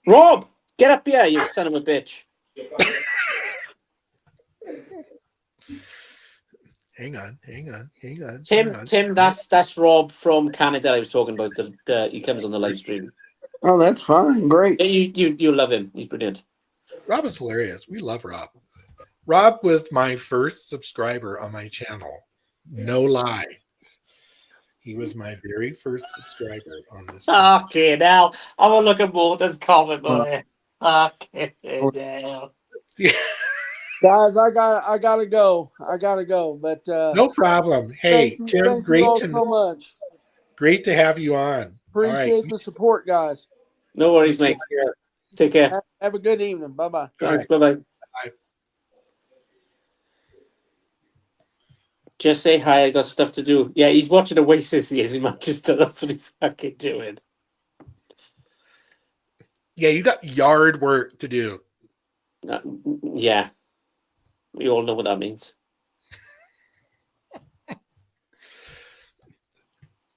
Rob, get up here, you son of a bitch. Hang on. Tim, that's Rob from Canada I was talking about. He comes on the live stream. Oh, that's fine. Great. You love him. He's brilliant. Rob is hilarious. We love Rob. Rob was my first subscriber on my channel. No lie. He was my very first subscriber on this channel. Okay, now I want to look at Morton's comment on it. Okay, now. Guys, I gotta go. But No problem. Hey, Tim, thank you all so much. Great to have you on. Appreciate the support, guys. No worries, mate. Take care. Have a good evening. Bye-bye. Thanks. Bye-bye. Bye. Just say hi. I got stuff to do. Yeah, he's watching Oasis. He is in Manchester. That's what he's fucking doing. Yeah, you got yard work to do. Yeah. We all know what that means.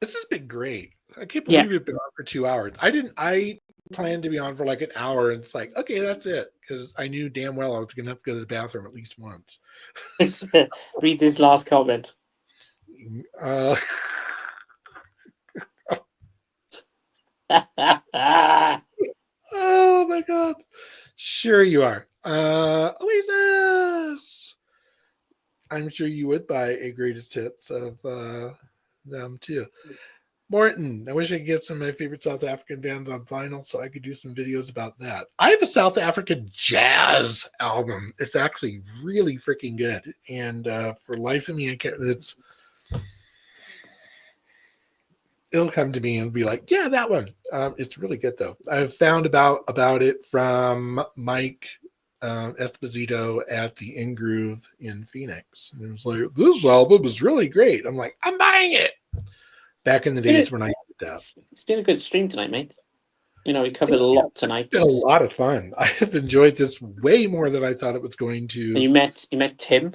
This has been great. I can't believe we've been on for 2 hours. I planned to be on for like an hour, and it's like, okay, that's it. Because I knew damn well I was going to have to go to the bathroom at least once. Read this last comment. Oh my God. Sure you are. Oasis. I'm sure you would buy a greatest hits of them too. Morton, I wish I could get some of my favorite South African bands on vinyl so I could do some videos about that. I have a South African jazz album. It's actually really freaking good. And for life of me, I can't, it'll come to me and be like, yeah, that one. It's really good though. I've found about it from Mike Esposito at the In Groove in Phoenix. And it was like, this album is really great. I'm like, I'm buying it. Back in the days when I did that. It's been a good stream tonight, mate. You know, we covered a lot tonight. It's been a lot of fun. I have enjoyed this way more than I thought it was going to. And you met Tim,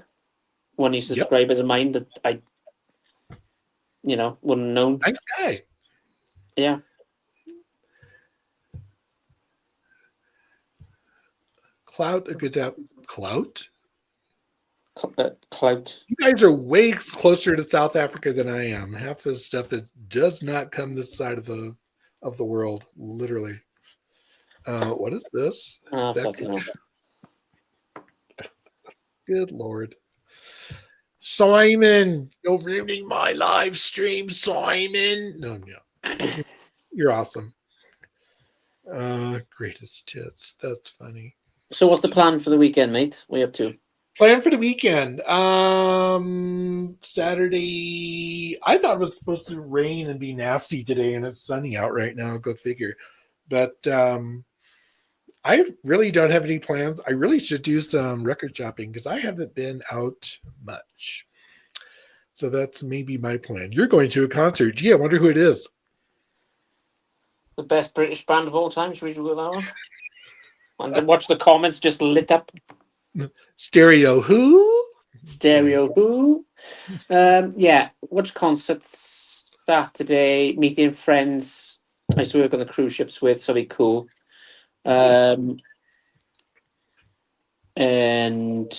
one of your subscribers of mine that I, wouldn't have known. Nice guy. Yeah. Clout. Clout. You guys are way closer to South Africa than I am. Half the stuff that does not come this side of the world, literally. What is this? Oh, fucking Good Lord. Simon, you're ruining my live stream, Simon. No. You're awesome. Greatest tits. That's funny. So what's the plan for the weekend, mate? What are you up to? Plan for the weekend. Saturday. I thought it was supposed to rain and be nasty today, and it's sunny out right now. Go figure. But I really don't have any plans. I really should do some record shopping because I haven't been out much. So that's maybe my plan. You're going to a concert. Gee, I wonder who it is. The best British band of all time. Should we do that one? And watch the comments just lit up. Stereo who? Stereo who? Yeah. Watch concerts Saturday. Meeting friends I used to work on the cruise ships with, so it'll be cool. And then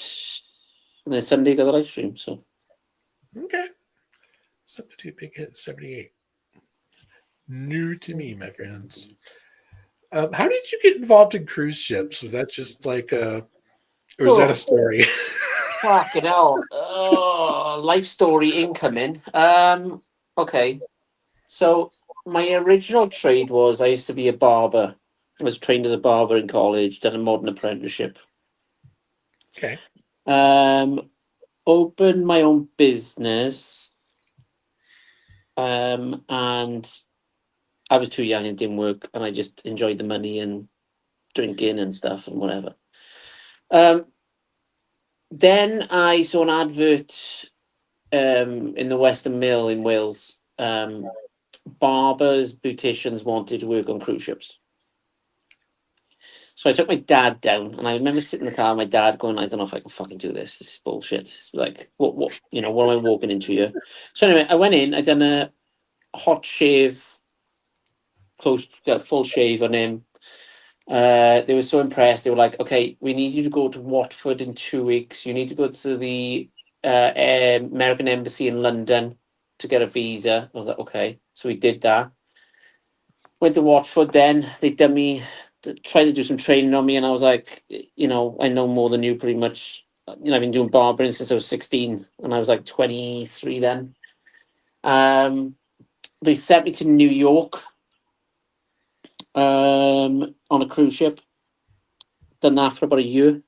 Sunday got the live stream. So Okay. Somebody big hit 78. New to me, my friends. How did you get involved in cruise ships? Was that just like or was that a story? fucking hell. Oh, life story incoming. Okay. So my original trade was I used to be a barber. I was trained as a barber in college, done a modern apprenticeship. Okay. Opened my own business. And I was too young and didn't work, and I just enjoyed the money and drinking and stuff and whatever. Then I saw an advert in the Western Mill in Wales. Barbers, beauticians wanted to work on cruise ships. So I took my dad down, and I remember sitting in the car with my dad going, I don't know if I can fucking do this. This is bullshit. It's like, what am I walking into here? So anyway, I went in, I done a hot shave, full shave on him. They were so impressed. They were like, okay, we need you to go to Watford in 2 weeks. You need to go to the American Embassy in London to get a visa. I was like, okay. So we did that. Went to Watford then. They done me, tried to do some training on me. And I was like, I know more than you pretty much. I've been doing barbering since I was 16. And I was like 23 then. They sent me to New York on a cruise ship. Done that for about a year.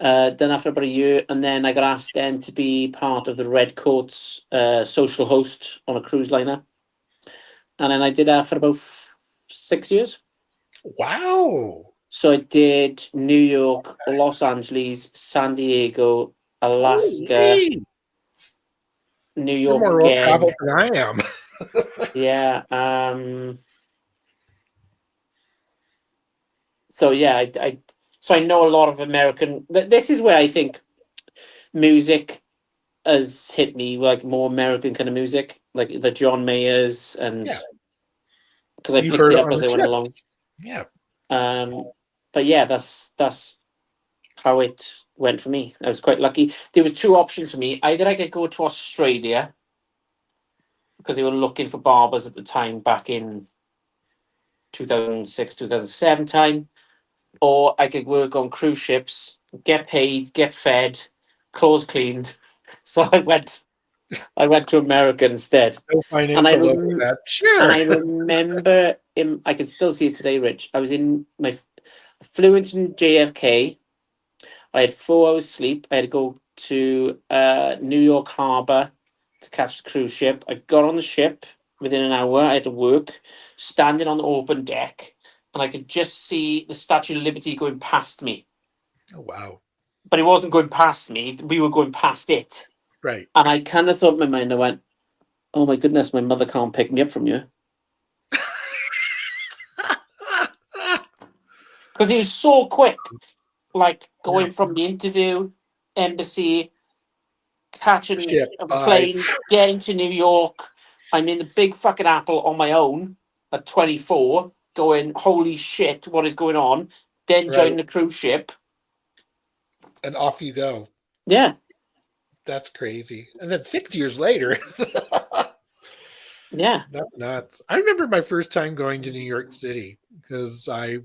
Done that for about a year, and then I got asked then to be part of the Redcoats social host on a cruise liner, and then I did that for about 6 years. Wow. So I did New York, Los Angeles, San Diego, Alaska, Hey, New you're York more well again. traveled than I am. Yeah. So yeah, so I know a lot of American. This is where I think music has hit me, like more American kind of music, like the John Mayers, and Yeah. because I You picked heard it it up on as the I went along. chips. Yeah. But yeah, that's how it went for me. I was quite lucky. There was two options for me. Either I could go to Australia because they were looking for barbers at the time back in 2006, 2007 time, or I could work on cruise ships, get paid, get fed, clothes cleaned. So I went to America instead. No And financial load for that. Sure. I remember I can still see it today, Rich. I flew into JFK. I had 4 hours sleep. I had to go to New York Harbor to catch the cruise ship. I got on the ship within an hour. I had to work, standing on the open deck, and I could just see the Statue of Liberty going past me. Oh, wow. But it wasn't going past me. We were going past it. Right. And I kind of thought in my mind, I went, oh my goodness, my mother can't pick me up from you. Because he was so quick, like going from the interview, embassy, catching Ship, a plane, getting to New York. I'm in the big fucking Apple on my own at 24, going, holy shit, what is going on? Then join the cruise ship. And off you go. Yeah. That's crazy. And then 6 years later. Yeah. That's nuts. I remember my first time going to New York City because I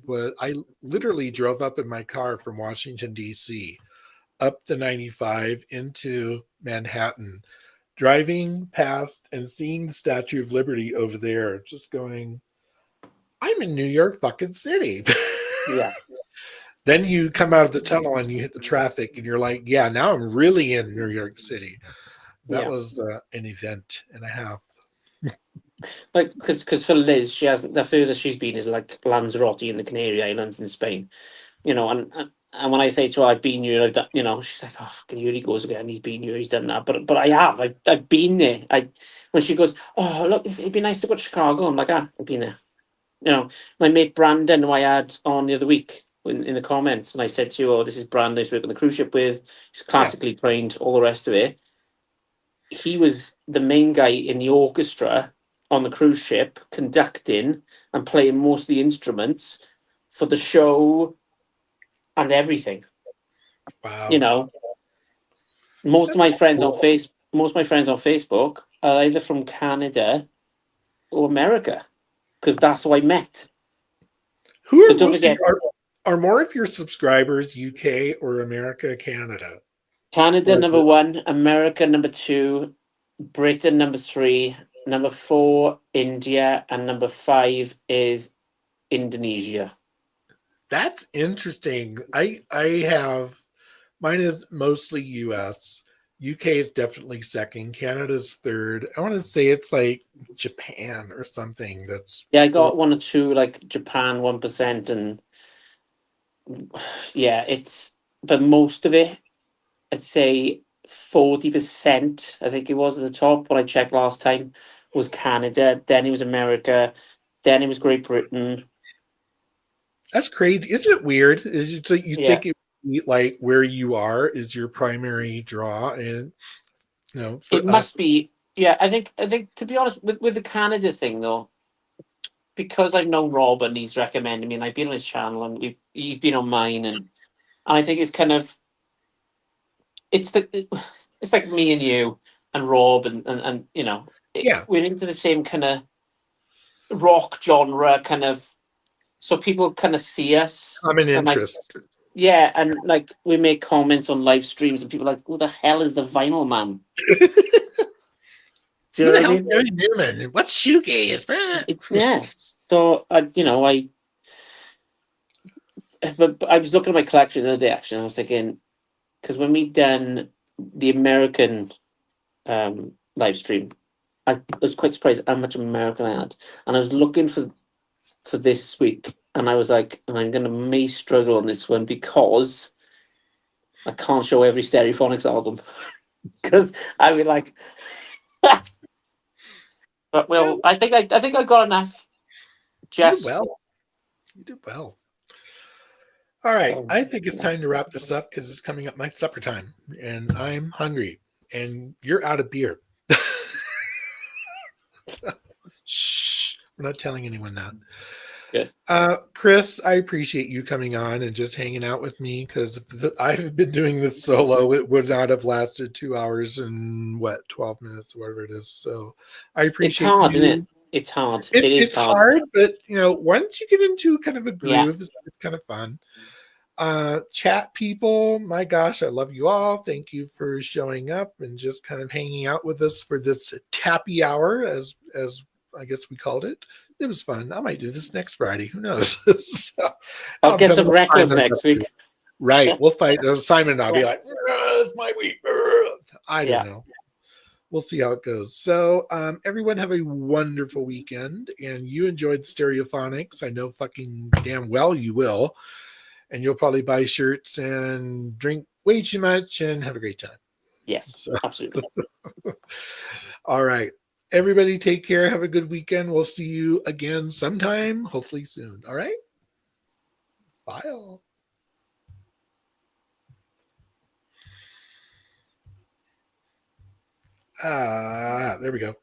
literally drove up in my car from Washington, D.C. up the 95 into Manhattan, driving past and seeing the Statue of Liberty over there, just going, I'm in New York fucking city. Yeah. Then you come out of the tunnel and you hit the traffic and you're like, yeah, now I'm really in New York City. That was an event and a half. Like, because for Liz, she hasn't. The furthest she's been is like Lanzarote in the Canary Islands in Spain. You know, and when I say to her, I've been here, I've done. You know, she's like, oh, fucking here he goes again. He's been here, he's done that. But I have. I've been there. When she goes, oh look, it'd be nice to go to Chicago. I'm like, I've been there. You know, my mate Brandon, who I had on the other week in the comments, and I said to you, oh, this is Brandon who's working on the cruise ship with. He's classically trained, all the rest of it. He was the main guy in the orchestra on the cruise ship, conducting and playing most of the instruments for the show and everything. Wow. You know, most of my That's friends on cool. Facebook are either from Canada or America, because that's how I met. Who are Because don't most of forget, your, are more of your subscribers UK or America, Canada? Canada Or is number it- 1, America number 2, Britain number 3, number 4 India, and number 5 is Indonesia. That's interesting. I have mine is mostly US. UK is definitely second. Canada's third. I want to say it's like Japan or something. That's Yeah, I four. got 1 or 2 like Japan 1%, and yeah, but most of it, I'd say 40%, I think it was at the top when I checked last time, was Canada, then it was America, then it was Great Britain. That's crazy. Isn't it weird? Is it, so you Yeah. think it would be like where you are is your primary draw, and It for us, must be. Yeah, I think to be honest with the Canada thing though, because I've known Rob and he's recommended me and I've been on his channel and he's been on mine, and I think it's kind of it's it's like me and you and Rob and yeah, we're into the same kind of rock genre kind of, so people kind of see us common and like, interest. yeah, and like we make comments on live streams and people are like, who the hell is the vinyl man? Do you Who know the what I hell's mean? Gary Newman? What's shoegaze? Yes. So but I was looking at my collection the other day actually, and I was thinking, because when we done the American live stream, I was quite surprised how much American I had, and I was looking for this week, and I was like, I'm gonna may struggle on this one because I can't show every Stereophonics album because I would like. But Yeah, well, I think I got enough. you did Just well. You did well. All right, so I think it's time to wrap this up because it's coming up my supper time, and I'm hungry, and you're out of beer. Shh, we're not telling anyone that. good. Chris, I appreciate you coming on and just hanging out with me because I've been doing this solo. It would not have lasted 2 hours and 12 minutes, or whatever it is. So I It's appreciate hard, isn't it? you. It's hard. It is It's hard. hard, but once you get into kind of a Yeah. groove, it's kind of fun. Chat people, my gosh, I love you all. Thank you for showing up and just kind of hanging out with us for this tappy hour, as I guess we called it. It was fun. I might do this next Friday. Who knows? So, I'll get become some an records assignment. next week. Right. We'll fight Simon and I'll be Yeah. like, it's my week. I don't Yeah. know. We'll see how it goes. So, everyone have a wonderful weekend, and you enjoyed the Stereophonics. I know fucking damn well you will, and you'll probably buy shirts and drink way too much and have a great time. Yes, So, absolutely. all right, everybody, take care. Have a good weekend. We'll see you again sometime, hopefully soon. All right, bye all. There we go.